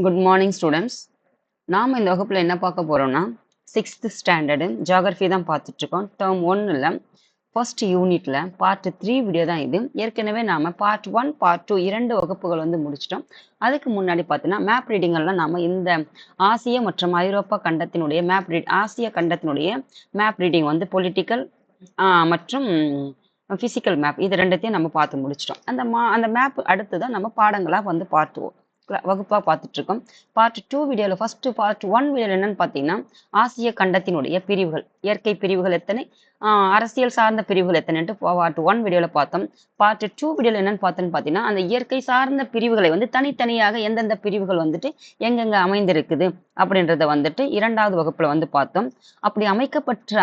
Good morning students. நாம் இந்த வகுப்பில் என்ன பார்க்க போகிறோம்னா 6th ஸ்டாண்டர்டு ஜியாகிரஃபி தான் பார்த்துட்ருக்கோம். டேர்ம் 1ல் ஃபர்ஸ்ட் யூனிட்டில் பார்ட் 3 வீடியோ தான் இது. ஏற்கனவே நாம் பார்ட் 1 பார்ட் 2 2 வகுப்புகள் முடிச்சிட்டோம். அதுக்கு முன்னாடி பார்த்தீங்கன்னா மேப் ரீடிங்கெல்லாம் நாம் இந்த ஆசிய மற்றும் ஐரோப்பா கண்டத்தினுடைய ஆசிய கண்டத்தினுடைய மேப் ரீடிங் பொலிட்டிக்கல் மற்றும் ஃபிசிக்கல் மேப் இது ரெண்டத்தையும் நம்ம பார்த்து முடிச்சிட்டோம். அந்த மேப் அடுத்து தான் நம்ம பாடங்களாக பார்த்துவோம், வகுப்பாக பார்த்துட்டு இருக்கோம். பார்ட் 2 வீடியோவில் பார்ட் 1 வீடியோவில் என்னன்னு பார்த்தீங்கன்னா ஆசிய கண்டத்தினுடைய பிரிவுகள், இயற்கை பிரிவுகள் எத்தனை, அரசியல் சார்ந்த பிரிவுகள் எத்தனைன்ட்டு பார்ட் 1 வீடியோவில் பார்த்தோம். பார்ட் 2 வீடியோவில் என்னன்னு பார்த்தீங்கன்னா அந்த இயற்கை சார்ந்த பிரிவுகளை தனித்தனியாக எந்தெந்த பிரிவுகள் எங்கெங்க அமைந்திருக்குது அப்படின்றத இரண்டாவது வகுப்புல பார்த்தோம். அப்படி அமைக்கப்பட்ட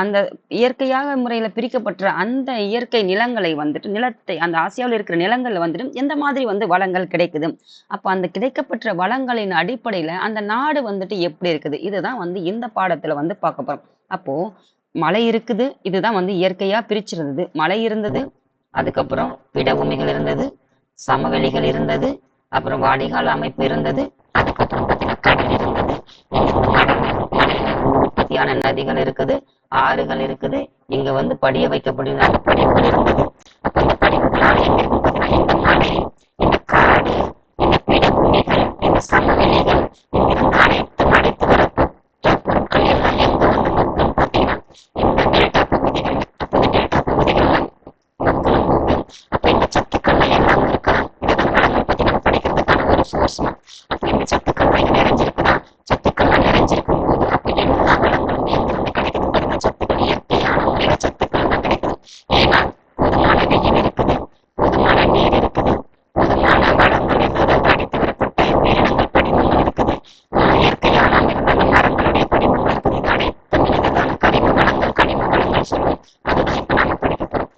அந்த இயற்கையாக முறையில் பிரிக்கப்பட்ட அந்த இயற்கை நிலங்களை நிலத்தை அந்த ஆசியாவில் இருக்கிற நிலங்கள்ல எந்த மாதிரி வளங்கள் கிடைக்குது, அப்போ அந்த கிடைக்கப்பட்ட வளங்களின் அடிப்படையில் அந்த நாடு எப்படி இருக்குது, இதுதான் இந்த பாடத்துல பார்க்க போறோம். அப்போ மலை இருக்குது, இதுதான் இயற்கையா பிரிச்சிருந்தது. மலை இருந்தது, அதுக்கப்புறம் பிடபூமிகள் இருந்தது, சமவெளிகள் இருந்தது, அப்புறம் வாடிகால் அமைப்பு இருந்தது, அதுக்கப்புறம் கடல் இருந்தது, உற்பத்தியான நதிகள் இருக்குது, ஆறுகள் இருக்குது, இங்க படிய வைக்கப்படுகிற படிவுகள் இருந்தது. அப்ப இந்த படிவுகளால் இந்த மலை, இந்த காடு, இந்த பிடபூமிகள், இந்த சமவெளிகள், அனைத்து பொருட்கள் எல்லாம் எங்க மக்கள் பார்த்தீங்கன்னா இந்த டெல்டா பகுதிகள். அப்ப இந்த டெல்டா பகுதிகள் மக்கள் அப்ப இந்த சத்துக்கள் எல்லாம் இருக்கா, இதுதான் பார்த்தீங்கன்னா படிக்கிறதுக்கான ஒரு சோர்ஸ். அப்ப இந்த சத்துக்கள் இங்க நிறைஞ்சிருக்குதா, சத்துக்கள் நிறைஞ்சிருக்கும் போது அப்ப எல்லா வளங்களும் எங்க கிடைக்குது பாருங்க, சத்துக்கள் இயற்கையான முறையில சத்துக்கள் தான் கிடைக்குது. ஏன்னா போதுமான வெயில் இருக்குது, போதுமான நீர் இருக்குது, போதுமான வளங்கள் இல்லாத அடித்து வரப்பட்ட உயிரினங்கள் படிமங்கள் இருக்குது, இயற்கையான அமிர்தங்கள் மரங்களுடைய படிமங்கள் இருக்குது. இது அனைத்தும் இதுதான் கனிம வளங்கள், கனிம வளங்கள் சொல்லுவோம். அதுதான் இப்ப நாம படிக்க போறோம்.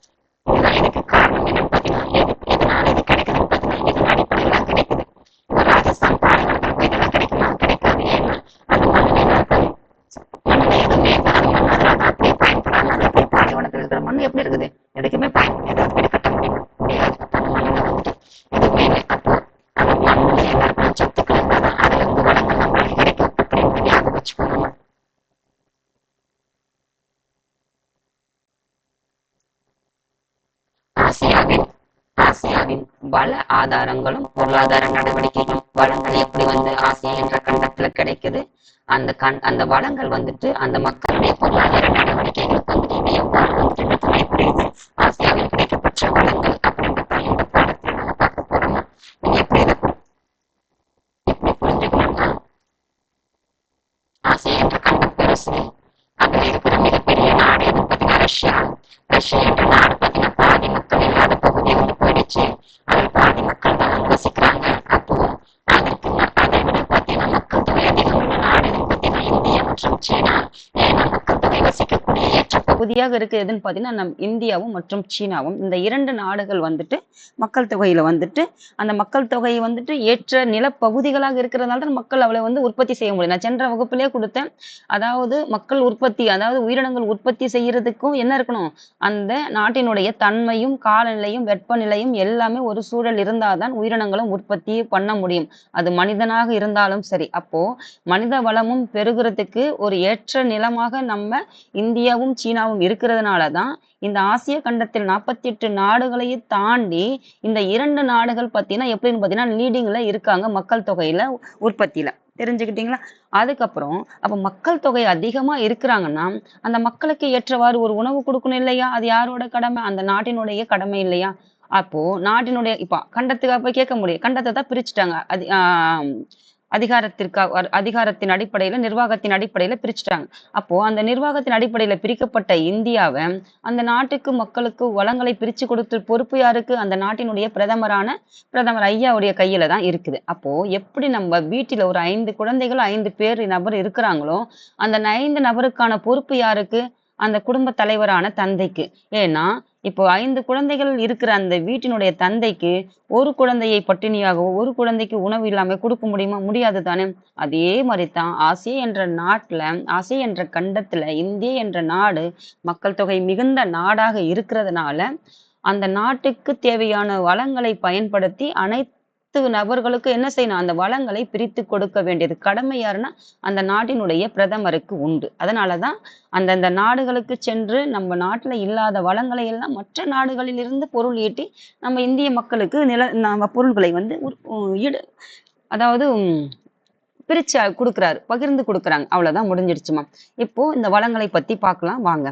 இதுக்கு காரணம் என்னன்னு பாத்தீங்கன்னா எதனால இது கிடைக்குதுன்னு பாத்தீங்கன்னா இதன் அடிப்படையில் தான் கிடைக்குது. இந்த ராஜஸ்தான் பாலைவனத்துல இதெல்லாம் கிடைக்குமா, கிடைக்காது. ஏன்னா அது மண்ணில் இருக்காது, மண்ணில் எதுவுமே இருக்காது. மண்ணால அதை அப்படியே பயன்படாம அது அப்படியே பாலைவனத்தில் இருக்கிற மண் எப்படி இருக்குது, எதுக்குமே ஏதாவது வீடு கட்ட முடியுமா, முடியாது. அப்ப அந்த மண்ணில் எதுவுமே இல்லை. அப்போ அந்த மண்ணில் எல்லாருக்கும் சத்துக்கள் இருந்தாதான் அதுல இருந்து வளங்கள் நம்மளுக்கு கிடைக்கும் அப்படின்னு ஞாபகம் வச்சுக்கோங்க. ஆசியாவின் வள ஆதாரங்களும் பொருளாதார நடவடிக்கைகளும் வளங்கள் எப்படி ஆசியா என்ற கண்டத்துல கிடைக்குது, அந்த வளங்கள் அந்த மக்களுடைய பொருளாதார நடவடிக்கைகளுக்கு எவ்வாறு துணைபுரியுது, ஆசியாவில் கிடைக்கப்பட்ட வளங்கள் அப்படின்றத இந்த பாடத்துல நம்ம பார்க்க போறோம். நீங்க எப்படி புரிஞ்சுக்கணும்னா ஆசியா என்ற கண்டம் பெருசு, அதுல இருக்கிற மிகப்பெரிய நாடு எதுன்னு பாத்தீங்கன்னா ரஷ்யா. ரஷ்யா என்ற நாடு பாத்தீங்கன்னா பாதி மக்கள் இல்லாத பகுதி போயிடுச்சு, அதில் பாதி மக்கள் தான் வசிக்கிறாங்க. அப்போ அதை விட பாத்தீங்கன்னா மக்கள் தொகை அதிகம் உள்ள நாடு பாத்தீங்கன்னா இந்தியா மற்றும் சீனா. ஏன்னா மக்கள் தொகை வசிக்கக்கூடிய ஏற்ற பகுதியாக இருக்கு எதுன்னு பாத்தீங்கன்னா நம் இந்தியாவும் மற்றும் சீனாவும். இந்த இரண்டு நாடுகள் மக்கள் தொகையில அந்த மக்கள் தொகை ஏற்ற நிலப்பகுதிகளாக இருக்கிறதுனால தான் மக்கள் அவளை உற்பத்தி செய்ய முடியும். நான் சென்ற வகுப்பிலே கொடுத்தேன். அதாவது மக்கள் உற்பத்தி, அதாவது உயிரினங்கள் உற்பத்தி செய்யறதுக்கும் என்ன இருக்கணும், அந்த நாட்டினுடைய தன்மையும் காலநிலையும் வெப்பநிலையும் எல்லாமே ஒரு சூழல் இருந்தால்தான் உயிரினங்களும் உற்பத்தி பண்ண முடியும், அது மனிதனாக இருந்தாலும் சரி. அப்போ மனித வளமும் பெருகிறதுக்கு ஒரு ஏற்ற நிலமாக நம்ம இந்தியாவும் சீனாவும் இருக்கிறதுனாலதான் இந்த ஆசிய கண்டத்தில் 48 நாடுகளையும் தாண்டி இந்த இரண்டு நாடுகள் பார்த்தீங்கன்னா எப்படின்னு பார்த்தீங்கன்னா லீடிங்ல இருக்காங்க மக்கள் தொகையில, உற்பத்தியில. தெரிஞ்சுக்கிட்டீங்களா? அதுக்கப்புறம் அப்ப மக்கள் தொகை அதிகமா இருக்கிறாங்கன்னா அந்த மக்களுக்கு ஏற்றவாறு ஒரு உணவு கொடுக்கணும் இல்லையா, அது யாரோட கடமை, அந்த நாட்டினுடைய கடமை இல்லையா. அப்போ நாட்டினுடைய இப்ப கண்டத்துக்காக போய் கேட்க முடியும், கண்டத்தை தான் பிரிச்சுட்டாங்க. அதிகாரத்தின் அடிப்படையில, நிர்வாகத்தின் அடிப்படையில பிரிச்சுட்டாங்க. அப்போ அந்த நிர்வாகத்தின் அடிப்படையில பிரிக்கப்பட்ட இந்தியாவை அந்த நாட்டுக்கு மக்களுக்கு வளங்களை பிரிச்சு கொடுத்த பொறுப்பு யாருக்கு, அந்த நாட்டினுடைய பிரதமர் ஐயாவுடைய கையில தான் இருக்குது. அப்போ எப்படி நம்ம வீட்டில ஒரு 5 குழந்தைகள் 5 நபர் இருக்கிறாங்களோ அந்த 5 நபருக்கான பொறுப்பு யாருக்கு, அந்த குடும்ப தலைவரான தந்தைக்கு. ஏன்னா இப்போ 5 குழந்தைகள் இருக்கிற அந்த வீட்டினுடைய தந்தைக்கு ஒரு குழந்தையை பட்டினியாகவோ ஒரு குழந்தைக்கு உணவு இல்லாம கொடுக்க முடியுமா, முடியாது தானே. அதே மாதிரிதான் ஆசியா என்ற கண்டத்துல இந்தியா என்ற நாடு மக்கள் தொகை மிகுந்த நாடாக இருக்கிறதுனால அந்த நாட்டுக்கு தேவையான வளங்களை பயன்படுத்தி நபர்களுக்கு என்ன செய்யணும், அந்த வளங்களை பிரித்து கொடுக்க வேண்டியது கடமை யாருன்னா அந்த நாட்டினுடைய பிரதமருக்கு உண்டு. அதனாலதான் அந்தந்த நாடுகளுக்கு சென்று நம்ம நாட்டுல இல்லாத வளங்களை எல்லாம் மற்ற நாடுகளில் இருந்து பொருள் ஈட்டி நம்ம இந்திய மக்களுக்கு நம்ம பொருள்களை வந்து அதாவது பிரிச்சு கொடுக்குறாரு, பகிர்ந்து கொடுக்குறாங்க. அவ்வளவுதான், முடிஞ்சிடுச்சுமா. இப்போ இந்த வளங்களை பத்தி பார்க்கலாம் வாங்க.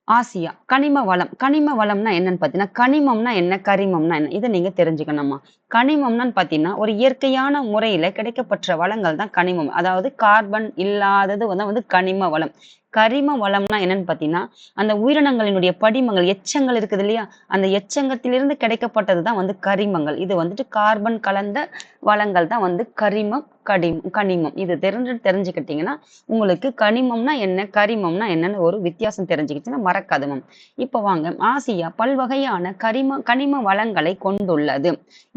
ஆசியா கனிம வளம். கனிம வளம்னா என்னன்னு பாத்தீங்கன்னா, கனிமம்னா என்ன, கரிமம்னா என்ன, இதை நீங்க தெரிஞ்சுக்கணுமா. கனிமம்னு பாத்தீங்கன்னா ஒரு இயற்கையான முறையில கிடைக்கப்பெற்ற வளங்கள் தான் கனிமம். அதாவது கார்பன் இல்லாதது வந்து கனிம வளம். கரிம வளம்னா என்னன்னு பாத்தீங்கன்னா அந்த உயிரினங்களினுடைய படிமங்கள், எச்சங்கள் இருக்குது இல்லையா, அந்த எச்சங்கத்திலிருந்து கிடைக்கப்பட்டதுதான் வந்து கரிமங்கள். இது வந்துட்டு கார்பன் கலந்த வளங்கள் தான் வந்து கனிமம். இது தெரிஞ்சுக்கிட்டீங்கன்னா உங்களுக்கு கனிமம்னா என்ன, கரிமம்னா என்னன்னு ஒரு வித்தியாசம் தெரிஞ்சுக்கிச்சுன்னா மறக்காது. இப்ப வாங்க, ஆசியா பல்வகையான கனிம வளங்களை கொண்டுள்ளது.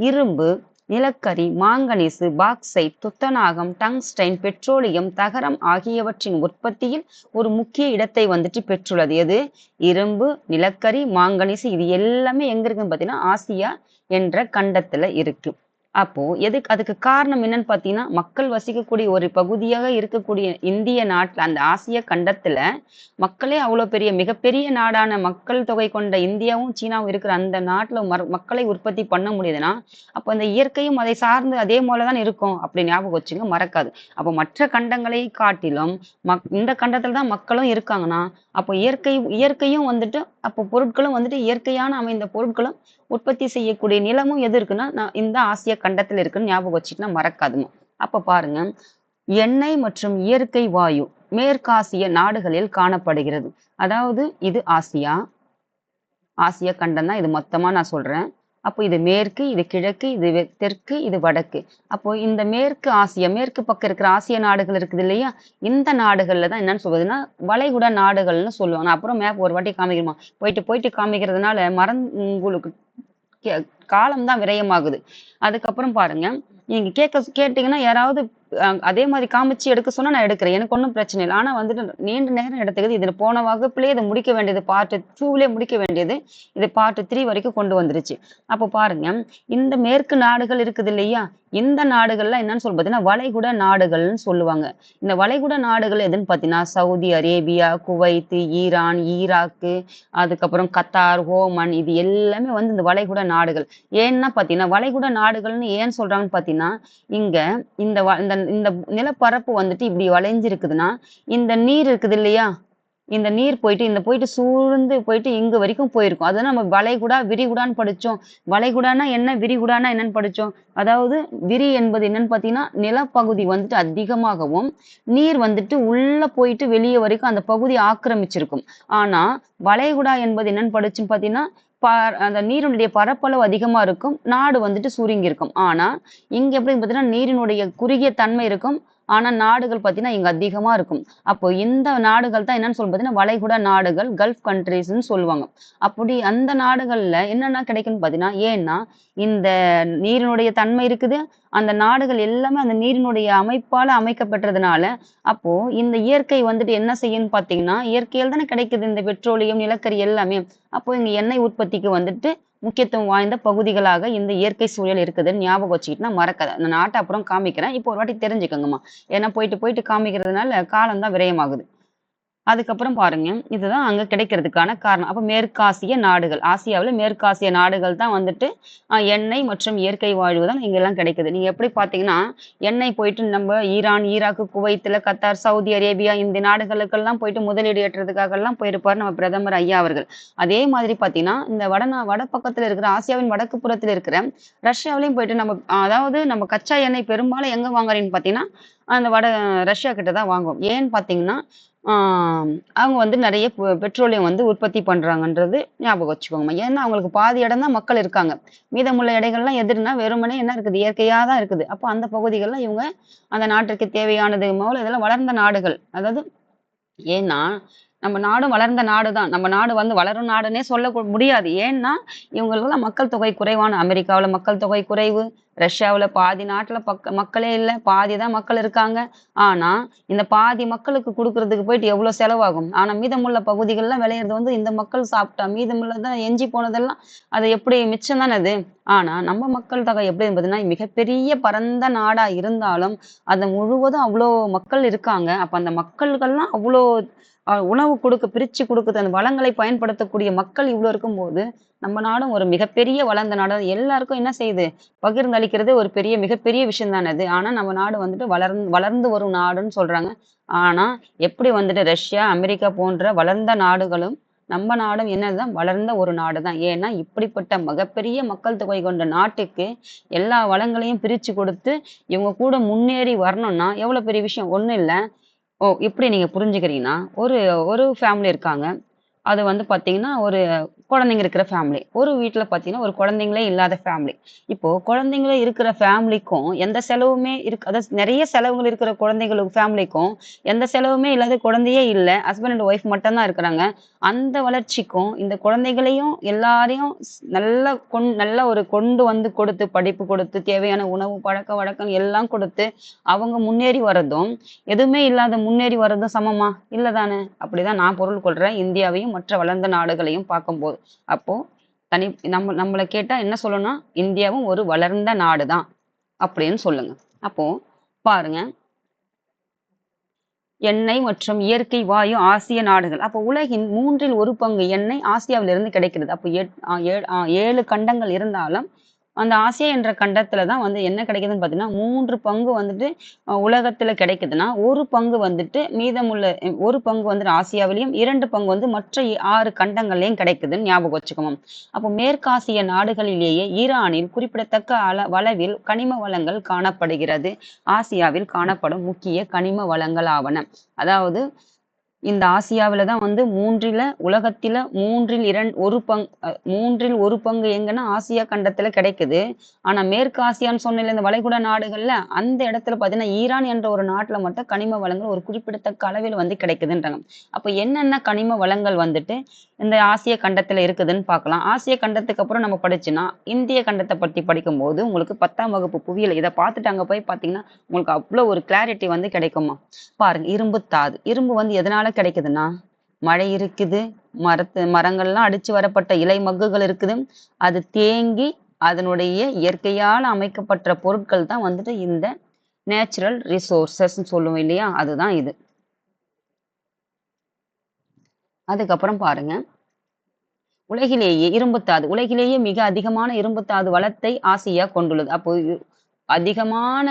இரும்பு, நிலக்கரி, மாங்கனீசு, பாக்சைட், துத்தநாகம், டங்ஸ்டைன், பெட்ரோலியம், தகரம் ஆகியவற்றின் உற்பத்தியில் ஒரு முக்கிய இடத்தை வந்துட்டு பெற்றுள்ளது. எது? இரும்பு, நிலக்கரி, மாங்கனீசு, இது எல்லாமே எங்க இருக்குன்னு பாத்தீங்கன்னா ஆசியா என்ற கண்டத்துல இருக்கு. அப்போ அதுக்கு காரணம் என்னன்னு பாத்தீங்கன்னா மக்கள் வசிக்கக்கூடிய ஒரு பகுதியாக இருக்கக்கூடிய இந்திய நாட்டுல, அந்த ஆசிய கண்டத்துல மக்களே அவ்வளவு பெரிய மிகப்பெரிய நாடான மக்கள் தொகை கொண்ட இந்தியாவும் சீனாவும் இருக்கிற அந்த நாட்டுல மக்களை உற்பத்தி பண்ண முடியுதுன்னா அப்ப அந்த இயற்கையும் அதை சார்ந்து அதே போலதான் இருக்கும். அப்படி ஞாபகம் வச்சுங்க, மறக்காது. அப்ப மற்ற கண்டங்களை காட்டிலும் இந்த கண்டத்துல தான் மக்களும் இருக்காங்கன்னா அப்போ இயற்கையும் வந்துட்டு, அப்போ பொருட்களும் வந்துட்டு இயற்கையான அமைந்த பொருட்களும் உற்பத்தி செய்யக்கூடிய நிலமும் எது இருக்குன்னா இந்த ஆசிய கண்டத்துல இருக்குன்னு ஞாபகம் வச்சுக்கிட்டா மறக்காதுமா. அப்ப பாருங்க, எண்ணெய் மற்றும் இயற்கை வாயு மேற்காசிய நாடுகளில் காணப்படுகிறது. அதாவது இது ஆசிய கண்டம் தான், இது மொத்தமா நான் சொல்றேன். அப்போ இது மேற்கு, இது கிழக்கு, இது தெற்கு, இது வடக்கு. அப்போ இந்த மேற்கு பக்கம் இருக்கிற ஆசிய நாடுகள் இருக்குது இல்லையா, இந்த நாடுகள்ல தான் என்னன்னு சொல்றதுன்னா வளைகுடா நாடுகள்னு சொல்லுவாங்க. நான் அப்புறம் மேப் ஒரு வாட்டி காமிக்கிறோமா, போயிட்டு காமிக்கிறதுனால உங்களுக்கு காலம் தான் விரயமாகுது. அதுக்கப்புறம் பாருங்க, நீங்க கேட்டீங்கன்னா யாராவது அதே மாதிரி காமிச்சு எடுக்க சொன்னா நான் எடுக்கிறேன், எனக்கு ஒன்றும் பிரச்சனை இல்லை. ஆனா வந்துட்டு நீண்ட நேரம் எடுத்துக்குது. இதுல போன வகுப்புலயே இதை முடிக்க வேண்டியது பார்ட் 2லயே முடிக்க வேண்டியது இது பார்ட் 3 வரைக்கும் கொண்டு வந்துருச்சு. அப்போ பாருங்க, இந்த மேற்கு நாடுகள் இருக்குது இல்லையா, இந்த நாடுகள்லாம் என்னன்னு சொல்லி பார்த்தீங்கன்னா வளைகுடா நாடுகள்னு சொல்லுவாங்க. இந்த வளைகுடா நாடுகள் எதுன்னு பார்த்தீங்கன்னா Saudi Arabia, Kuwait, Iran, Iraq, அதுக்கப்புறம் கத்தார், ஓமன், இது எல்லாமே வந்து இந்த வளைகுடா நாடுகள். ஏன்னா பார்த்தீங்கன்னா வளைகுடா நாடுகள்னு ஏன் சொல்றாங்கன்னு பார்த்தீங்கன்னா இங்க இந்த இந்த நிலப்பரப்பு வந்துட்டு இப்படி வளைஞ்சிருக்குதுன்னா இந்த நீர் இருக்குது இல்லையா, இந்த நீர் போயிட்டு சூழ்ந்து போயிட்டு இங்க வரைக்கும் போயிருக்கும். அதுதான் நம்ம வளைகுடா விரிகுடான்னு படிச்சோம். வளைகுடானா என்ன, விரிகுடானா என்னன்னு படிச்சோம். அதாவது விரி என்பது என்னன்னு பாத்தீங்கன்னா நிலப்பகுதி வந்துட்டு அதிகமாகவும் நீர் வந்துட்டு உள்ள போயிட்டு வெளியே வரைக்கும் அந்த பகுதி ஆக்கிரமிச்சிருக்கும். ஆனா வளைகுடா என்பது என்னன்னு படிச்சுன்னு பாத்தீங்கன்னா அந்த நீரினுடைய பரப்பளவு அதிகமா இருக்கும், நாடு வந்துட்டு சுருங்கி இருக்கும். ஆனா இங்க எப்படி பாத்தீங்கன்னா நீரினுடைய குறுகிய தன்மை இருக்கும், ஆனா நாடுகள் பாத்தீங்கன்னா இங்க அதிகமா இருக்கும். அப்போ இந்த நாடுகள் தான் என்னன்னு சொல்லும் பாத்தீங்கன்னா வளைகுடா நாடுகள், கல்ஃப் கண்ட்ரிஸ்ன்னு சொல்லுவாங்க. அப்படி அந்த நாடுகள்ல என்னென்ன கிடைக்கும்னு பாத்தீங்கன்னா, ஏன்னா இந்த நீரினுடைய தன்மை இருக்குது, அந்த நாடுகள் எல்லாமே அந்த நீரினுடைய அமைப்பால அமைக்கப்பட்டதுனால அப்போ இந்த இயற்கை வந்துட்டு என்ன செய்யும்னு பாத்தீங்கன்னா இயற்கையில் தானே கிடைக்குது இந்த பெட்ரோலியம், நிலக்கரி எல்லாமே. அப்போ இங்க எண்ணெய் உற்பத்திக்கு வந்துட்டு முக்கியத்துவம் வாய்ந்த பகுதிகளாக இந்த இயற்கை சூழல் இருக்குதுன்னு ஞாபகம் வச்சுக்கிட்டுனா மறக்காது. அந்த நாட்டை அப்புறம் காமிக்கிறேன், இப்போ ஒரு வாட்டி தெரிஞ்சுக்கோங்கம்மா. ஏன்னா போயிட்டு காமிக்கிறதுனால காலம் தான் விரயமாகுது. அதுக்கப்புறம் பாருங்க, இதுதான் அங்க கிடைக்கிறதுக்கான காரணம். அப்ப மேற்காசிய நாடுகள், ஆசியாவுல மேற்காசிய நாடுகள் தான் வந்துட்டு எண்ணெய் மற்றும் இயற்கை வாயு தான் இங்கெல்லாம் கிடைக்குது. நீங்க எப்படி பாத்தீங்கன்னா எண்ணெய் போயிட்டு நம்ம ஈரான், ஈராக்கு, குவைத்துல, கத்தார், சவுதி அரேபியா இந்த நாடுகளுக்கெல்லாம் போயிட்டு முதலீடு ஏற்றதுக்காக எல்லாம் போயிருப்பாரு நம்ம பிரதமர் ஐயா அவர்கள். அதே மாதிரி பாத்தீங்கன்னா இந்த வட பக்கத்துல இருக்கிற ஆசியாவின் வடக்கு புறத்துல இருக்கிற ரஷ்யாவிலையும் போயிட்டு நம்ம அதாவது நம்ம கச்சா எண்ணெய் பெரும்பாலும் எங்க வாங்குறீங்கன்னு பாத்தீங்கன்னா அந்த ரஷ்யா கிட்ட தான் வாங்குவோம். ஏன்னு பாத்தீங்கன்னா அவங்க வந்து நிறைய பெட்ரோலியம் வந்து உற்பத்தி பண்றாங்கன்றது ஞாபகம் வச்சுக்கோங்கம்மா. ஏன்னா அவங்களுக்கு பாதி இடம் தான் மக்கள் இருக்காங்க, மீதமுள்ள இடைகள்லாம் எதிர்னா வெறுமனே என்ன இருக்குது, இயற்கையா தான் இருக்குது. அப்போ அந்த பகுதிகள்ல இவங்க அந்த நாட்டிற்கு தேவையானது போல இதெல்லாம் வளர்ந்த நாடுகள். அதாவது ஏன்னா நம்ம நாடும் வளர்ந்த நாடு தான், நம்ம நாடு வந்து வளரும் நாடுன்னே சொல்ல முடியாது. ஏன்னா இவங்களுக்கெல்லாம் மக்கள் தொகை குறைவான, அமெரிக்காவுல மக்கள் தொகை குறைவு, ரஷ்யாவுல பாதி நாட்டுல மக்களே இல்ல. பாதி தான் மக்கள் இருக்காங்க. ஆனா, இந்த பாதி மக்களுக்கு குடுக்குறதுக்கு போயிட்டு எவ்வளோ செலவாகும்? ஆனா மீதமுள்ள பகுதிகள்ல விளையிறது வந்து இந்த மக்கள் சாப்பிட்டா, மீதமுள்ளதான் எஞ்சி போனதெல்லாம் அது எப்படி மிச்சம் தானே அது. ஆனா, நம்ம மக்கள் தொகை எப்படின்னு பார்த்தீங்கன்னா, மிகப்பெரிய பரந்த நாடா இருந்தாலும், அது முழுவதும் அவ்வளோ மக்கள் இருக்காங்க. அப்ப அந்த மக்கள்கள்லாம் அவ்வளோ உணவு பிரிச்சு குடுக்குது. அந்த வளங்களை பயன்படுத்தக்கூடிய மக்கள் இவ்வளோ இருக்கும்போது, நம்ம நாடும் ஒரு மிகப்பெரிய வளர்ந்த நாடு. எல்லாருக்கும் என்ன செய்யுது? பகிர்ந்தளிக்கிறது ஒரு மிகப்பெரிய விஷயம் தானே அது. ஆனா, நம்ம நாடு வந்துட்டு வளர்ந்து வரும் நாடுன்னு சொல்றாங்க. ஆனா, எப்படி வந்துட்டு ரஷ்யா, அமெரிக்கா போன்ற வளர்ந்த நாடுகளும், நம்ம நாடும் என்னதுதான் வளர்ந்த ஒரு நாடு தான். ஏன்னா, இப்படிப்பட்ட மிகப்பெரிய மக்கள் தொகை கொண்ட நாட்டுக்கு எல்லா வளங்களையும் பிரிச்சு குடுத்து, இவங்க கூட முன்னேறி வரணும்னா, எவ்வளோ பெரிய விஷயம். ஒண்ணும் இல்ல. எப்படி நீங்க புரிஞ்சுக்கிறீங்கன்னா, ஒரு ஒரு ஃபேமிலி இருக்காங்க. அது வந்து பார்த்தீங்கன்னா, ஒரு குழந்தைங்க இருக்கிற ஃபேமிலி. ஒரு வீட்ல பார்த்தீங்கன்னா, ஒரு குழந்தைங்களே இல்லாத ஃபேமிலி. இப்போ குழந்தைங்களே இருக்கிற ஃபேமிலிக்கும் எந்த செலவுமே அதாவது நெறைய செலவுகள் இருக்கிற ஃபேமிலிக்கும் எந்த செலவுமே இல்லாத குழந்தையே இல்ல. ஹஸ்பண்ட் அண்ட் ஒய்ஃப் மட்டும் தான் இருக்கிறாங்க. அந்த வளர்ச்சிக்கும் இந்த குழந்தைகளையும் எல்லாரையும் நல்ல ஒரு கொண்டு வந்து கொடுத்து, படிப்பு கொடுத்து, தேவையான உணவு, பழக்கவழக்கம் எல்லாம் கொடுத்து, அவங்க முன்னேறி வர்றதும், எதுவுமே இல்லாத முன்னேறி வர்றதும் சமமா? இல்ல தானே! அப்படிதான் நான் பொருள் கொள்றேன். இந்தியாவையும் மற்ற வளர்ந்த நாடுகளையும் பார்க்கும்போது. அப்போ தனி நம்மள கேட்டா என்ன சொல்லணும்னா, இந்தியாவும் ஒரு வளர்ந்த நாடு தான் அப்படின்னு சொல்லுங்க. அப்போ பாருங்க, எண்ணெய் மற்றும் இயற்கை வாயு ஆசிய நாடுகள். அப்போ உலகின் 1/3 பங்கு எண்ணெய் ஆசியாவிலிருந்து கிடைக்கிறது. அப்போ 7 கண்டங்கள் இருந்தாலும், அந்த ஆசியா என்ற கண்டத்துல தான் வந்து என்ன கிடைக்குதுன்னு பார்த்தீங்கன்னா, 3 பங்கு வந்துட்டு உலகத்துல கிடைக்குதுன்னா, 1 பங்கு வந்துட்டு மீதமுள்ள 1 பங்கு வந்துட்டு ஆசியாவிலயும், 2 பங்கு வந்து மற்ற 6 கண்டங்கள்லயும் கிடைக்குதுன்னு ஞாபகம் வச்சுக்கணும். அப்போ மேற்காசிய நாடுகளிலேயே ஈரானில் குறிப்பிடத்தக்க அளவில் கனிம வளங்கள் காணப்படுகிறது. ஆசியாவில் காணப்படும் முக்கிய கனிம வளங்களாவன. அதாவது இந்த ஆசியாவில தான் வந்து உலகத்தில 1 பங்கு எங்கன்னா ஆசியா கண்டத்துல கிடைக்குது. ஆனா மேற்கு ஆசியான்னு சொன்னேன்ல இந்த வளைகுடா நாடுகள்ல, அந்த இடத்துல பார்த்தீங்கன்னா, ஈரான் என்ற ஒரு நாட்டுல மட்டும் கனிம வளங்கள் ஒரு குறிப்பிடத்தக்க அளவில் வந்து கிடைக்குதுன்றாங்க. அப்ப என்னென்ன கனிம வளங்கள் வந்துட்டு இந்த ஆசிய கண்டத்துல இருக்குதுன்னு பார்க்கலாம். ஆசிய கண்டத்துக்கு அப்புறம் நம்ம படிச்சோம்னா, இந்திய கண்டத்த பத்தி படிக்கும்போது உங்களுக்கு 10ஆம் வகுப்பு புவியியல் இத பார்த்துட்டு அங்க போய் பார்த்தீங்கன்னா, உங்களுக்கு அவ்ளோ ஒரு கிளாரிட்டி வந்து கிடைக்குமா. பாருங்க இரும்புத்தாது. இரும்பு வந்து எதனால கிடைக்குதுன்னா, மழை இருக்குது, மரங்கள்லாம் அடிச்சு வரப்பட்ட இலை மக்குகள் இருக்குது. அது தேங்கி அதனுடைய இயற்கையால அமைக்கப்பட்ட பொருட்கள் தான் வந்துட்டு இந்த நேச்சுரல் ரிசோர்ஸஸ்ன்னு சொல்லுவோம் இல்லையா? அதுதான் இது. அதுக்கப்புறம் பாருங்க, உலகிலேயே மிக அதிகமான இரும்புத்தாது வளத்தை ஆசியா கொண்டுள்ளது. அப்போ அதிகமான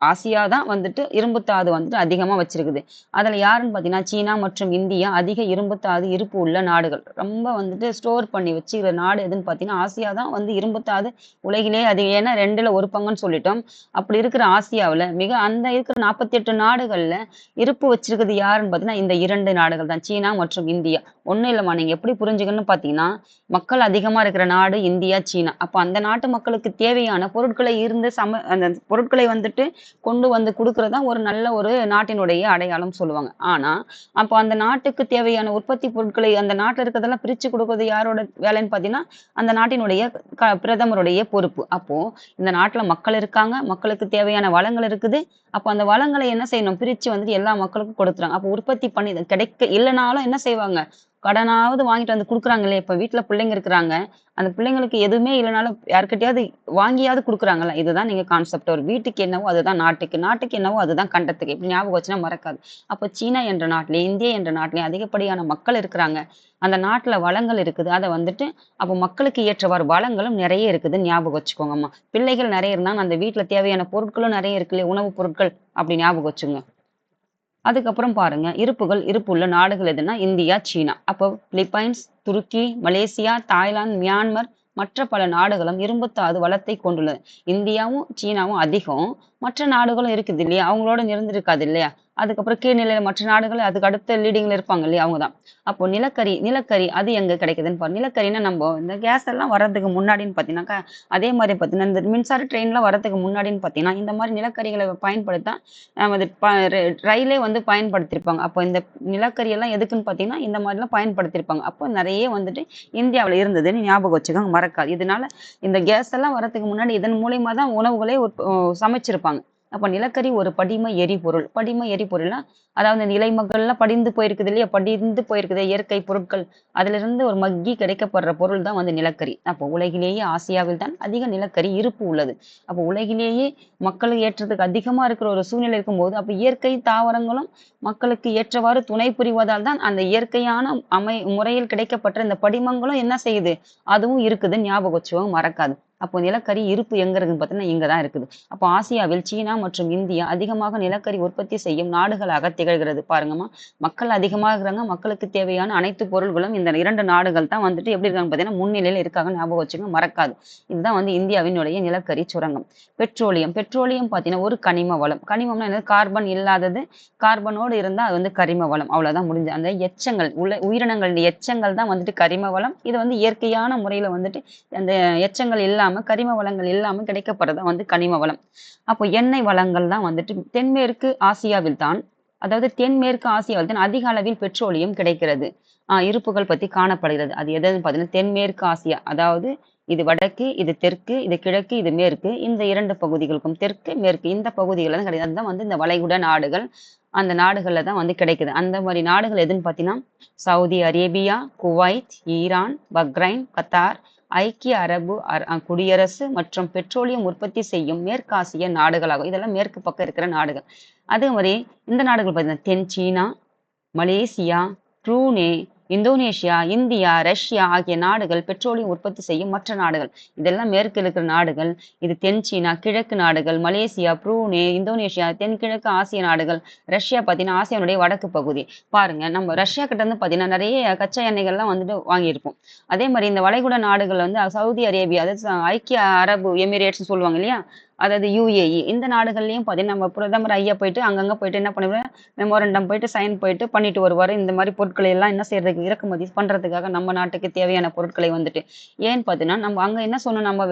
ஆசியா தான் வந்துட்டு இரும்புத்தாது வந்துட்டு அதிகமா வச்சிருக்குது. அதுல யாருன்னு பார்த்தீங்கன்னா, சீனா மற்றும் இந்தியா அதிக இரும்புத்தாது இருப்பு உள்ள நாடுகள். ரொம்ப வந்துட்டு ஸ்டோர் பண்ணி வச்சுக்கிற நாடு எதுன்னு பார்த்தீங்கன்னா, ஆசியா தான் வந்து இரும்புத்தாது உலகிலேயே அதிகம். ஏன்னா 2ல 1 பங்குன்னு சொல்லிட்டோம். அப்படி இருக்கிற ஆசியாவுல அந்த இருக்கிற 48 நாடுகள்ல இருப்பு வச்சிருக்கிறது யாருன்னு பார்த்தீங்கன்னா, இந்த 2 நாடுகள் தான். சீனா மற்றும் இந்தியா. ஒண்ணும் இல்லம்மா, நீங்க எப்படி புரிஞ்சுக்கணும்னு பார்த்தீங்கன்னா, மக்கள் அதிகமா இருக்கிற நாடு இந்தியா, சீனா. அப்ப அந்த நாட்டு மக்களுக்கு தேவையான பொருட்களை அந்த பொருட்களை வந்துட்டு கொண்டு வந்து குடுக்குறது தான் ஒரு நாட்டினுடைய அடையாளம் சொல்லுவாங்க. ஆனா, அப்போ அந்த நாட்டுக்கு தேவையான உற்பத்தி பொருட்களை அந்த நாட்டுல இருக்கிறதெல்லாம் பிரிச்சு குடுக்குறது யாரோட வேலைன்னு பார்த்தீங்கன்னா, அந்த நாட்டினுடைய பிரதமருடைய பொறுப்பு. அப்போ இந்த நாட்டுல மக்கள் இருக்காங்க, மக்களுக்கு தேவையான வளங்கள் இருக்குது. அப்போ அந்த வளங்களை என்ன செய்யணும்? பிரிச்சு வந்துட்டு எல்லா மக்களுக்கும் கொடுத்துறாங்க. அப்போ உற்பத்தி பண்ணி இல்லனாலும் என்ன செய்வாங்க? கடனாவது வாங்கிட்டு வந்து குடுக்குறாங்க இல்லையா? இப்ப வீட்ல பிள்ளைங்க இருக்கிறாங்க. அந்த பிள்ளைங்களுக்கு எதுவுமே இல்லனாலும் யார்கிட்டயாவது வாங்கியாவது குடுக்குறாங்கல்ல. இதுதான் நீங்க கான்செப்ட். ஒரு வீட்டுக்கு என்னவோ அதுதான் நாட்டுக்கு. நாட்டுக்கு என்னவோ அதுதான் கண்டத்துக்கு. இப்படி ஞாபகம் வச்சுனா மறக்காது. அப்ப சீனா என்ற நாட்டிலே, இந்தியா என்ற நாட்டிலே அதிகப்படியான மக்கள் இருக்கிறாங்க. அந்த நாட்டுல வளங்கள் இருக்குது. அத வந்துட்டு அப்ப மக்களுக்கு ஏற்றவாறு வளங்களும் நெறைய இருக்குதுன்னு ஞாபகம் வச்சுக்கோங்கம்மா. பிள்ளைகள் நெறைய இருந்தா அந்த வீட்ல தேவையான பொருட்களும் நெறைய இருக்கு இல்லையா? உணவுப் பொருட்கள் அப்படி ஞாபகம் வச்சுங்க. அதுக்கப்புறம் பாருங்க, இருப்புள்ள நாடுகள் எதுன்னா இந்தியா, சீனா. அப்போ பிலிப்பைன்ஸ், துருக்கி, மலேசியா, தாய்லாந்து, மியான்மர் மற்ற பல நாடுகளும் இரும்புத்தாது வளத்தை கொண்டுள்ளது. இந்தியாவும், சீனாவும் அதிகம். மற்ற நாடுகளும் இருக்குது இல்லையா? அவங்களோட இருந்திருக்காது இல்லையா? அதுக்கப்புறம் கீழ்நிலையில மற்ற நாடுகள் அதுக்கு அடுத்த லீடிங்ல இருப்பாங்க இல்லையா, அவங்க தான். அப்போ நிலக்கரி அது எங்க கிடைக்குதுன்னு பாருங்க. நிலக்கரின்னா நம்ம இந்த கேஸ் எல்லாம் வர்றதுக்கு முன்னாடின்னு பார்த்தீங்கன்னாக்கா, அதே மாதிரி பார்த்தீங்கன்னா இந்த மின்சார ட்ரெயின்லாம் வர்றதுக்கு முன்னாடின்னு பார்த்தீங்கன்னா இந்த மாதிரி நிலக்கரிகளை பயன்படுத்தா நமது ரயிலே வந்து பயன்படுத்தியிருப்பாங்க. அப்போ இந்த நிலக்கரி எல்லாம் எதுக்குன்னு பார்த்தீங்கன்னா இந்த மாதிரிலாம் பயன்படுத்தியிருப்பாங்க. அப்போ நிறைய வந்துட்டு இந்தியாவில் இருந்ததுன்னு ஞாபகம் வச்சுக்கோங்க, மறக்காது. இதனால இந்த கேஸ் எல்லாம் வரதுக்கு முன்னாடி இதன் மூலியமா தான் உணவுகளே சமைச்சிருப்பாங்க. அப்ப நிலக்கரி ஒரு படிம எரிபொருள். படிம எரிபொருள்னா அதாவது இந்த இலைமகள்லாம் படிந்து போயிருக்குது இல்லையா, படிந்து போயிருக்குது இயற்கை பொருட்கள், அதிலிருந்து ஒரு மக்கி கிடைக்கப்படுற பொருள் தான் வந்து நிலக்கரி. அப்போ உலகிலேயே ஆசியாவில் தான் அதிக நிலக்கரி இருப்பு உள்ளது. அப்போ உலகிலேயே மக்களுக்கு ஏற்றத்துக்கு அதிகமா இருக்கிற ஒரு சூழ்நிலை இருக்கும்போது அப்ப இயற்கை தாவரங்களும் மக்களுக்கு ஏற்றவாறு துணை புரிவதால் தான் அந்த இயற்கையான முறையில் கிடைக்கப்பட்ட இந்த படிமங்களும் என்ன செய்யுது, அதுவும் இருக்குதுன்னு ஞாபகம் வச்சுக்கோங்க, மறக்காது. அப்போ நிலக்கரி இருப்பு எங்க இருக்குன்னு பார்த்தீங்கன்னா இங்க தான் இருக்குது. அப்போ ஆசியாவில் சீனா மற்றும் இந்தியா அதிகமாக நிலக்கரி உற்பத்தி செய்யும் நாடுகளாக திகழ்கிறது. பாருங்கம்மா, மக்கள் அதிகமாக இருக்கிறாங்க. மக்களுக்கு தேவையான அனைத்து பொருள்களும் இந்த 2 நாடுகள் தான் வந்துட்டு எப்படி இருக்காங்க பார்த்தீங்கன்னா முன்னிலையில் இருக்காங்க, ஞாபகம் வச்சுக்கோங்க, மறக்காது. இதுதான் வந்து இந்தியாவினுடைய நிலக்கரி சுரங்கம். பெட்ரோலியம் பார்த்தீங்கன்னா ஒரு கனிம வளம். கனிமம்னா என்னது, கார்பன் இல்லாதது, கார்பனோடு இருந்தா அது வந்து கரிம வளம். அவ்வளவுதான், முடிஞ்சு. அந்த எச்சங்கள் உயிரினங்களின் எச்சங்கள் தான் வந்துட்டு கரிம வளம். இது வந்து இயற்கையான முறையில வந்துட்டு அந்த எச்சங்கள் இல்லாம கரிம வளங்கள் இல்லாம கிடைக்கப்படுறது வந்து கனிம வளம். அப்போ எண்ணெய் வளங்கள் தான் வந்துட்டு தென்மேற்கு ஆசியாவில் தான், அதாவது தென்மேற்கு ஆசியாவில் தான் அதிக அளவில் பெட்ரோலியம் கிடைக்கிறது. இருப்புகள் பத்தி காணப்படுகிறது. அது எதுன்னு பார்த்தீங்கன்னா தென்மேற்கு ஆசியா, அதாவது இது வடக்கு, இது தெற்கு, இது கிழக்கு, இது மேற்கு. இந்த 2 பகுதிகளுக்கும் தெற்கு மேற்கு இந்த பகுதிகளில் தான் கிடையாது. அதுதான் வந்து இந்த வளைகுடா நாடுகள். அந்த நாடுகள்ல தான் வந்து கிடைக்குது. அந்த மாதிரி நாடுகள் எதுன்னு பார்த்தீங்கன்னா Saudi Arabia, Kuwait, Iran, Bahrain, Qatar, ஐக்கிய அரபு குடியரசு மற்றும் பெட்ரோலியம் உற்பத்தி செய்யும் மேற்காசிய நாடுகளாகும். இதெல்லாம் மேற்கு பக்கம் இருக்கிற நாடுகள். அதே மாதிரி இந்த நாடுகள் பார்த்தீங்கன்னா தென் சீனா, Malaysia, Brunei, Indonesia, India, Russia ஆகிய நாடுகள் பெட்ரோலியம் உற்பத்தி செய்யும் மற்ற நாடுகள். இதெல்லாம் மேற்கு இருக்கிற நாடுகள். இது தென் சீனா, கிழக்கு நாடுகள், மலேசியா, ப்ரூனே, இந்தோனேஷியா, தென்கிழக்கு ஆசிய நாடுகள். ரஷ்யா பார்த்தீங்கன்னா ஆசியாவுடைய வடக்கு பகுதி. பாருங்க, நம்ம ரஷ்யா கிட்ட இருந்து பார்த்தீங்கன்னா நிறைய கச்சா எண்ணெய்கள்லாம் வந்துட்டு வாங்கியிருப்போம். அதே மாதிரி இந்த வளைகுடா நாடுகள் வந்து சவுதி அரேபியா, அதாவது ஐக்கிய அரபு எமிரேட்ஸ் சொல்லுவாங்க இல்லையா, அதாவது யுஏஇ, இந்த நாடுகள்லயும் பார்த்தீங்கன்னா நம்ம பிரதமர் ஐயா போயிட்டு அங்கங்க போயிட்டு என்ன பண்ணுவாரு, மெமோரண்டம் போயிட்டு சைன் போயிட்டு பண்ணிட்டு வருவாரு. இந்த மாதிரி பொருட்களை எல்லாம் என்ன செய்யறதுக்கு, இறக்குமதி பண்றதுக்காக நம்ம நாட்டுக்கு தேவையான பொருட்களை வந்துட்டு. ஏன்னு பார்த்தீங்கன்னா நம்ம அங்க என்ன சொன்னோம், நம்ம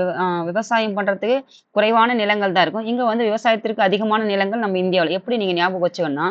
விவசாயம் பண்றதுக்கு குறைவான நிலங்கள் தான் இருக்கும். இங்க வந்து விவசாயத்திற்கு அதிகமான நிலங்கள் நம்ம இந்தியாவில். எப்படி நீங்க ஞாபகம் வச்சுக்கோன்னா,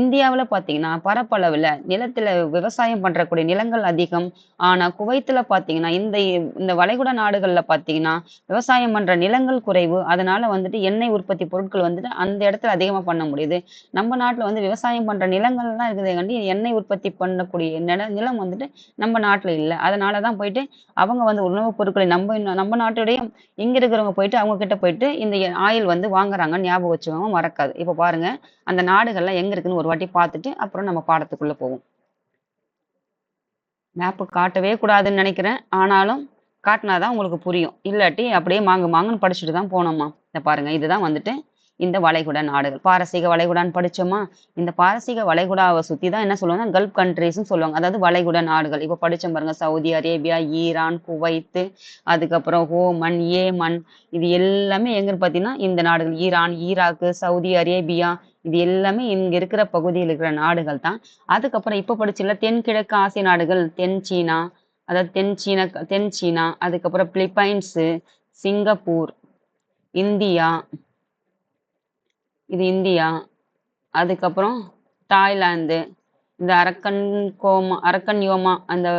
இந்தியாவில் பார்த்தீங்கன்னா பரப்பளவுல நிலத்துல விவசாயம் பண்றக்கூடிய நிலங்கள் அதிகம். ஆனா குவைத்துல பார்த்தீங்கன்னா இந்த இந்த வளைகுடா நாடுகள்ல பார்த்தீங்கன்னா விவசாயம் பண்ற நிலங்கள் குறைவு. அதனால வந்துட்டு எண்ணெய் உற்பத்தி பொருட்கள் வந்துட்டு அந்த இடத்துல அதிகமா பண்ண முடியுது. நம்ம நாட்டுல வந்து விவசாயம் பண்ற நிலங்கள்லாம் இருக்குதேகாண்டி எண்ணெய் உற்பத்தி பண்ணக்கூடிய நிலம் வந்துட்டு நம்ம நாட்டுல இல்ல. அதனாலதான் போயிட்டு அவங்க வந்து உணவுப் பொருட்களை நம்ம நாட்டுடைய இங்க இருக்கிறவங்க போயிட்டு அவங்க கிட்ட போயிட்டு இந்த ஆயில் வந்து வாங்குறாங்கன்னு ஞாபகம் வச்சுக்கோங்க, மறக்காது. இப்ப பாருங்க, அந்த நாடுகள்லாம் எங்க இருக்குன்னு ஒரு வாட்டி பார்த்துட்டு அப்புறம் நம்ம பாடத்துக்குள்ள போவோம். மேப்பு காட்டவே கூடாதுன்னு நினைக்கிறேன். ஆனாலும் காட்டினாதான் உங்களுக்கு புரியும். இல்லாட்டி அப்படியே மாங்குன்னு படிச்சுட்டு தான் போனோம்மா. இத பாருங்க, இதுதான் வந்துட்டு இந்த வளைகுடா நாடுகள். பாரசீக வளைகுடான்னு படிச்சோமா? இந்த பாரசீக வளைகுடாவை சுத்தி தான் என்ன சொல்லுவாங்க, கல்ஃப் கண்ட்ரீஸ்ன்னு சொல்லுவாங்க. அதாவது வளைகுடா நாடுகள். இப்ப படிச்சோம் பாருங்க, சவுதி அரேபியா, ஈரான், குவைத்து, அதுக்கப்புறம் ஓமன், ஏமன். இது எல்லாமே எங்கன்னு பார்த்தீங்கன்னா இந்த நாடுகள். ஈரான், ஈராக்கு, சவுதி அரேபியா, இது எல்லாமே இங்க இருக்கிற பகுதியில் இருக்கிற நாடுகள் தான். அதுக்கப்புறம் இப்ப படிச்சுல தென்கிழக்கு ஆசிய நாடுகள், தென் சீனா, அதாவது தென் சீனா, அதுக்கப்புறம் பிலிப்பைன்ஸு, சிங்கப்பூர், இந்தியா, இது இந்தியா, அதுக்கப்புறம் தாய்லாந்து, இந்த அரக்கன் யோமா அந்த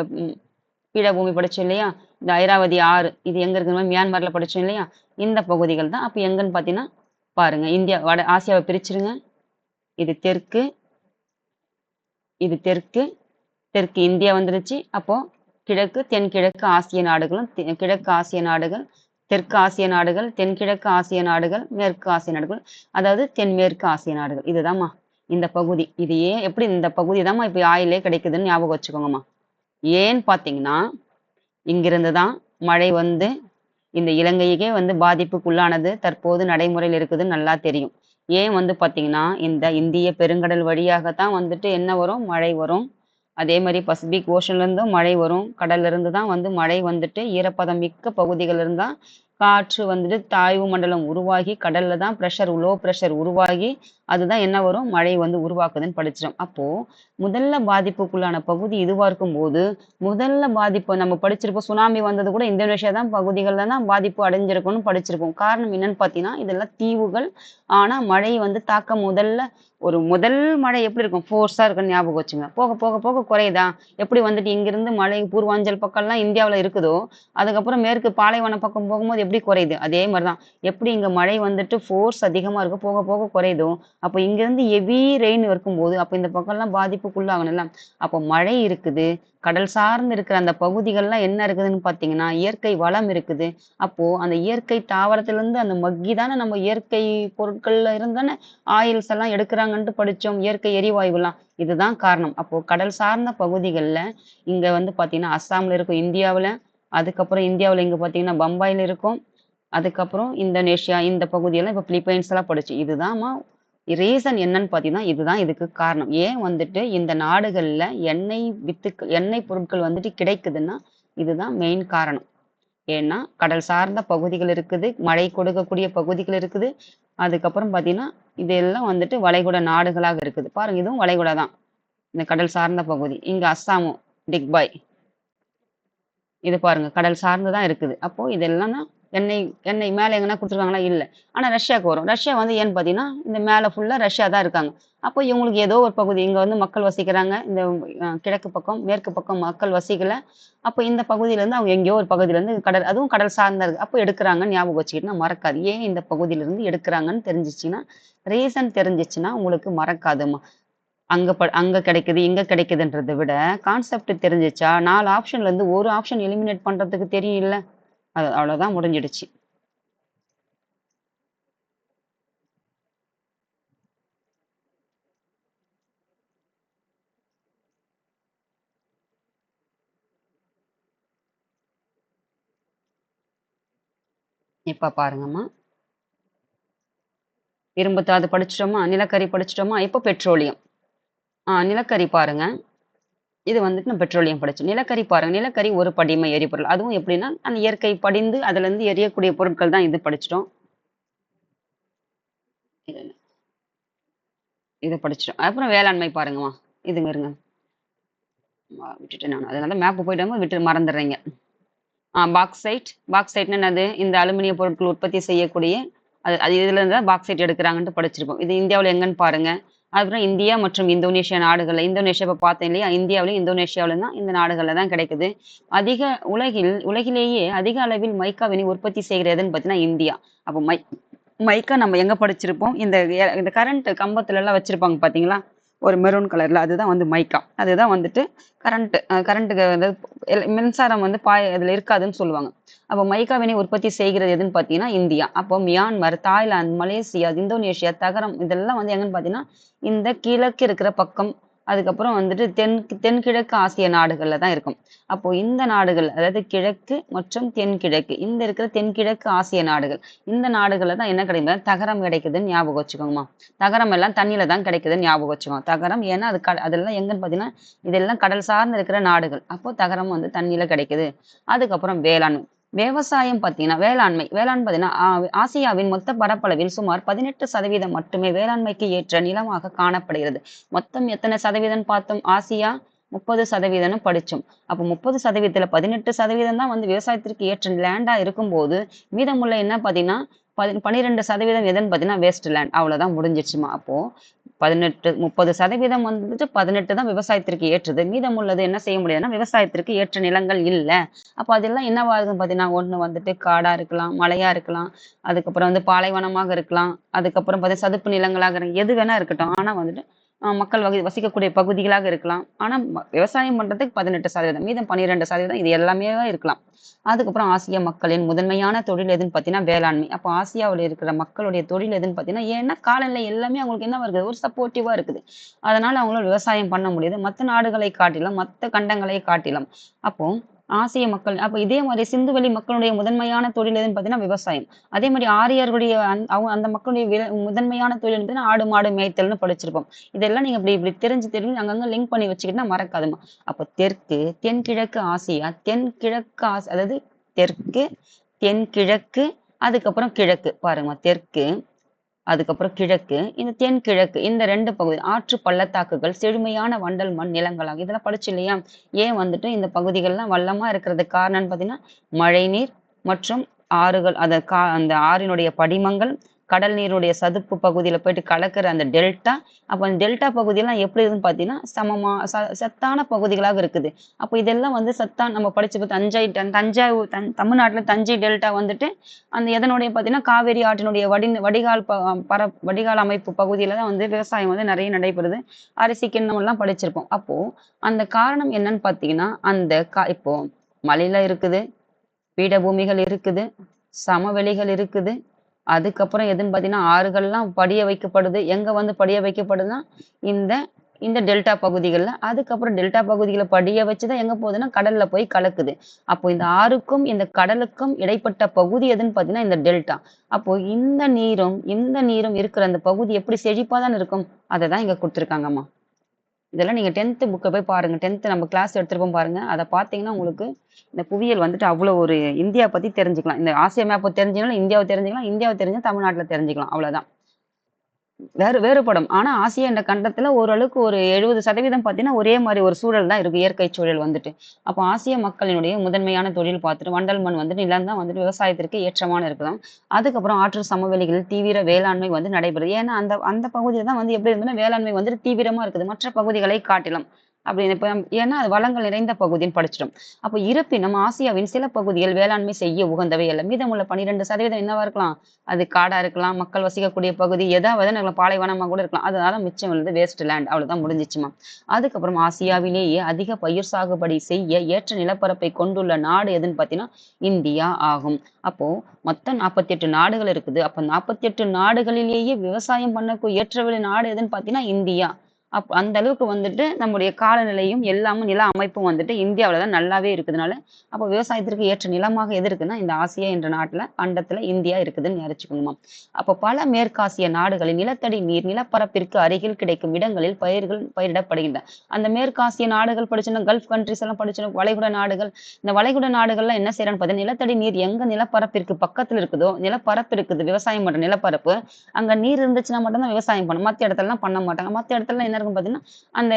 பீடபூமி படிச்சோம் இல்லையா, இந்த ஐராவதி ஆறு, இது எங்க இருக்குன்னு மியான்மர்ல படிச்சோம் இல்லையா, இந்த பகுதிகள் தான். அப்ப எங்கன்னு பார்த்தீங்கன்னா பாருங்க, இந்தியா ஆசியாவை பிரிச்சிருங்க. இது தெற்கு, இது தெற்கு, தெற்கு இந்தியா வந்துருச்சு. அப்போ கிழக்கு தென்கிழக்கு ஆசிய நாடுகளும், கிழக்கு ஆசிய நாடுகள், தெற்கு ஆசிய நாடுகள், தென்கிழக்கு ஆசிய நாடுகள், மேற்கு ஆசிய நாடுகள், அதாவது தென்மேற்கு ஆசிய நாடுகள். இதுதாம்மா இந்த பகுதி. இது ஏன் எப்படி இந்த பகுதி தாம்மா இப்ப ஆயிலே கிடைக்குதுன்னு ஞாபகம் வச்சுக்கோங்கம்மா. ஏன்னு பார்த்தீங்கன்னா இங்கிருந்து தான் மழை வந்து இந்த இலங்கைக்கே வந்து பாதிப்புக்குள்ளானது தற்போது நடைமுறையில் இருக்குதுன்னு நல்லா தெரியும். ஏன் வந்து பார்த்தீங்கன்னா இந்த இந்திய பெருங்கடல் வழியாகத்தான் வந்துட்டு என்ன வரும், மழை வரும். அதே மாதிரி பசிபிக் ஓஷன்ல இருந்தும் மழை வரும். கடல்ல இருந்து தான் வந்து மழை வந்துட்டு ஈரப்பதம் மிக்க பகுதிகள் இருந்தா காற்று வந்துட்டு தாழ்வு மண்டலம் உருவாகி கடல்ல தான் லோ ப்ரெஷர் உருவாகி அதுதான் என்ன வரும் மழை வந்து உருவாக்குதுன்னு படிச்சிடும். அப்போ முதல்ல பாதிப்புக்குள்ளான பகுதி இதுவா இருக்கும்போது முதல்ல பாதிப்பு நம்ம படிச்சிருப்போம். சுனாமி வந்தது கூட இந்தோனேஷியா தான் பகுதிகளில் தான் பாதிப்பு அடைஞ்சிருக்கும்னு படிச்சிருப்போம். காரணம் என்னன்னு பார்த்தீங்கன்னா இதெல்லாம் தீவுகள். ஆனா மழை வந்து தாக்கம் முதல் மழை எப்படி இருக்கும்? ஃபோர்ஸா இருக்குன்னு ஞாபகம் வச்சுங்க. போக போக போக குறையுதா? எப்படி வந்துட்டு இங்கிருந்து மழை பூர்வாஞ்சல் பக்கம்லாம் இந்தியாவுல இருக்குதோ, அதுக்கப்புறம் மேற்கு பாலைவன பக்கம் போகும்போது எப்படி குறையுது? அதே மாரி தான். எப்படி இங்க மழை வந்துட்டு ஃபோர்ஸ் அதிகமா இருக்கு, போக போக குறையுதோ, அப்ப இங்கிருந்து ஹெவி ரெயின் இருக்கும்போது, அப்ப இந்த பக்கம்லாம் பாதிப்புக்குள்ளாகணும்ல. அப்போ மழை இருக்குது. கடல் சார்ந்து இருக்கிற அந்த பகுதிகள்லாம் என்ன இருக்குதுன்னு பார்த்தீங்கன்னா, இயற்கை வளம் இருக்குது. அப்போ அந்த இயற்கை தாவரத்திலிருந்து அந்த மக்கி தானே நம்ம இயற்கை பொருட்கள்ல இருந்து தானே ஆயில்ஸ் எல்லாம் எடுக்குறாங்கன்ட்டு படிச்சோம். இயற்கை எரிவாயுலாம். இதுதான் காரணம். அப்போ கடல் சார்ந்த பகுதிகள்ல இங்க வந்து பார்த்தீங்கன்னா, அஸ்ஸாம்ல இருக்கும் இந்தியாவுல. அதுக்கப்புறம் இந்தியாவுல இங்க பார்த்தீங்கன்னா, பம்பாய்ல இருக்கும். அதுக்கப்புறம் இந்தோனேஷியா இந்த பகுதியெல்லாம் இப்ப பிலிப்பைன்ஸ் எல்லாம் படிச்சோம். இதுதாம்மா ரீசன் என்னன்னு பார்த்தீங்கன்னா, இதுதான் இதுக்கு காரணம். ஏன் வந்துட்டு இந்த நாடுகள்ல எண்ணெய் பொருட்கள் வந்துட்டு கிடைக்குதுன்னா, இதுதான் மெயின் காரணம். ஏன்னா, கடல் சார்ந்த பகுதிகள் இருக்குது. மழை கொடுக்கக்கூடிய பகுதிகள் இருக்குது. அதுக்கப்புறம் பார்த்தீங்கன்னா, இதெல்லாம் வந்துட்டு வளைகுடா நாடுகளாக இருக்குது. பாருங்க இதுவும் வளைகுடா தான். இந்த கடல் சார்ந்த பகுதி. இங்க அஸ்ஸாமும், டிக்பாய். இது பாருங்க கடல் சார்ந்து தான் இருக்குது. அப்போ இதெல்லாம் தான் எண்ணெய் எண்ணெய் மேல எங்கனா குடுத்துருக்காங்களா? இல்ல. ஆனா ரஷ்யாவுக்கு வரும். ரஷ்யா வந்து ஏன்னு பார்த்தீங்கன்னா, இந்த மேல ஃபுல்லா ரஷ்யா தான் இருக்காங்க. அப்போ இவங்களுக்கு ஏதோ ஒரு பகுதி இங்க வந்து மக்கள் வசிக்கிறாங்க. இந்த கிழக்கு பக்கம், மேற்கு பக்கம் மக்கள் வசிக்கல. அப்போ இந்த பகுதியிலேருந்து அவங்க எங்கேயோ ஒரு பகுதியிலேருந்து அதுவும் கடல் சார்ந்தது. அப்போ எடுக்குறாங்கன்னு ஞாபகம் வச்சுக்கிட்டுனா மறக்காது. ஏன் இந்த பகுதியிலிருந்து எடுக்குறாங்கன்னு தெரிஞ்சுச்சுன்னா, ரீசன் தெரிஞ்சுச்சுன்னா உங்களுக்கு மறக்காதும்மா. அங்க கிடைக்குது, இங்க கிடைக்குதுன்றத விட, கான்செப்ட் தெரிஞ்சுச்சா 4 ஆப்ஷன்ல இருந்து ஒரு ஆப்ஷன் எலிமினேட் பண்றதுக்கு தெரியும்ல. அது அவ்வளோதான் முடிஞ்சிடுச்சு. இப்ப பாருங்கம்மா. இரும்புத்தாது படிச்சுட்டோமா? நிலக்கரி படிச்சுட்டோமா? இப்போ பெட்ரோலியம். நிலக்கரி பாருங்க. இது வந்துட்டு நம்ம பெட்ரோலியம் படிச்சோம். நிலக்கரி பாருங்க. நிலக்கரி ஒரு படிம எரிபொருள். அதுவும் எப்படின்னா, அந்த இயற்கை படிந்து அதுலேருந்து எரியக்கூடிய பொருட்கள் தான் இது படிச்சுட்டோம். இத படிச்சுட்டோம். அப்புறம் வேளாண்மை பாருங்கம்மா. இதுங்க இருங்க. விட்டுட்டேன் நானு. அதனால மேப் போயிட்டாங்க விட்டு மறந்துடுறீங்க. பாக்சைட்னா என்னது? இந்த அலுமினிய பொருட்கள் உற்பத்தி செய்யக்கூடிய அது அது இதுலேருந்து தான் பாக்சைட் எடுக்குறாங்கன்ட்டு படிச்சிருப்போம். இது இந்தியாவுல எங்கன்னு பாருங்க. அதுக்கப்புறம் இந்தியா மற்றும் இந்தோனேஷியா நாடுகள்ல இந்தோனேஷியா இப்ப பார்த்தேன் இல்லையா? இந்தியாவிலயும், இந்தோனேஷியாவிலும் தான் இந்த நாடுகள்ல தான் கிடைக்குது. உலகிலேயே அதிக அளவில் மைக்கா வினை உற்பத்தி செய்கிற எதுன்னு பார்த்தீங்கன்னா இந்தியா. அப்போ மைக்கா நம்ம எங்க படிச்சிருப்போம்? இந்த கரண்ட் கம்பத்துலலாம் வச்சிருப்பாங்க பார்த்தீங்களா? ஒரு மெரூன் கலர்ல அதுதான் வந்து மைக்கா. அதுதான் வந்துட்டு கரண்ட்டுக்கு வந்து மின்சாரம் வந்து இதுல இருக்காதுன்னு சொல்லுவாங்க. அப்போ மைக்கா வினை உற்பத்தி செய்கிறது எதுன்னு பார்த்தீங்கன்னா இந்தியா. அப்போ மியான்மர், தாய்லாந்து, மலேசியா, இந்தோனேஷியா, தகரம் இதெல்லாம் வந்து எங்கன்னு பார்த்தீங்கன்னா இந்த கிழக்கு இருக்கிற பக்கம். அதுக்கப்புறம் வந்துட்டு தென்கிழக்கு ஆசிய நாடுகள்ல தான் இருக்கும். அப்போ இந்த நாடுகள் அதாவது கிழக்கு மற்றும் தென்கிழக்கு இந்த இருக்கிற தென்கிழக்கு ஆசிய நாடுகள் இந்த நாடுகள்ல தான் என்ன கிடைக்குது? தகரம் கிடைக்குதுன்னு ஞாபகம் வச்சுக்கோங்கம்மா. தகரம் எல்லாம் தண்ணியில தான் கிடைக்குதுன்னு ஞாபகம் வச்சுக்கோங்க. தகரம் ஏன்னா அதெல்லாம் எங்கன்னு பார்த்தீங்கன்னா இதெல்லாம் கடல் சார்ந்து இருக்கிற நாடுகள். அப்போ தகரம் வந்து தண்ணியில கிடைக்குது. அதுக்கப்புறம் வேளாண்மை. விவசாயம் பார்த்தீங்கன்னா வேளாண்மை பார்த்தீங்கன்னா ஆசியாவின் மொத்த பரப்பளவில் சுமார் 18% மட்டுமே வேளாண்மைக்கு ஏற்ற நிலமாக காணப்படுகிறது. மொத்தம் எத்தனை சதவீதம் பார்த்தோம்? ஆசியா 30% படிச்சோம். அப்போ 30%ல 18% தான் வந்து விவசாயத்திற்கு ஏற்ற லேண்டா இருக்கும்போது மீதமுள்ள என்ன பார்த்தீங்கன்னா 12% எதுன்னு பார்த்தீங்கன்னா வேஸ்ட் லேண்ட். அவ்வளோதான் முடிஞ்சிருச்சுமா. அப்போ 30% வந்துட்டு 18 தான் விவசாயத்திற்கு ஏற்றது. மீதம் உள்ளது என்ன செய்ய முடியாதுன்னா விவசாயத்திற்கு ஏற்ற நிலங்கள் இல்ல. அப்ப அதெல்லாம் என்னவாகுதுன்னு பார்த்தீங்கன்னா, ஒண்ணு வந்துட்டு காடா இருக்கலாம், மலையா இருக்கலாம், அதுக்கப்புறம் வந்து பாலைவனமாக இருக்கலாம், அதுக்கப்புறம் சதுப்பு நிலங்களாக எது வேணா இருக்கட்டும். ஆனா வந்துட்டு மக்கள் வசிக்கக்கூடிய பகுதிகளாக இருக்கலாம். ஆனா விவசாயம் பண்றதுக்கு 18%, மீதம் 12% இது எல்லாமே இருக்கலாம். அதுக்கப்புறம் ஆசிய மக்களின் முதன்மையான தொழில் எதுன்னு பார்த்தீங்கன்னா வேளாண்மை. அப்போ ஆசியாவில் இருக்கிற மக்களுடைய தொழில் எதுன்னு பார்த்தீங்கன்னா ஏன்னா காலநிலை எல்லாமே அவங்களுக்கு என்ன இருக்குது? ஒரு சப்போர்ட்டிவா இருக்குது. அதனால அவங்களால விவசாயம் பண்ண முடியுது. மத்த நாடுகளை காட்டிலும், மத்த கண்டங்களை காட்டிலும். அப்போ ஆசிய மக்கள் அப்ப இதே மாதிரி சிந்துவெளி மக்களுடைய முதன்மையான தொழில் எதுன்னு பார்த்தீங்கன்னா விவசாயம். அதே மாதிரி ஆரியர்களுடைய அவங்க அந்த மக்களுடைய முதன்மையான தொழில் பார்த்தீங்கன்னா ஆடு மாடு மேய்த்தல்னு படிச்சிருப்போம். இதெல்லாம் நீங்க இப்படி இப்படி தெரிஞ்சு அங்கங்க லிங்க் பண்ணி வச்சுக்கிட்டா மறக்காதுமா. அப்போ தென்கிழக்கு ஆசியா அதாவது தெற்கு தென்கிழக்கு, அதுக்கப்புறம் கிழக்கு பாருங்க, தெற்கு, அதுக்கப்புறம் கிழக்கு, இந்த தென்கிழக்கு, இந்த 2 பகுதி ஆற்று பள்ளத்தாக்குகள் செழுமையான வண்டல் மண் நிலங்களாகும். இதெல்லாம் படிச்சு இல்லையா? ஏன் வந்துட்டு இந்த பகுதிகள்லாம் வளமா இருக்கிறதுக்கு காரணம்னு பார்த்தீங்கன்னா, மழைநீர் மற்றும் ஆறுகள் அந்த ஆறினுடைய படிமங்கள், கடல் நீருடைய சதுப்பு பகுதியில போயிட்டு கலக்கிற அந்த டெல்டா. அப்ப அந்த டெல்டா பகுதியெல்லாம் எப்படி இருக்குன்னு பார்த்தீங்கன்னா, சத்தான பகுதிகளாக இருக்குது. அப்ப இதெல்லாம் வந்து நம்ம படிச்சு தஞ்சாவூர் தமிழ்நாட்டுல தஞ்சை டெல்டா வந்துட்டு அந்த எதனுடைய பார்த்தீங்கன்னா, காவேரி ஆற்றினுடைய வடிகால் அமைப்பு பகுதியில தான் வந்து விவசாயம் வந்து நிறைய நடைபெறுது. அரிசி கிண்ணம் எல்லாம் படிச்சிருப்போம். அப்போ அந்த காரணம் என்னன்னு பார்த்தீங்கன்னா, இப்போ மலையில இருக்குது, பீடபூமிகள் இருக்குது, சமவெளிகள் இருக்குது. அதுக்கப்புறம் எதுன்னு பார்த்தீங்கன்னா, ஆறுகள்லாம் படிய வைக்கப்படுது. எங்க வந்து படிய வைக்கப்படுதுன்னா, இந்த இந்த டெல்டா பகுதிகள்ல. அதுக்கப்புறம் டெல்டா பகுதிகள படிய வச்சுதான் எங்க போகுதுன்னா, கடல்ல போய் கலக்குது. அப்போ இந்த ஆறுக்கும் இந்த கடலுக்கும் இடைப்பட்ட பகுதி எதுன்னு பார்த்தீங்கன்னா, இந்த டெல்டா. அப்போ இந்த நீரும் இருக்கிற அந்த பகுதி எப்படி செழிப்பா தானே இருக்கும். அதை தான் இங்க குடுத்துருக்காங்கம்மா. இதெல்லாம் நீங்க 10th புக்க போய் பாருங்க. 10th நம்ம கிளாஸ் எடுத்திருப்போம் பாருங்க. அத பார்த்தீங்கன்னா, உங்களுக்கு இந்த புவியியல் வந்துட்டு அவ்வளோ ஒரு இந்தியா பத்தி தெரிஞ்சுக்கலாம். இந்த ஆசியா மேப்ப தெரிஞ்சுக்கணும், இந்தியாவ தெரிஞ்சுக்கலாம். இந்தியாவ தெரிஞ்சா தமிழ்நாட்டுல தெரிஞ்சுக்கலாம். அவ்வளோதான். வேறுபடும். ஆனா ஆசியா என்ற கண்டத்துல ஓரளவுக்கு ஒரு 70% பார்த்தீங்கன்னா, ஒரே மாரி ஒரு சூழல் தான் இருக்கு. இயற்கை சூழல் வந்துட்டு. அப்ப ஆசிய மக்களினுடைய முதன்மையான தொழில் பார்த்துட்டு வண்டல் மண் வந்து நிலம் தான் வந்துட்டு விவசாயத்திற்கு ஏற்றமான இருக்குதாம். அதுக்கப்புறம் ஆற்று சமவெளிகளில் தீவிர வேளாண்மை வந்து நடைபெறுது. ஏன்னா அந்த அந்த பகுதியில தான் வந்து எப்படி இருந்ததுன்னா, வேளாண்மை வந்துட்டு தீவிரமா இருக்குது. மற்ற பகுதிகளை காட்டிலும். அப்படின்னு இப்ப ஏன்னா அது வளங்கள் நிறைந்த பகுதின்னு படிச்சிட்டோம். அப்ப இருப்பினும் ஆசியாவின் சில பகுதிகள் வேளாண்மை செய்ய உகந்தவை அல்ல. மீதமுள்ள 12% என்னவா இருக்கலாம்? அது காடா இருக்கலாம், மக்கள் வசிக்கக்கூடிய பகுதி, ஏதாவது இருக்கலாம், பாலைவனமா கூட இருக்கலாம். அதனால மிச்சம் உள்ளது வேஸ்ட் லேண்ட். அவ்வளவுதான், முடிஞ்சிச்சுமா. அதுக்கப்புறம் ஆசியாவிலேயே அதிக பயிர் சாகுபடி செய்ய ஏற்ற நிலப்பரப்பை கொண்டுள்ள நாடு எதுன்னு பார்த்தீங்கன்னா, இந்தியா ஆகும். அப்போ மொத்தம் 48 நாடுகள் இருக்குது. அப்ப 48 நாடுகளிலேயே விவசாயம் பண்ணக்கூடிய ஏற்றவழி நாடு எதுன்னு பார்த்தீங்கன்னா, இந்தியா. அந்த அளவுக்கு வந்துட்டு நம்முடைய காலநிலையும் எல்லாமும் நில அமைப்பும் வந்துட்டு இந்தியாவில தான் நல்லாவே இருக்குதுனால, அப்போ விவசாயத்திற்கு ஏற்ற நிலமாக எது இருக்குன்னா, இந்த ஆசியா என்ற நாட்டுல கண்டத்துல இந்தியா இருக்குதுன்னு ஞாபகிச்சுக்கணுமா. அப்போ பல மேற்காசிய நாடுகளில் நிலத்தடி நீர் நிலப்பரப்பிற்கு அருகில் கிடைக்கும் இடங்களில் பயிர்கள் பயிரிடப்படுகின்றன. அந்த மேற்காசிய நாடுகள் படிச்சோம்னா, கல்ஃப் கண்ட்ரிஸ் எல்லாம் படிச்சோம்னா, வளைகுடா நாடுகள். இந்த வளைகுடா நாடுகள்லாம் என்ன செய்யறான்னு பார்த்தீங்கன்னா, நிலத்தடி நீர் எங்க நிலப்பரப்பிற்கு பக்கத்துல இருக்குதோ, நிலப்பரப்பு இருக்குது, விவசாயம் பண்ற நிலப்பரப்பு, அங்க நீர் இருந்துச்சுன்னா மட்டும்தான் விவசாயம் பண்ணும். மத்த இடத்துலலாம் பண்ண மாட்டாங்க. மத்த இடத்துல என்ன இருக்கும் பார்த்தீங்கன்னா, அந்த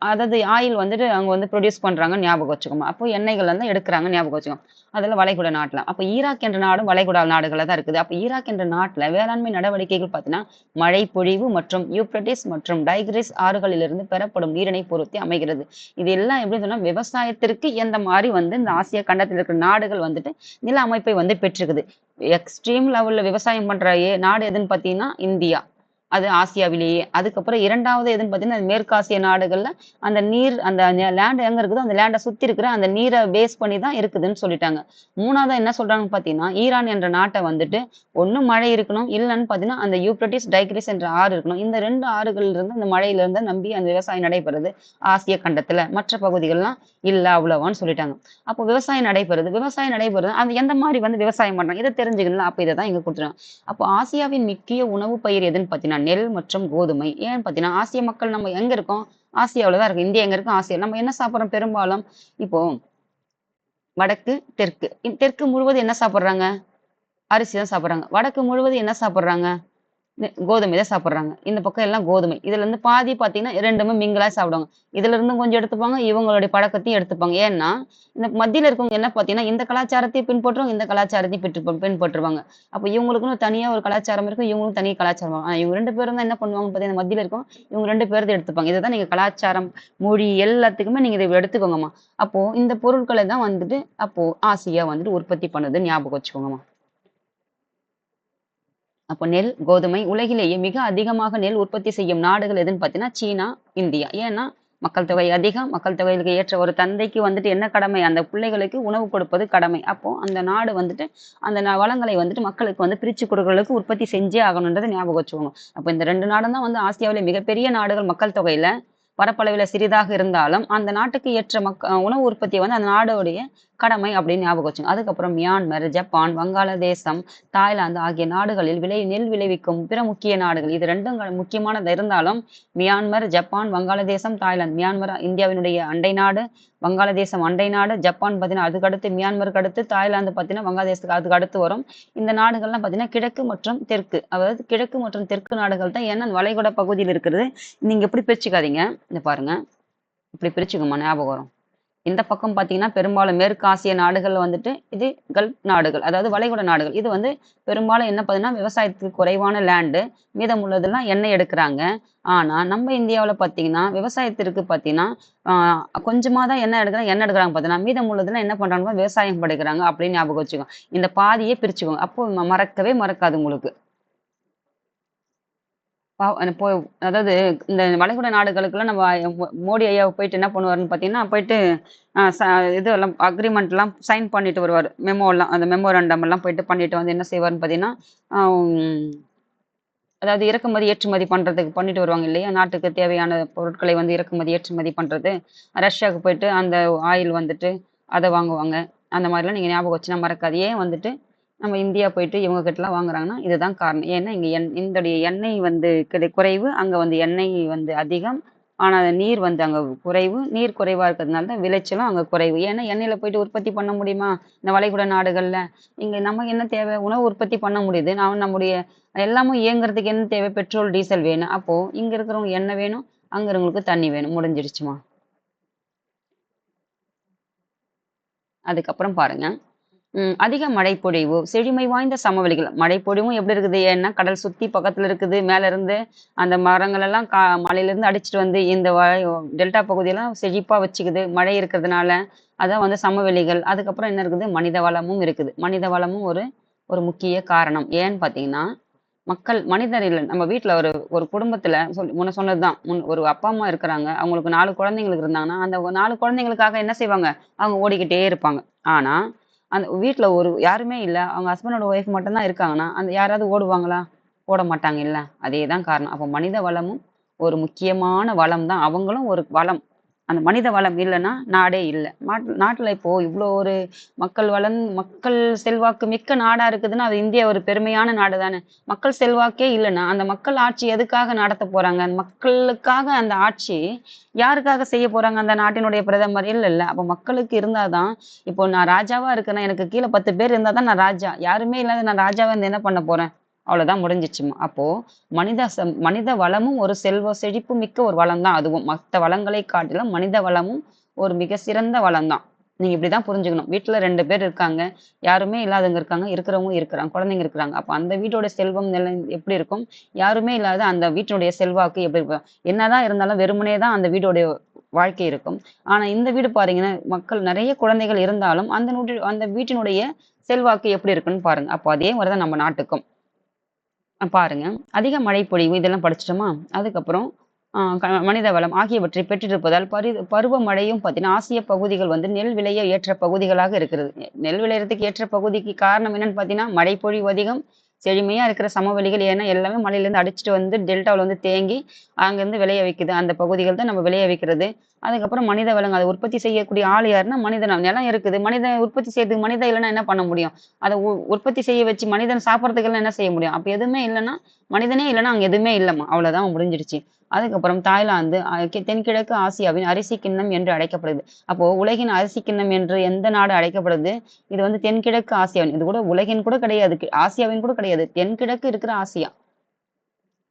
அதாவது ஆயில் வந்துட்டு அங்க வந்து ப்ரொடியூஸ் பண்றாங்கன்னு ஞாபகம் வச்சுக்கோங்க. அப்போ எண்ணெய்கள் வந்து எடுக்குறாங்கன்னு ஞாபகம் வச்சுக்கோங்க. அதெல்லாம் வளைகுடா நாட்டுல. அப்ப ஈராக் என்ற நாடும் வளைகுடா நாடுகளா தான் இருக்குது. அப்ப ஈராக் என்ற நாட்டுல வேளாண்மை நடவடிக்கைகள் பார்த்தீங்கன்னா, மழை பொழிவு மற்றும் யூப்ரட்டிஸ் மற்றும் டைக்ரிஸ் ஆறுகளிலிருந்து பெறப்படும் நீரினை பொறுத்து அமைகிறது. இது எல்லாம் எப்படி சொன்னா, விவசாயத்திற்கு எந்த மாதிரி வந்து இந்த ஆசிய கண்டத்தில் இருக்கிற நாடுகள் வந்துட்டு நில அமைப்பை வந்து பெற்றிருக்குது. எக்ஸ்ட்ரீம் லெவல்ல விவசாயம் பண்ற நாடு எதுன்னு பார்த்தீங்கன்னா, இந்தியா. அது ஆசியாவிலேயே. அதுக்கப்புறம் 2வது எதுன்னு பார்த்தீங்கன்னா, மேற்காசிய நாடுகள்ல அந்த நீர் அந்த லேண்ட் எங்க இருக்குதோ அந்த லேண்டை சுத்தி இருக்கிற அந்த நீரை பேஸ் பண்ணி தான் இருக்குதுன்னு சொல்லிட்டாங்க. 3வதா என்ன சொல்றாங்கன்னு பார்த்தீங்கன்னா, ஈரான் என்ற நாட்டை வந்துட்டு ஒண்ணு மழை இருக்கணும், இல்லைன்னு பார்த்தீங்கன்னா அந்த யூப்ரட்டிஸ் டைக்ரிஸ் என்ற ஆறு இருக்கணும். இந்த 2 ஆறுகள்ல இருந்து அந்த மழையில இருந்து நம்பி அந்த விவசாயம் நடைபெறுது ஆசிய கண்டத்துல. மற்ற பகுதிகள்லாம் இல்ல அவ்வளவான்னு சொல்லிட்டாங்க. அப்போ விவசாயம் நடைபெறுது அது எந்த மாதிரி வந்து விவசாயம் பண்றாங்க இதை தெரிஞ்சுக்கலாம். அப்ப இதை தான் இங்க கொடுத்துருக்காங்க. அப்போ ஆசியாவின் முக்கிய உணவு பயிர் எதுன்னு பார்த்தீங்கன்னா, நெல் மற்றும் கோதுமை. ஏன்னு பார்த்தீங்கன்னா, ஆசிய மக்கள் நம்ம எங்க இருக்கோம்? ஆசியாவில தான் இருக்கு. இந்தியா எங்க இருக்கும்? ஆசியா. நம்ம என்ன சாப்பிடுறோம் பெரும்பாலும்? இப்போ வடக்கு, தெற்கு. தெற்கு முழுவதும் என்ன சாப்பிடுறாங்க? அரிசி தான் சாப்பிடுறாங்க. வடக்கு முழுவதும் என்ன சாப்பிடுறாங்க? கோதுமை தான் சாப்பிடுறாங்க. இந்த பக்கம் எல்லாம் கோதுமை. இதுல இருந்து பாதி பார்த்தீங்கன்னா 2மே மிங்கிலா சாப்பிடுவாங்க. இதுல இருந்தும் கொஞ்சம் எடுத்துப்பாங்க, இவங்களுடைய பழக்கத்தையும் எடுத்துப்பாங்க. ஏன்னா, இந்த மத்தியில இருக்கவங்க என்ன பார்த்தீங்கன்னா, இந்த கலாச்சாரத்தையும் பின்பற்றுவாங்க, இந்த கலாச்சாரத்தையும் பின்பற்றுவாங்க. அப்ப இவங்களுக்குன்னு தனியா ஒரு கலாச்சாரம் இருக்கும், இவங்களுக்கும் தனி கலாச்சாரம். இவங்க 2 பேரும் தான் என்ன பண்ணுவாங்க பார்த்தீங்கன்னா, மத்தியில இருக்கும், இவங்க 2 பேரும் எடுத்துப்பாங்க. இதுதான் நீங்க கலாச்சாரம், மொழி எல்லாத்துக்குமே நீங்க இதை எடுத்துக்கோங்கம்மா. அப்போ இந்த பொருட்களை தான் வந்துட்டு அப்போ ஆசியா வந்துட்டு உற்பத்தி பண்ணுதுன்னு ஞாபகம் வச்சுக்கோங்கம்மா. அப்போ நெல், கோதுமை உலகிலேயே மிக அதிகமாக நெல் உற்பத்தி செய்யும் நாடுகள் எதுன்னு பார்த்தீங்கன்னா, சீனா, இந்தியா. ஏன்னா மக்கள் தொகை அதிகம். மக்கள் தொகைக்கு ஏற்ற ஒரு தந்தைக்கு வந்துட்டு என்ன கடமை? அந்த பிள்ளைகளுக்கு உணவு கொடுப்பது கடமை. அப்போ அந்த நாடு வந்துட்டு அந்த வளங்களை வந்துட்டு மக்களுக்கு வந்து பிரிச்சு கொடுக்கறதுக்கு உற்பத்தி செஞ்சே ஆகணுன்றதை ஞாபகம் வச்சுக்கணும். அப்போ இந்த 2 நாடும் தான் வந்து ஆசியாவிலே மிகப்பெரிய நாடுகள் மக்கள் தொகையில. பரப்பளவில் சிறிதாக இருந்தாலும் அந்த நாட்டுக்கு ஏற்ற உணவு உற்பத்தியை வந்து அந்த நாடுடைய கடமை அப்படின்னு ஞாபகம் வச்சுங்க. அதுக்கப்புறம் மியான்மர், ஜப்பான், வங்காளதேசம், தாய்லாந்து ஆகிய நாடுகளில் நெல் விளைவிக்கும் பிற முக்கிய நாடுகள். இது 2ம் முக்கியமானது இருந்தாலும் மியான்மர், ஜப்பான், வங்காளதேசம், தாய்லாந்து. மியான்மர் இந்தியாவினுடைய அண்டை நாடு, வங்காளதேசம் அண்டை நாடு, ஜப்பான் பார்த்தீங்கன்னா அதுக்கு அடுத்து, மியான்மருக்கு அடுத்து, தாய்லாந்து பார்த்தீங்கன்னா வங்காளதேசத்துக்கு அதுக்கு அடுத்து வரும். இந்த நாடுகள்லாம் பார்த்தீங்கன்னா கிழக்கு மற்றும் தெற்கு, அதாவது கிழக்கு மற்றும் தெற்கு நாடுகள் தான். ஏன்னா வளைகுடா பகுதியில் இருக்கிறது. நீங்க எப்படி பிரிச்சுக்காதீங்க, இந்த பாருங்க, இப்படி பிரிச்சுக்கோமா, ஞாபகம் வரும். இந்த பக்கம் பார்த்தீங்கன்னா பெரும்பாலும் மேற்கு ஆசிய நாடுகள் வந்துட்டு இது கல்ஃப் நாடுகள், அதாவது வளைகுடா நாடுகள். இது வந்து பெரும்பாலும் என்ன பார்த்தீங்கன்னா விவசாயத்துக்கு குறைவான லேண்டு, மீதம் உள்ளதெல்லாம் எண்ணெய் எடுக்கிறாங்க. ஆனால் நம்ம இந்தியாவில் பார்த்தீங்கன்னா விவசாயத்திற்கு பார்த்தீங்கன்னா கொஞ்சமாக தான் எண்ணெய் எடுக்கிறாங்க பார்த்தீங்கன்னா, மீதம் உள்ளதெல்லாம் என்ன பண்ணுறாங்க, விவசாயம் படுக்கிறாங்க அப்படின்னு ஞாபகம் வச்சுக்கோங்க. இந்த பாதியே பிரிச்சுக்கோங்க, அப்போ மறக்கவே மறக்காது உங்களுக்கு. இப்போ அதாவது இந்த வளைகுடா நாடுகளுக்கெல்லாம் நம்ம மோடி ஐயா போயிட்டு என்ன பண்ணுவாருன்னு பார்த்தீங்கன்னா, போயிட்டு இதெல்லாம் அக்ரிமெண்ட்லாம் சைன் பண்ணிட்டு வருவார். மெமோலாம், அந்த மெமோரண்டம் எல்லாம் போயிட்டு பண்ணிட்டு வந்து என்ன செய்வாருன்னு பார்த்தீங்கன்னா, அதாவது இறக்குமதி ஏற்றுமதி பண்ணுறதுக்கு பண்ணிட்டு வருவாங்க இல்லையா, நாட்டுக்கு தேவையான பொருட்களை வந்து இறக்குமதி ஏற்றுமதி பண்ணுறது. ரஷ்யாவுக்கு போயிட்டு அந்த ஆயில் வந்துட்டு அதை வாங்குவாங்க. அந்த மாதிரிலாம் நீங்கள் ஞாபகம் வச்சுன்னா மறக்காது. ஏன் வந்துட்டு நம்ம இந்தியா போயிட்டு இவங்க கிட்டலாம் வாங்குறாங்கன்னா இதுதான் காரணம். ஏன்னா இங்கே இந்தடைய எண்ணெய் வந்து குறைவு, அங்கே வந்து எண்ணெய் வந்து அதிகம். ஆனால் நீர் வந்து அங்கே குறைவு. நீர் குறைவாக இருக்கிறதுனால தான் விளைச்சலும் அங்கே குறைவு. ஏன்னா எண்ணெயில் போயிட்டு உற்பத்தி பண்ண முடியுமா இந்த வளைகுடா நாடுகளில்? இங்கே நமக்கு என்ன தேவை, உணவு உற்பத்தி பண்ண முடியுது. நம்முடைய எல்லாமும் இயங்குறதுக்கு என்ன தேவை, பெட்ரோல் டீசல் வேணும். அப்போது இங்கே இருக்கிறவங்க எண்ணெய் வேணும், அங்கே இருக்கிறவங்களுக்கு தண்ணி வேணும். முடிஞ்சிருச்சுமா. அதுக்கப்புறம் பாருங்க, அதிக மழைப்பொழிவு, செழுமை வாய்ந்த சமவெளிகள். மழைப்பொழிவும் எப்படி இருக்குது, ஏன்னா கடல் சுற்றி பக்கத்தில் இருக்குது. மேலேருந்து அந்த மரங்கள் எல்லாம் மலையிலேருந்து அடிச்சுட்டு வந்து இந்த டெல்டா பகுதியெல்லாம் செழிப்பாக வச்சுக்குது மழை இருக்கிறதுனால. அதான் வந்து சமவெளிகள். அதுக்கப்புறம் என்ன இருக்குது, மனித வளமும் இருக்குது. மனித வளமும் ஒரு ஒரு முக்கிய காரணம். ஏன்னு பார்த்தீங்கன்னா, மனிதர் இல்லை, நம்ம வீட்டில் ஒரு ஒரு குடும்பத்தில் முன்ன சொன்னது தான், ஒரு அப்பா அம்மா இருக்கிறாங்க, அவங்களுக்கு 4 குழந்தைங்களுக்கு இருந்தாங்கன்னா அந்த 4 குழந்தைங்களுக்காக என்ன செய்வாங்க, அவங்க ஓடிக்கிட்டே இருப்பாங்க. ஆனால் அந்த வீட்ல யாருமே இல்ல. அவங்க ஹஸ்பண்டோட ஒய்ஃப் மட்டும் தான் இருக்காங்கன்னா, அந்த யாராவது ஓடுவாங்களா? ஓட மாட்டாங்க இல்ல. அதே தான் காரணம். அப்போ மனித வளமும் ஒரு முக்கியமான வளம் தான். அவங்களும் ஒரு வளம். அந்த மனித வளம் இல்லன்னா நாடே இல்ல. நாட்டுல இப்போ இவ்ளோ ஒரு மக்கள் செல்வாக்கு மிக்க நாடா இருக்குதுன்னா, அது இந்தியா ஒரு பெருமையான நாடு தானே. மக்கள் செல்வாக்கே இல்லன்னா, அந்த மக்கள் ஆட்சி எதுக்காக நடத்தப் போறாங்க? அந்த மக்களுக்காக அந்த ஆட்சி யாருக்காக செய்ய போறாங்க அந்த நாட்டினுடைய பிரதமர்? இல்லல்ல. அப்ப மக்களுக்கு இருந்தா தான், இப்போ நான் ராஜாவா இருக்கேன்னா, எனக்கு கீழ 10 பேர் இருந்தா தான் நான் ராஜா. யாருமே இல்லாத நான் ராஜாவா இருந்து என்ன பண்ண போறேன்? அவ்வளவுதான், முடிஞ்சிச்சுமா. அப்போ மனித வளமும் ஒரு செல்வ செழிப்பு மிக்க ஒரு வளம் தான் அதுவும். மத்த வளங்களை காட்டிலும் மனித வளமும் ஒரு மிக சிறந்த வளம் தான். நீங்க இப்படிதான் புரிஞ்சுக்கணும். வீட்டுல 2 பேர் இருக்காங்க. யாருமே இல்லாதவங்க இருக்காங்க. இருக்கிறவங்க இருக்கிறாங்க. குழந்தைங்க இருக்கிறாங்க. அப்ப அந்த வீட்டோட செல்வம் நிலை எப்படி இருக்கும்? யாருமே இல்லாத அந்த வீட்டினுடைய செல்வாக்கு எப்படி இருக்கும்? என்னதான் இருந்தாலும் வெறுமனே தான் அந்த வீடோடைய வாழ்க்கை இருக்கும். ஆனா இந்த வீடு பாருங்கன்னா, மக்கள் நிறைய குழந்தைகள் இருந்தாலும் அந்த வீட்டினுடைய செல்வாக்கு எப்படி இருக்குன்னு பாருங்க. அப்போ அதே மாதிரிதான் நம்ம நாட்டுக்கும். பாருங்க. அதிக மழைப்பொழிவு இதெல்லாம் படிச்சுட்டோமா? அதுக்கப்புறம் மனித வளம் ஆகியவற்றை பெற்றிருப்பதால் பருவமழையும் பார்த்தீங்கன்னா, ஆசிய பகுதிகள் வந்து நெல் விளைய ஏற்ற பகுதிகளாக இருக்கிறது. நெல் விளையறதுக்கு ஏற்ற பகுதிக்கு காரணம் என்னன்னு பார்த்தீங்கன்னா, மழைப்பொழிவு அதிகம், செழுமையா இருக்கிற சமவெளிகள். ஏன்னா எல்லாமே மலையிலேருந்து அடிச்சுட்டு வந்து டெல்டாவில் வந்து தேங்கி அங்கேருந்து விளைய வைக்குது. அந்த பகுதிகள் தான் நம்ம விளைய வைக்கிறது. அதுக்கப்புறம் மனித வளங்கள், அதை உற்பத்தி செய்யக்கூடிய ஆள் யாருன்னா மனிதன். நிலம் இருக்குது, மனிதன் உற்பத்தி செய்யறதுக்கு மனிதன் இல்லைன்னா என்ன பண்ண முடியும்? அதை உற்பத்தி செய்ய வச்சு மனிதன் சாப்பிட்றதுக்கெல்லாம் என்ன செய்ய முடியும்? அப்ப எதுவுமே இல்லைன்னா, மனிதனே இல்லைன்னா அங்க எதுவுமே இல்லைம்மா. அவ்வளவுதான், முடிஞ்சிடுச்சு. அதுக்கப்புறம் தாய்லாந்து தென்கிழக்கு ஆசியாவின் அரிசி கிண்ணம் என்று அழைக்கப்படுது. அப்போ உலகின் அரிசி கிண்ணம் என்று எந்த நாடு அழைக்கப்படுது? இது வந்து தென்கிழக்கு ஆசியாவின். இது கூட உலகின் கூட கிடையாது, ஆசியாவின் கூட கிடையாது, தென்கிழக்கு இருக்கிற ஆசியா.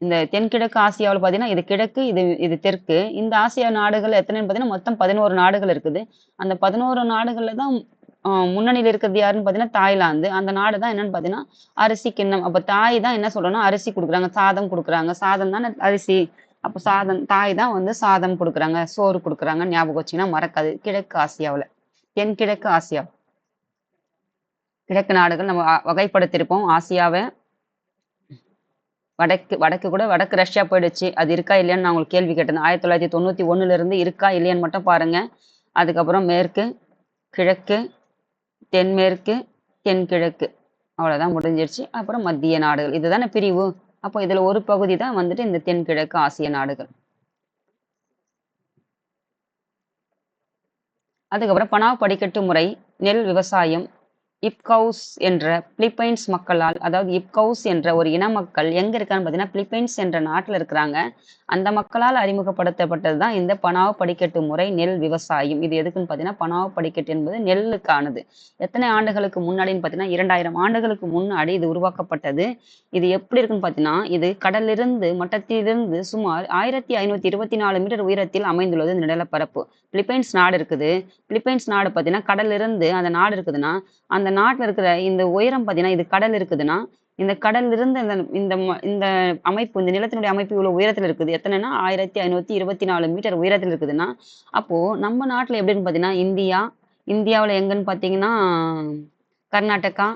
இந்த தென்கிழக்கு ஆசியாவில் பார்த்தீங்கன்னா, இது கிழக்கு, இது தெற்கு. இந்த ஆசியா நாடுகள் எத்தனைன்னு பார்த்தீங்கன்னா, மொத்தம் 11 நாடுகள் இருக்குது. அந்த 11 நாடுகள்ல தான் முன்னணியில இருக்கிறது யாருன்னு பார்த்தீங்கன்னா தாய்லாந்து. அந்த நாடு தான் என்னன்னு பார்த்தீங்கன்னா, அரிசி கிண்ணம். அப்ப தாய் தான் என்ன சொல்றோம்னா, அரிசி குடுக்குறாங்க, சாதம் குடுக்குறாங்க. சாதம் தானே அரிசி. அப்ப தாய் தான் வந்து சாதம் குடுக்குறாங்க, சோறு குடுக்குறாங்கன்னு ஞாபகம் வச்சீங்கன்னா மறக்காது. கிழக்கு ஆசியாவுல. தென்கிழக்கு ஆசியா. கிழக்கு நாடுகள் நம்ம வகைப்படுத்தியிருப்போம் ஆசியாவ. வடக்கு ரஷ்யா போயிடுச்சு. அது இருக்கா இல்லையான்னு நான் உங்களுக்கு கேள்வி கேட்டேன். 1991 இருந்து இருக்கா இல்லையான்னு மட்டும் பாருங்க. அதுக்கப்புறம் மேற்கு, கிழக்கு, தென்மேற்கு, தென்கிழக்கு. அவ்வளவுதான், முடிஞ்சிருச்சு. அப்புறம் மத்திய நாடுகள். இதுதானே பிரிவு. அப்போ இதுல ஒரு பகுதி தான் வந்துட்டு இந்த தென்கிழக்கு ஆசிய நாடுகள். அதுக்கப்புறம் பனாவ் படிக்கட்டு முறை. நெல் விவசாயம் இப்கவுஸ் என்ற பிலிப்பைன்ஸ் மக்களால், அதாவது இப்கவுஸ் என்ற ஒரு இன மக்கள் எங்க இருக்கான்னு பார்த்தீங்கன்னா, பிலிப்பைன்ஸ் என்ற நாட்டுல இருக்கிறாங்க. அந்த மக்களால் அறிமுகப்படுத்தப்பட்டது தான் இந்த பனாவ் படிக்கட்டு முறை நெல் விவசாயம். இது எதுக்குன்னு பார்த்தீங்கன்னா, பனாவ் படிக்கட்டு என்பது நெல்லுக்கானது. எத்தனை ஆண்டுகளுக்கு முன்னாடின்னு பார்த்தீங்கன்னா, 2000 ஆண்டுகளுக்கு முன்னாடி இது உருவாக்கப்பட்டது. இது எப்படி இருக்குன்னு பார்த்தீங்கன்னா, இது கடலிலிருந்து மட்டத்திலிருந்து சுமார் 1524 மீட்டர் உயரத்தில் அமைந்துள்ளது இந்த நிலப்பரப்பு. பிலிப்பைன்ஸ் நாடு இருக்குது. பிலிப்பைன்ஸ் நாடு பார்த்தீங்கன்னா, கடலிலிருந்து அந்த நாடு இருக்குதுன்னா, அந்த நாட்டுல இருக்கிற இந்த உயரம் பார்த்தீங்கன்னா, இது கடல் இருக்குதுன்னா, இந்த கடல்ல இருந்து இந்த அமைப்பு, இந்த நிலத்தினுடைய அமைப்பு இவ்வளவு உயரத்துல இருக்குது. எத்தனைன்னா 1524 மீட்டர் உயரத்துல இருக்குதுன்னா, அப்போ நம்ம நாட்டுல எப்படின்னு பார்த்தீங்கன்னா, இந்தியாவுல எங்கன்னு பார்த்தீங்கன்னா, கர்நாடகா,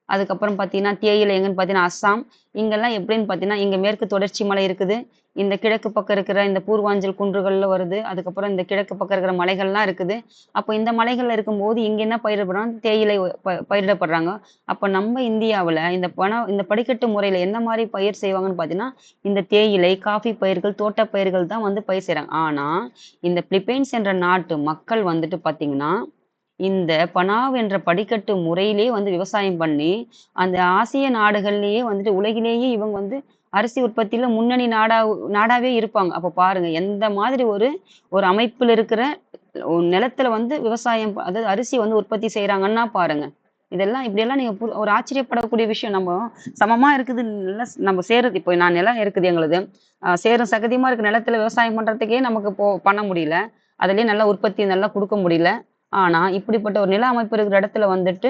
அதுக்கப்புறம் பார்த்தீங்கன்னா, தேயிலை எங்கன்னு பார்த்தீங்கன்னா, அஸ்ஸாம். இங்கெல்லாம் எப்படின்னு பார்த்தீங்கன்னா, இங்க மேற்கு தொடர்ச்சி மலை இருக்குது. இந்த கிழக்கு பக்கம் இருக்கிற இந்த பூர்வாஞ்சல் குன்றுகள்ல வருது. அதுக்கப்புறம் இந்த கிழக்கு பக்கம் இருக்கிற மலைகள்லாம் இருக்குது. அப்போ இந்த மலைகள்ல இருக்கும்போது இங்க என்ன பயிரிடப்படுறாங்க? தேயிலை பயிரிடப்படுறாங்க. அப்ப நம்ம இந்தியாவுல இந்த படிக்கட்டு முறையில என்ன மாரி பயிர் செய்வாங்கன்னு பார்த்தீங்கன்னா, இந்த தேயிலை, காஃபி பயிர்கள், தோட்டப் பயிர்கள் தான் வந்து பயிர் செய்றாங்க. ஆனா, இந்த பிலிப்பைன்ஸ் என்ற நாட்டு மக்கள் வந்துட்டு பார்த்தீங்கன்னா, இந்த பனாவ் என்ற படிக்கட்டு முறையிலே வந்து விவசாயம் பண்ணி, அந்த ஆசிய நாடுகள்லயே வந்துட்டு உலகிலேயே இவங்க வந்து அரிசி உற்பத்தியில முன்னணி நாடாவே இருப்பாங்க. அப்ப பாருங்க, எந்த மாதிரி ஒரு ஒரு அமைப்புல இருக்கிற நிலத்துல வந்து விவசாயம் அதாவது அரிசி வந்து உற்பத்தி செய்றாங்கன்னா பாருங்க. இதெல்லாம் இப்படியெல்லாம் நீங்க ஒரு ஆச்சரியப்படக்கூடிய விஷயம். நம்ம சமமா இருக்குது நம்ம சேருது. இப்போ நான் நிலம் இருக்குது எங்களுது. சேரும் சகதியுமா இருக்க நிலத்துல விவசாயம் பண்றதுக்கே நமக்கு பண்ண முடியல. அதிலயே நல்லா உற்பத்தி நல்லா குடுக்க முடியல. ஆனா, இப்படிப்பட்ட ஒரு நில அமைப்பு இருக்கிற இடத்துல வந்துட்டு,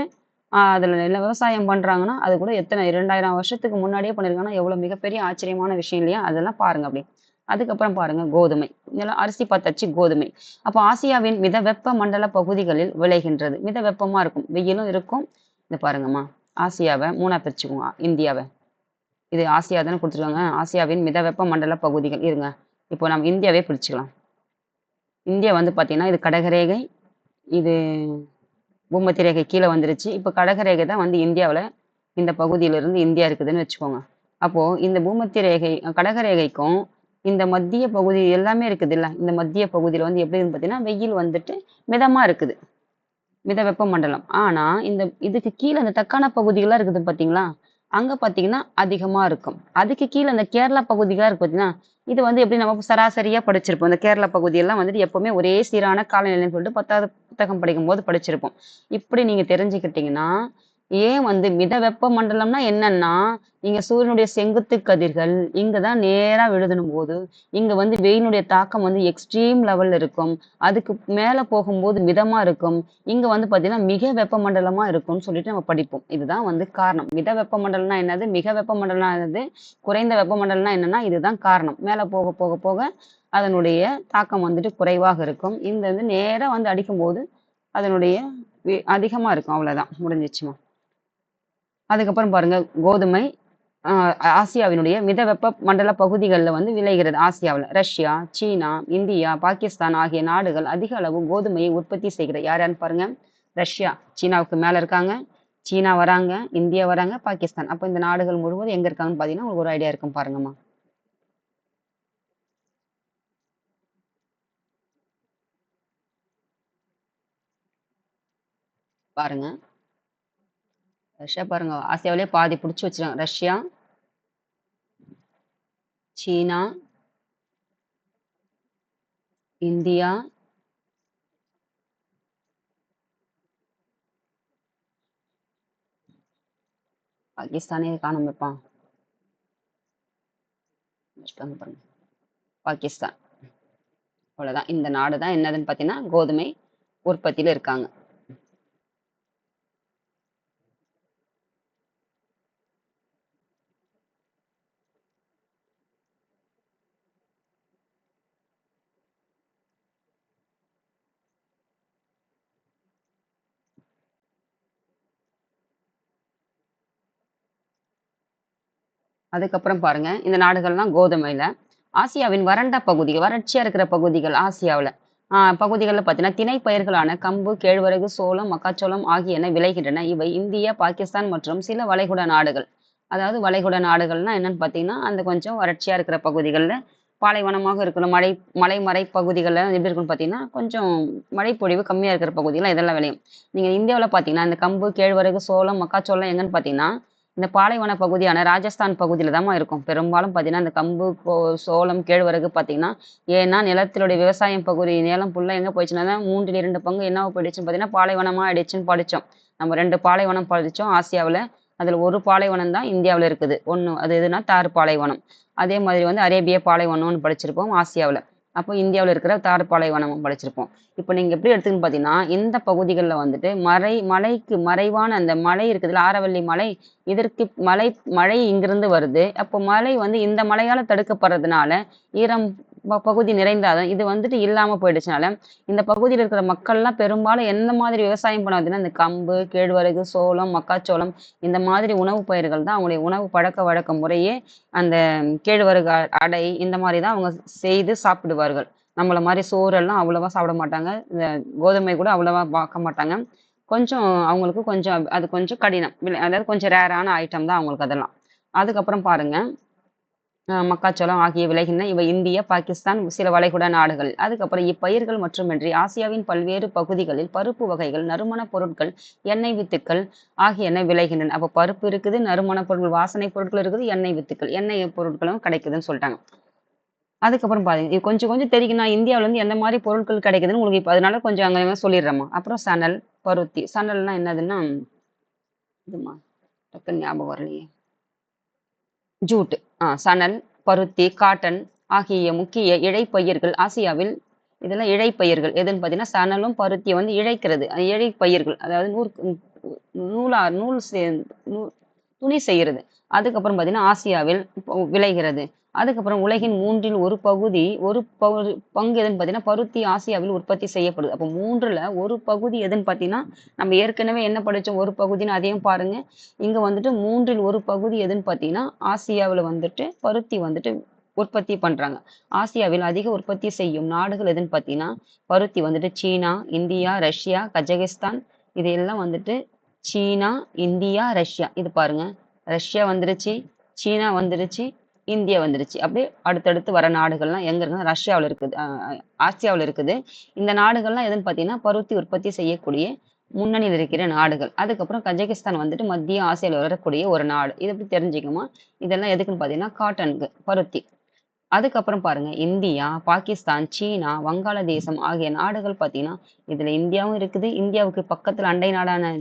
அதுல விவசாயம் பண்றாங்கன்னா, அது கூட எத்தனை 2000 வருஷத்துக்கு முன்னாடியே பண்ணியிருக்காங்கன்னா, எவ்வளவு மிகப்பெரிய ஆச்சரியமான விஷயம் இல்லையா? அதெல்லாம் பாருங்க அப்படி. அதுக்கப்புறம் பாருங்க கோதுமை. அரிசி பார்த்தாச்சு, கோதுமை. அப்ப ஆசியாவின் மிதவெப்ப மண்டல பகுதிகளில் விளைகின்றது. மித வெப்பமா இருக்கும். வெயிலும் இருக்கும். இத பாருங்கம்மா. ஆசியாவ 3ஆ பிரிச்சுக்குவோம். இந்தியாவ. இது ஆசியா தானே குடுத்துருக்காங்க. ஆசியாவின் மிதவெப்ப மண்டல பகுதிகள். இருங்க. இப்போ நம்ம இந்தியாவே பிரிச்சுக்கலாம். இந்தியா வந்து பார்த்தீங்கன்னா, இது கடகரேகை. இது பூமத்திய ரேகை கீழ வந்துருச்சு. இப்ப கடகரேகை தான் வந்து இந்தியாவுல இந்த பகுதியிலிருந்து இந்தியா இருக்குதுன்னு வச்சுக்கோங்க. அப்போ இந்த பூமத்திய ரேகை கடகரேகைக்கும் இந்த மத்திய பகுதி எல்லாமே இருக்குதுல்ல. இந்த மத்திய பகுதியில வந்து எப்படின்னு பார்த்தீங்கன்னா, வெயில் வந்துட்டு மிதமா இருக்குது. மித வெப்பமண்டலம். ஆனா, இதுக்கு கீழ இந்த தக்காண பகுதிகள்லாம் இருக்குது பார்த்தீங்களா? அங்க பார்த்தீங்கன்னா அதிகமா இருக்கும். அதுக்கு கீழ இந்த கேரளா பகுதிகள்லாம் இருக்கு பார்த்தீங்கன்னா, இது வந்து எப்படி நம்ம சராசரியா படிச்சிருப்போம். இந்த கேரளா பகுதியெல்லாம் வந்துட்டு எப்பவுமே ஒரே சீரான காலநிலைன்னு சொல்லிட்டு 10வது புத்தகம் படிக்கும்போது படிச்சிருப்போம். இப்படி நீங்க தெரிஞ்சுக்கிட்டீங்கன்னா, ஏன் வந்து மித வெப்பமண்டலம்னா என்னன்னா, நீங்க சூரியனுடைய செங்குத்து கதிர்கள் இங்க தான் நேரா விழுதுனும்போது, இங்க வந்து வெயிலினுடைய தாக்கம் வந்து எக்ஸ்ட்ரீம் லெவல்ல இருக்கும். அதுக்கு மேல போகும்போது மிதமா இருக்கும். இங்க வந்து பார்த்தீங்கன்னா, மிக வெப்பமண்டலமா இருக்கும்னு சொல்லிட்டு நம்ம படிப்போம். இதுதான் வந்து காரணம். மித வெப்பமண்டலம்னா என்னது? மிக வெப்பமண்டலம்னா என்னது? குறைந்த வெப்பமண்டலம்னா என்னன்னா, இதுதான் காரணம். மேல போக போக போக அதனுடைய தாக்கம் வந்துட்டு குறைவாக இருக்கும். இந்த வந்து நேரா வந்து அடிக்கும்போது, அதனுடைய அதிகமா இருக்கும். அவ்வளவுதான். முடிஞ்சிச்சும்மா. அதுக்கப்புறம் பாருங்க கோதுமை ஆசியாவினுடைய மிதவெப்ப மண்டல பகுதிகளில் வந்து விளைகிறது. ஆசியாவில் ரஷ்யா, சீனா, இந்தியா, பாகிஸ்தான் ஆகிய நாடுகள் அதிக அளவு கோதுமையை உற்பத்தி செய்கிறது. யார் யாருன்னு பாருங்க. ரஷ்யா சீனாவுக்கு மேல இருக்காங்க. சீனா வராங்க, இந்தியா வராங்க, பாகிஸ்தான். அப்ப இந்த நாடுகள் முழுவதும் எங்க இருக்காங்கன்னு பாத்தீங்கன்னா உங்களுக்கு ஒரு ஐடியா இருக்கும் பாருங்கம்மா. பாருங்க ரஷ்யா பாருங்க ஆசியாவிலே பாதி பிடிச்சி வச்சிருக்காங்க. ரஷ்யா, சீனா, இந்தியா, பாகிஸ்தானே காணாம இருப்பான். பாருங்க பாகிஸ்தான். அவ்வளவுதான். இந்த நாடு தான் என்னதுன்னு பாத்தீங்கன்னா கோதுமை உற்பத்தியில இருக்காங்க. அதுக்கப்புறம் பாருங்க இந்த நாடுகள்லாம் கோதுமையில ஆசியாவின் வறண்ட பகுதிகள் வறட்சியா இருக்கிற பகுதிகள் ஆசியாவில் பகுதிகளில் பார்த்தீங்கன்னா திணை பயிர்களான கம்பு கேழ்வரகு சோளம் மக்காச்சோளம் ஆகியன விளைகின்றன. இவை இந்தியா பாகிஸ்தான் மற்றும் சில வளைகுடா நாடுகள். அதாவது வளைகுடா நாடுகள்னா என்னன்னு பார்த்தீங்கன்னா அந்த கொஞ்சம் வறட்சியா இருக்கிற பகுதிகளில் பாலைவனமாக இருக்கணும். மலைமறை பகுதிகள்ல எப்படி இருக்குன்னு பார்த்தீங்கன்னா, கொஞ்சம் மழைப்பொழிவு கம்மியா இருக்கிற பகுதியில இதெல்லாம் விளையும். நீங்க இந்தியாவுல பார்த்தீங்கன்னா, இந்த கம்பு, கேழ்வரகு, சோளம், மக்காச்சோளம் எங்கன்னு பார்த்தீங்கன்னா, இந்த பாலைவன பகுதியான ராஜஸ்தான் பகுதியில தாம்மா இருக்கும். பெரும்பாலும் பார்த்தீங்கன்னா, இந்த கம்பு, சோளம், கேழ்வரகு பார்த்தீங்கன்னா, ஏன்னா நிலத்தினுடைய விவசாயம் பகுதி நிலம் ஃபுல்லா எங்க போயிடுச்சுன்னா, 3ல் 2 பங்கு என்னவா போயிடுச்சுன்னு பார்த்தீங்கன்னா, பாலைவனமா ஆயிடுச்சுன்னு படிச்சோம். நம்ம 2 பாலைவனம் படிச்சோம் ஆசியாவுல. அதுல ஒரு பாலைவனம் தான் இந்தியாவுல இருக்குது. ஒண்ணு அது எதுன்னா தார் பாலைவனம். அதே மாதிரி வந்து அரேபிய பாலைவனம்னு படிச்சிருப்போம் ஆசியாவுல. அப்போ இந்தியாவுல இருக்கிற தார் பாலைவனமும் படிச்சிருப்போம். இப்போ நீங்க எப்படி எடுத்துக்கன்னு பார்த்தீங்கன்னா, இந்த பகுதிகள்ல வந்துட்டு மலைக்கு மறைவான அந்த மலை இருக்குதுல்ல, ஆரவல்லி மலை, இதற்கு மழை இங்கிருந்து வருது. அப்போ மழை வந்து இந்த மழையால தடுக்கப்படுறதுனால, ஈரம் பகுதி நிறைந்தாலும் இது வந்துட்டு இல்லாம போயிடுச்சுனால, இந்த பகுதியில இருக்கிற மக்கள்லாம் பெரும்பாலும் எந்த மாதிரி விவசாயம் பண்ணுவாங்கன்னா, இந்த கம்பு, கேழ்வரகு, சோளம், மக்காச்சோளம் இந்த மாதிரி உணவு பயிர்கள் தான் அவங்களுடைய உணவு பழக்கவழக்க முறையே. அந்த கேழ்வரகு அடை இந்த மாதிரி தான் அவங்க செய்து சாப்பிடுவார்கள். நம்மள மாரி சோறெல்லாம் அவ்வளவா சாப்பிட மாட்டாங்க. இந்த கோதுமை கூட அவ்வளவா பார்க்க மாட்டாங்க. கொஞ்சம் அவங்களுக்கு கொஞ்சம் அது கொஞ்சம் கடினம். அதாவது கொஞ்சம் ரேரான ஐட்டம் தான் அவங்களுக்கு அதெல்லாம். அதுக்கப்புறம் பாருங்க, மக்காச்சோளம் ஆகிய விளைகின்றன. இவை இந்தியா, பாகிஸ்தான், சில வளைகுடா நாடுகள். அதுக்கப்புறம் இப்பயிர்கள் மட்டுமின்றி ஆசியாவின் பல்வேறு பகுதிகளில் பருப்பு வகைகள், நறுமணப் பொருட்கள், எண்ணெய் வித்துக்கள் ஆகியன விளைகின்றன. அப்போ பருப்பு இருக்குது, நறுமணப் பொருட்கள், வாசனை பொருட்கள் இருக்குது, எண்ணெய் வித்துக்கள், எண்ணெய் பொருட்களும் கிடைக்குதுன்னு சொல்லிட்டாங்க. அதுக்கப்புறம் பாருங்க, இது கொஞ்சம் கொஞ்சம் தெரியும். இந்தியாவுல இருந்து எந்த மாதிரி பொருட்கள் கிடைக்குதுன்னு உங்களுக்கு இப்ப அதனால கொஞ்சம் அங்க சொல்லிடுறேம்மா. அப்புறம் சணல், பருத்தி. சணல்னா என்னதுன்னா, இதுமா டக்குன்னு ஞாபகம் வரலையே. ஜூட். சணல், பருத்தி, காட்டன் ஆகிய முக்கிய இழைப்பயிர்கள் ஆசியாவில். இதெல்லாம் இழைப்பயிர்கள். எதுன்னு பார்த்தீங்கன்னா, சணலும் பருத்தியும் வந்து இழைக்கிறது. அது இழைப்பயிர்கள். அதாவது நூல் துணி செய்யறது. அதுக்கப்புறம் பார்த்தீங்கன்னா, ஆசியாவில் விளைகிறது. அதுக்கப்புறம் உலகின் 3ல் ஒரு பகுதி, பங்கு எதுன்னு பார்த்தீங்கன்னா, பருத்தி ஆசியாவில் உற்பத்தி செய்யப்படுது. அப்போ 3ல ஒரு பகுதி எதுன்னு பார்த்தீங்கன்னா, நம்ம ஏற்கனவே என்ன படிச்சோம் ஒரு பகுதின்னு அதையும் பாருங்க. இங்க வந்துட்டு 3ல் ஒரு பகுதி எதுன்னு பார்த்தீங்கன்னா, ஆசியாவுல வந்துட்டு பருத்தி வந்துட்டு உற்பத்தி பண்றாங்க. ஆசியாவில் அதிக உற்பத்தி செய்யும் நாடுகள் எதுன்னு பார்த்தீங்கன்னா, பருத்தி வந்துட்டு சீனா, இந்தியா, ரஷ்யா, கஜகஸ்தான். இது எல்லாம் வந்துட்டு சீனா, இந்தியா, ரஷ்யா. இது பாருங்க. ரஷ்யா வந்துருச்சு, சீனா வந்துருச்சு, இந்தியா வந்துருச்சு. அப்படியே அடுத்தடுத்து வர நாடுகள்லாம் எங்க இருக்குன்னா ரஷ்யாவுல இருக்குது, ஆசியாவுல இருக்குது. இந்த நாடுகள்லாம் எதுன்னு பார்த்தீங்கன்னா, பருத்தி உற்பத்தி செய்யக்கூடிய முன்னணியில் இருக்கிற நாடுகள். அதுக்கப்புறம் கஜகிஸ்தான் வந்துட்டு மத்திய ஆசியாவில் வரக்கூடிய ஒரு நாடு. இதை எப்படி தெரிஞ்சுக்கணுமா? இதெல்லாம் எதுக்குன்னு பார்த்தீங்கன்னா, காட்டனுக்கு, பருத்தி. அதுக்கப்புறம் பாருங்க, இந்தியா, பாகிஸ்தான், சீனா, வங்காளதேசம் ஆகிய நாடுகள் பார்த்தீங்கன்னா, இதுல இந்தியாவும் இருக்குது. இந்தியாவுக்கு பக்கத்துல அண்டை நாடான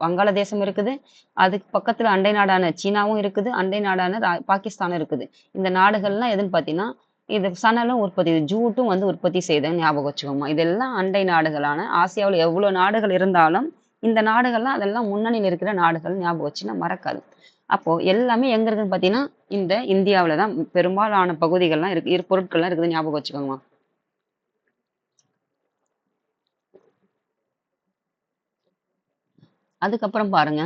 வங்காளதேசம் இருக்குது. அதுக்கு பக்கத்துல அண்டை நாடான சீனாவும் இருக்குது. அண்டை நாடான பாகிஸ்தானும் இருக்குது. இந்த நாடுகள்லாம் எதுன்னு பார்த்தீங்கன்னா, இது சணலும் உற்பத்தி, ஜூட்டும் வந்து உற்பத்தி செய்யுதுன்னு ஞாபகம் வச்சுக்கோங்க. இதெல்லாம் அண்டை நாடுகளான ஆசியாவுல எவ்வளவு நாடுகள் இருந்தாலும், இந்த நாடுகள்லாம் அதெல்லாம் முன்னணியில் இருக்கிற நாடுகள் ஞாபகம் வச்சுன்னா மறக்காது. அப்போ எல்லாமே எங்க இருக்குன்னு பார்த்தீங்கன்னா, இந்த இந்தியாவுல தான் பெரும்பாலான பகுதிகள்லாம் இருக்கு. பொருட்கள்லாம் இருக்குது ஞாபகம் வச்சுக்கோங்கம்மா. அதுக்கப்புறம் பாருங்க,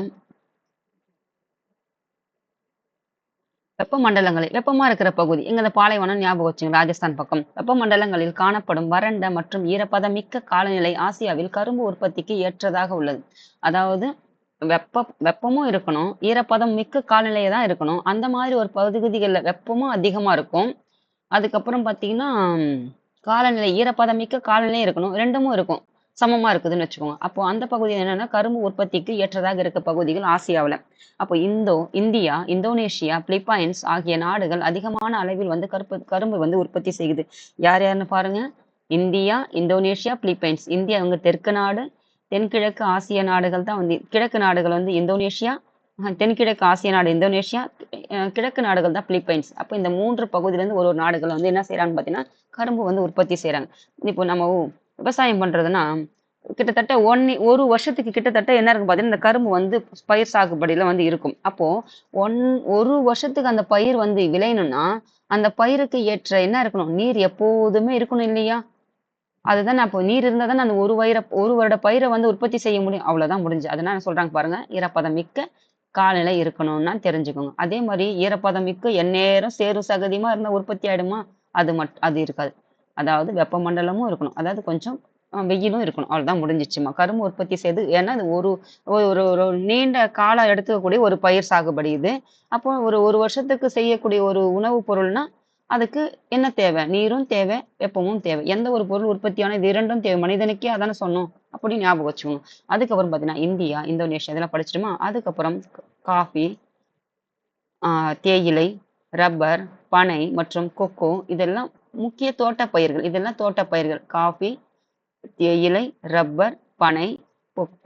வெப்பமண்டலங்களில் வெப்பமா இருக்கிற பகுதி எங்க இந்த பாலைவனம் ஞாபகம் வச்சுங்க, ராஜஸ்தான் பக்கம். வெப்பமண்டலங்களில் காணப்படும் வறண்ட மற்றும் ஈரப்பதமிக்க காலநிலை ஆசியாவில் கரும்பு உற்பத்திக்கு ஏற்றதாக உள்ளது. அதாவது வெப்பமும் இருக்கணும், ஈரப்பதம் மிக்க காலநிலையை தான் இருக்கணும். அந்த மாதிரி ஒரு பகுதிகளில் வெப்பமும் அதிகமா இருக்கும். அதுக்கப்புறம் பார்த்தீங்கன்னா, காலநிலை ஈரப்பதம் மிக்க காலநிலையும் இருக்கணும். 2ம் இருக்கும். சமமா இருக்குதுன்னு வச்சுக்கோங்க. அப்போ அந்த பகுதி என்னன்னா, கரும்பு உற்பத்திக்கு ஏற்றதாக இருக்க பகுதிகள் ஆசியாவுல. அப்போ இந்தியா, இந்தோனேஷியா, பிலிப்பைன்ஸ் ஆகிய நாடுகள் அதிகமான அளவில் வந்து கரும்பு வந்து உற்பத்தி செய்யுது. யார் யாருன்னு பாருங்க. India, Indonesia, Philippines. இந்தியா அவங்க தெற்கு நாடு. தென்கிழக்கு ஆசிய நாடுகள் தான் வந்து கிழக்கு நாடுகள் வந்து இந்தோனேஷியா, தென்கிழக்கு ஆசிய நாடு இந்தோனேஷியா, கிழக்கு நாடுகள் தான் பிலிப்பைன்ஸ். அப்போ இந்த 3 பகுதியிலேருந்து ஒரு நாடுகள் வந்து என்ன செய்யறாங்கன்னு பார்த்தீங்கன்னா, கரும்பு வந்து உற்பத்தி செய்யறாங்க. இப்போ நம்ம விவசாயம் பண்றதுன்னா, கிட்டத்தட்ட ஒரு வருஷத்துக்கு கிட்டத்தட்ட என்ன இருக்கும் பார்த்தீங்கன்னா, இந்த கரும்பு வந்து பயிர் சாகுபடியில வந்து இருக்கும். அப்போ ஒரு வருஷத்துக்கு அந்த பயிர் வந்து விளையணும்னா, அந்த பயிருக்கு ஏற்ற என்ன இருக்கணும்? நீர் எப்போதுமே இருக்கணும் இல்லையா? அதுதான் அப்போ நீர் இருந்தா தானே அந்த ஒரு வருட பயிரை வந்து உற்பத்தி செய்ய முடியும். அவ்வளவுதான் முடிஞ்சு. அதனால சொல்றாங்க பாருங்க, ஈரப்பதம் மிக்க காலநிலை இருக்கணும்னா தெரிஞ்சுக்கோங்க. அதே மாதிரி ஈரப்பதம் மிக்க எந்நேரம் சேறு சகதியுமா இருந்தா உற்பத்தி ஆயிடுமா? அது இருக்காது. அதாவது வெப்பமண்டலமும் இருக்கணும். அதாவது கொஞ்சம் வெயிலும் இருக்கணும். அவ்வளவுதான் முடிஞ்சிச்சுமா. கரும்பு உற்பத்தி செய்து, ஏன்னா அது ஒரு ஒரு ஒரு நீண்ட காலம் எடுத்துக்கக்கூடிய ஒரு பயிர் சாகுபடி இது. அப்போ ஒரு வருஷத்துக்கு செய்யக்கூடிய ஒரு உணவுப் பொருள்னா, அதுக்கு என்ன தேவை? நீரும் தேவை, வெப்பமும் தேவை. எந்த ஒரு பொருள் உற்பத்தியான இது 2ம் தேவை. மனிதனுக்கே அதானே சொன்னோம். அப்படி ஞாபகம் வச்சுக்கணும். அதுக்கப்புறம் பார்த்தீங்கன்னா, இந்தியா, இந்தோனேஷியா இதெல்லாம் படிச்சிட்டோமா? அதுக்கப்புறம் காஃபி, தேயிலை, ரப்பர், பனை மற்றும் கொக்கோ இதெல்லாம் முக்கிய தோட்டப்பயிர்கள். இதெல்லாம் தோட்டப்பயிர்கள். காஃபி, தேயிலை, ரப்பர், பனை,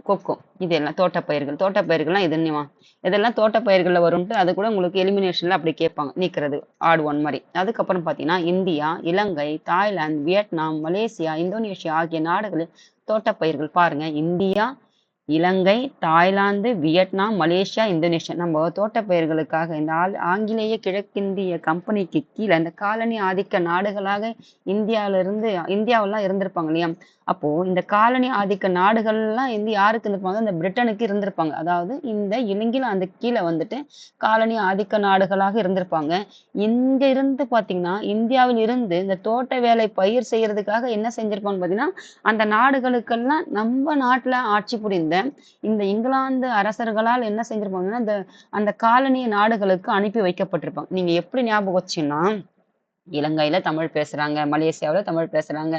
கொக்கோ இதெல்லாம் தோட்டப்பயிர்கள். தோட்டப்பயிர்கள்லாம் இதுன்னுமா இதெல்லாம் தோட்டப்பயிர்கள்ல வரும்ட்டு அது கூட உங்களுக்கு எலிமினேஷன்ல அப்படி கேட்பாங்க. நீக்கிறது ஆட் ஒன் மாதிரி. அதுக்கப்புறம் பார்த்தீங்கன்னா இந்தியா, இலங்கை, தாய்லாந்து, வியட்நாம், மலேசியா, இந்தோனேஷியா ஆகிய நாடுகளில் தோட்டப்பயிர்கள் பாருங்க. இந்தியா, இலங்கை, தாய்லாந்து, வியட்நாம், மலேசியா, இந்தோனேஷியா நம்ம தோட்டப்பயிர்களுக்காக இந்த ஆங்கிலேய கிழக்கிந்திய கம்பெனிக்கு கீழே இந்த காலனி ஆதிக்க நாடுகளாக இந்தியாவெல்லாம் இருந்திருப்பாங்க இல்லையா? அப்போ இந்த காலனி ஆதிக்க நாடுகள்லாம் யாருக்கு இருந்திருப்பாங்க? இந்த பிரிட்டனுக்கு இருந்திருப்பாங்க. அதாவது இந்த இங்கிலாந்து கீழே வந்துட்டு காலனி ஆதிக்க நாடுகளாக இருந்திருப்பாங்க. இங்க இருந்து பாத்தீங்கன்னா இந்தியாவில் இருந்து இந்த தோட்ட வேலை பயிர் செய்யறதுக்காக என்ன செஞ்சிருப்பாங்க பாத்தீங்கன்னா அந்த நாடுகளுக்கெல்லாம் நம்ம நாட்டுல ஆட்சி புரிந்த இந்த இங்கிலாந்து அரசர்களால் என்ன செஞ்சிருப்பாங்கன்னா அந்த காலனிய நாடுகளுக்கு அனுப்பி வைக்கப்பட்டிருப்பாங்க. நீங்க எப்படி ஞாபகம் வச்சீங்கன்னா இலங்கையில தமிழ் பேசுறாங்க, மலேசியாவுல தமிழ் பேசுறாங்க,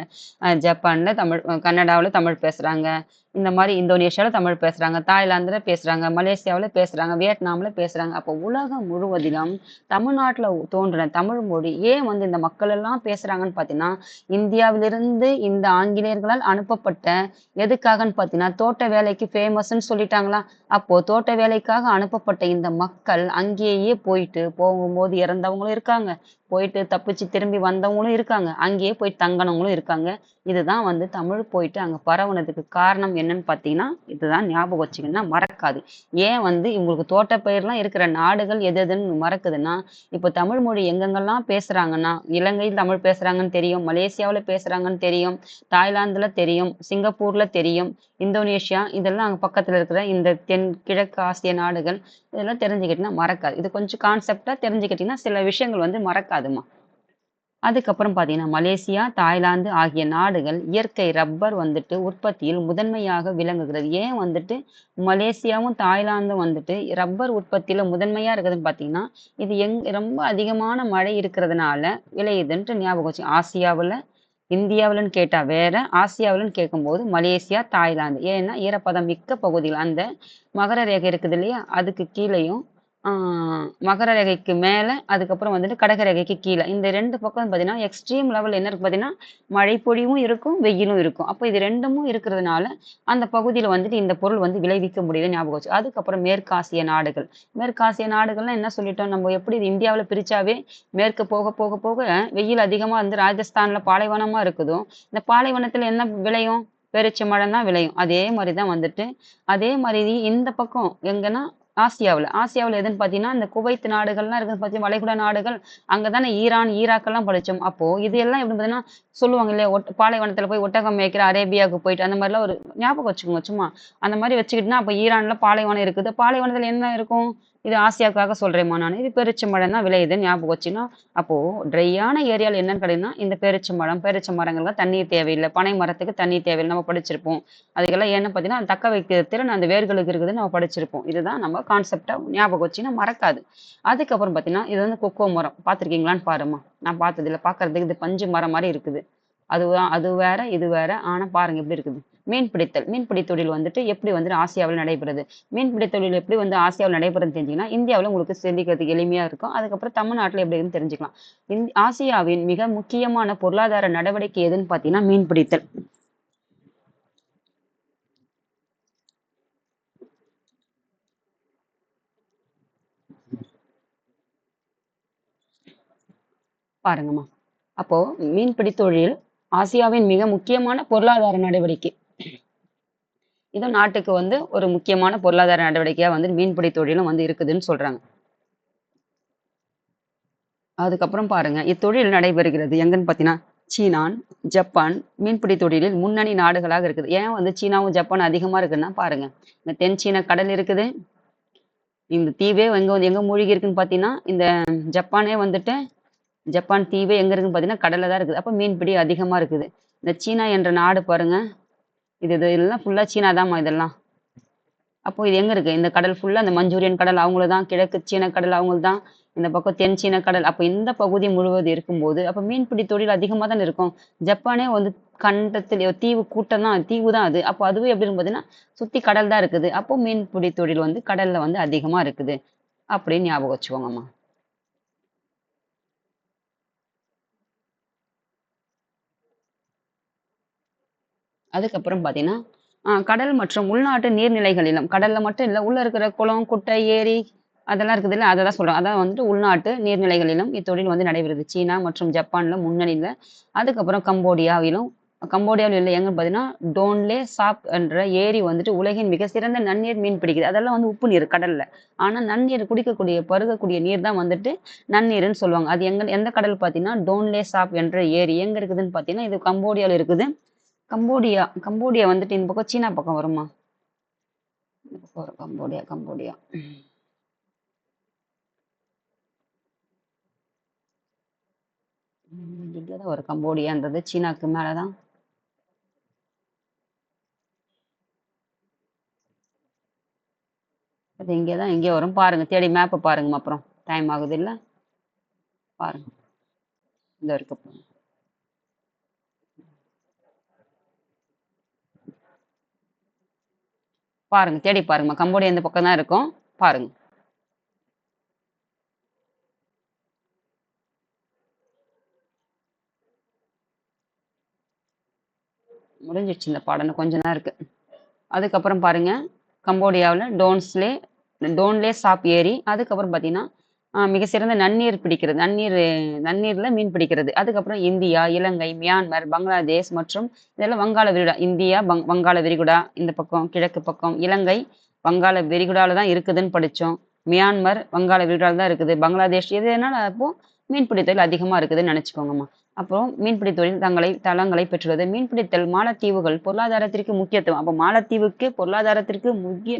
ஜப்பான்ல தமிழ், கனடாவுல தமிழ் பேசுறாங்க, இந்த மாதிரி இந்தோனேஷியால தமிழ் பேசுறாங்க, தாய்லாந்துல பேசுறாங்க, மலேசியாவுல பேசுறாங்க, வியட்நாம்ல பேசுறாங்க. அப்போ உலகம் முழுவதிலும் தமிழ்நாட்டுல தோன்றின தமிழ் மொழி ஏன் இந்த மக்கள் எல்லாம் பேசுறாங்கன்னு பாத்தீங்கன்னா இந்தியாவிலிருந்து இந்த ஆங்கிலேயர்களால் அனுப்பப்பட்ட எதுக்காகன்னு பாத்தீங்கன்னா தோட்ட வேலைக்கு ஃபேமஸ்ன்னு சொல்லிட்டாங்களா? அப்போ தோட்ட வேலைக்காக அனுப்பப்பட்ட இந்த மக்கள் அங்கேயே போகும்போது இறந்தவங்களும் இருக்காங்க, போயிட்டு தப்பிச்சு திரும்பி வந்தவங்களும் இருக்காங்க, அங்கேயே போய் தங்கினவங்களும் இருக்காங்க. இதுதான் தமிழ் போயிட்டு அங்க பரவுனதுக்கு காரணம் என்னன்னு பாத்தீங்கன்னா இதுதான். ஞாபகம் வச்சுக்கணும்னா மறக்காது. ஏன் இவங்களுக்கு தோட்டப்பயிர்லாம் இருக்கிற நாடுகள் எது எதுன்னு மறக்குதுன்னா இப்போ தமிழ் மொழி எங்கெங்கெல்லாம் பேசுறாங்கன்னா இலங்கையில் தமிழ் பேசுறாங்கன்னு தெரியும், மலேசியாவுல பேசுறாங்கன்னு தெரியும், தாய்லாந்துல தெரியும், சிங்கப்பூர்ல தெரியும், இந்தோனேஷியா இதெல்லாம் அங்க பக்கத்துல இருக்கிற இந்த கிழக்கு ஆசிய நாடுகள் இதெல்லாம் தெரிஞ்சுக்கிட்டீங்கன்னா மறக்காது. இது கொஞ்சம் கான்செப்டா தெரிஞ்சுக்கிட்டீங்கன்னா சில விஷயங்கள் மறக்காதுமா. அதுக்கப்புறம் பார்த்தீங்கன்னா மலேசியா, தாய்லாந்து ஆகிய நாடுகள் இயற்கை ரப்பர் உற்பத்தியில் முதன்மையாக விளங்குகிறது. ஏன் மலேசியாவும் தாய்லாந்தும் ரப்பர் உற்பத்தியில முதன்மையா இருக்குதுன்னு பார்த்தீங்கன்னா இது ரொம்ப அதிகமான மழை இருக்கிறதுனால விளையுதுன்ட்டு ஞாபகம் வச்சு. ஆசியாவில் இந்தியாவிலன்னு கேட்டா வேற, ஆசியாவிலன்னு கேட்கும்போது மலேசியா, தாய்லாந்து. ஏன்னா ஈரப்பதம் மிக்க பகுதிகள் அந்த மகர ரேகை இருக்குது இல்லையா? அதுக்கு கீழேயும் மகர ரேகைக்கு மேல அதுக்கப்புறம் கடக ரேகைக்கு கீழே இந்த 2 பக்கம் பார்த்தீங்கன்னா எக்ஸ்ட்ரீம் லெவல் என்ன இருக்கு பார்த்தீங்கன்னா மழை பொழிவும் இருக்கும், வெயிலும் இருக்கும். அப்போ இது 2மும் இருக்கிறதுனால அந்த பகுதியில இந்த பொருள் விளைவிக்க முடியுது ஞாபகம் வச்சு. அதுக்கப்புறம் மேற்காசிய நாடுகள். மேற்காசிய நாடுகள்லாம் என்ன சொல்லிட்டோம் நம்ம? எப்படி இந்தியாவுல பிரிச்சாவே மேற்கு போக போக போக வெயில் அதிகமா ராஜஸ்தான்ல பாலைவனமா இருக்குதோ இந்த பாலைவனத்துல என்ன விளையும்? பெருச்சம்பழம் தான் விளையும். அதே மாதிரிதான் அதே மாதிரி இந்த பக்கம் எங்கன்னா ஆசியாவுல எதுன்னு பார்த்தீங்கன்னா இந்த குவைத் நாடுகள்லாம் இருக்குது பார்த்தீங்கன்னா வளைகுடா நாடுகள் அங்கதானே ஈரான், ஈராக்கெல்லாம் படிச்சோம். அப்போ இது எல்லாம் எப்படி பார்த்தீங்கன்னா சொல்லுவாங்க இல்லையா பாலைவனத்துல போய் ஒட்டகம் மேய்க்கிற அரேபியாவுக்கு போயிட்டு அந்த மாதிரிலாம் ஒரு ஞாபகம் வச்சுக்கோங்க சும்மா. அந்த மாதிரி வச்சுக்கிட்டுனா அப்போ ஈரான்ல பாலைவனம் இருக்குது. பாலைவனத்துல என்ன இருக்கும்? இது ஆசியாவுக்காக சொல்றேம்மா நான். இது பெருச்சம்பழம் தான் விளையுதுன்னு ஞாபகம் வச்சுன்னா அப்போ ட்ரையான ஏரியால என்னன்னு கேட்டீங்கன்னா இந்த பேரிச்ச மரங்கள்லாம் தண்ணீர் தேவையில்லை, பனை மரத்துக்கு தண்ணீர் தேவையில்லை நம்ம படிச்சிருப்போம். அதுக்கெல்லாம் என்ன பார்த்தீங்கன்னா தக்க வைக்கிற திறன் அந்த வேர்களுக்கு இருக்குதுன்னு நம்ம படிச்சிருப்போம். இதுதான் நம்ம கான்செப்டா ஞாபகம் வச்சுன்னா மறக்காது. அதுக்கப்புறம் பார்த்தீங்கன்னா இது கொக்கோ மரம் பார்த்துருக்கீங்களான்னு பாருமா. நான் பார்த்ததில்ல, பார்க்கறதுக்கு இது பஞ்சு மரம் மாதிரி இருக்குது. அது வேற இது வேற. ஆனா பாருங்க எப்படி இருக்குது. மீன்பிடி தொழில் எப்படி ஆசியாவில் நடைபெறுது. மீன்பிடி தொழில் எப்படி ஆசியாவில் நடைபெறுதுன்னு தெரிஞ்சுங்கன்னா இந்தியாவில் உங்களுக்கு சிந்திக்கிறதுக்கு எளிமையா இருக்கும். அதுக்கப்புறம் தமிழ்நாட்டுல எப்படின்னு தெரிஞ்சுக்கலாம். ஆசியாவின் மிக முக்கியமான பொருளாதார நடவடிக்கை எதுன்னு பார்த்தீங்கன்னா மீன்பிடித்தல். பாருங்கம்மா. அப்போ மீன்பிடி தொழில் ஆசியாவின் மிக முக்கியமான பொருளாதார நடவடிக்கை. இது நாட்டுக்கு ஒரு முக்கியமான பொருளாதார நடவடிக்கையா மீன்பிடி தொழிலும் இருக்குதுன்னு சொல்றாங்க. அதுக்கப்புறம் பாருங்க இத்தொழில் நடைபெறுகிறது எங்கன்னு பார்த்தீங்கன்னா சீனான், ஜப்பான் மீன்பிடி தொழிலில் முன்னணி நாடுகளாக இருக்குது. ஏன் சீனாவும் ஜப்பான் அதிகமா இருக்குன்னா பாருங்க இந்த தென் சீன கடல் இருக்குது. இந்த தீவே எங்க மூழ்கி இருக்குன்னு பார்த்தீங்கன்னா இந்த ஜப்பானே ஜப்பான் தீவே எங்க இருக்குன்னு பார்த்தீங்கன்னா கடல்ல தான் இருக்குது. அப்போ மீன்பிடி அதிகமா இருக்குது. இந்த சீனா என்ற நாடு பாருங்க இதெல்லாம் ஃபுல்லா சீனா தான்மா இதெல்லாம். அப்போ இது எங்க இருக்கு? இந்த கடல் ஃபுல்லா இந்த மஞ்சூரியன் கடல் அவங்களுதான், கிழக்கு சீன கடல் அவங்களுதான், இந்த பக்கம் தென் சீன கடல். அப்ப இந்த பகுதி முழுவதும் இருக்கும்போது அப்ப மீன்பிடி தொழில் அதிகமா தானே இருக்கும். ஜப்பானே வந்து கண்டத்துல தீவு கூட்டம் தான், தீவு தான் அது. அப்போ அதுவே எப்படி இருக்கும் பார்த்தீங்கன்னா சுத்தி கடல் தான் இருக்குது. அப்போ மீன்பிடி தொழில் வந்து கடல்ல வந்து அதிகமா இருக்குது அப்படின்னு ஞாபகம் வச்சுக்கோங்கம்மா. அதுக்கப்புறம் பார்த்தீங்கன்னா கடல் மற்றும் உள்நாட்டு நீர்நிலைகளிலும் கடல்ல மட்டும் இல்லை, உள்ள இருக்கிற குளம், குட்டை, ஏரி அதெல்லாம் இருக்குது இல்லை, அதை தான் சொல்கிறோம். அதான் வந்துட்டு உள்நாட்டு நீர்நிலைகளிலும் இத்தொழில் வந்து நடைபெறுது. சீனா மற்றும் ஜப்பான்ல முன்னணியில். அதுக்கப்புறம் கம்போடியாவில் இல்லை எங்கன்னு பார்த்தீங்கன்னா டோன்லே சாப் என்ற ஏரி வந்துட்டு உலகின் மிக சிறந்த நன்னீர் மீன் பிடிக்குது. அதெல்லாம் வந்து உப்பு நீர் கடல்ல. ஆனால் நன்னீர் குடிக்கக்கூடிய பருகக்கூடிய நீர் தான் வந்துட்டு நன்னீர்னு சொல்லுவாங்க. அது எந்த கடல் பார்த்தீங்கன்னா டோன்லே சாப் என்ற ஏரி எங்க இருக்குதுன்னு பார்த்தீங்கன்னா இது கம்போடியாவில் இருக்குது. கம்போடியா கம்போடியா வந்துட்டு இந்த பக்கம் சீனா பக்கம் வருமா? இந்த பக்கம் வரும் கம்போடியா. கம்போடியா இங்கதான் வரும். கம்போடியான்றது சீனாக்கு மேலதான். அது இங்கேதான் இங்கே வரும். பாருங்க, தேடி மேப்பை பாருங்கம்மா. அப்புறம் டைம் ஆகுது இல்ல, பாருங்க. இந்த இருக்கு பாருங்க, தேடி பாருங்கம்மா. கம்போடியா இந்த பக்கம் தான் இருக்கும், பாருங்க. முடிஞ்சிடுச்சு இந்த பாடம், இன்னும் கொஞ்சம் தான் இருக்கு. அதுக்கப்புறம் பாருங்க, கம்போடியாவில் டோன்லே சாப் ஏரி. அதுக்கப்புறம் பார்த்தீங்கன்னா மிக சிறந்த நன்னீர் பிடிக்கிறது, நன்னீர்ல மீன் பிடிக்கிறது. அதுக்கப்புறம் இந்தியா, இலங்கை, மியான்மர், பங்களாதேஷ் மற்றும் இதெல்லாம் வங்காள விரிகுடா. இந்தியா வங்காள விரிகுடா இந்த பக்கம் கிழக்கு பக்கம், இலங்கை வங்காள விரிகுடால தான் இருக்குதுன்னு படித்தோம். மியான்மர் வங்காள விரிகுடால தான் இருக்குது. பங்களாதேஷ் இது என்னால் அப்போ மீன்பிடி தொழில் அதிகமாக இருக்குதுன்னு நினச்சிக்கோங்கம்மா. அப்புறம் மீன்பிடி தொழில் தளங்களை பெற்றுள்ளது. மீன்பிடித்தல் மாலத்தீவுகள் பொருளாதாரத்திற்கு முக்கியத்துவம். அப்போ மாலத்தீவுக்கு பொருளாதாரத்திற்கு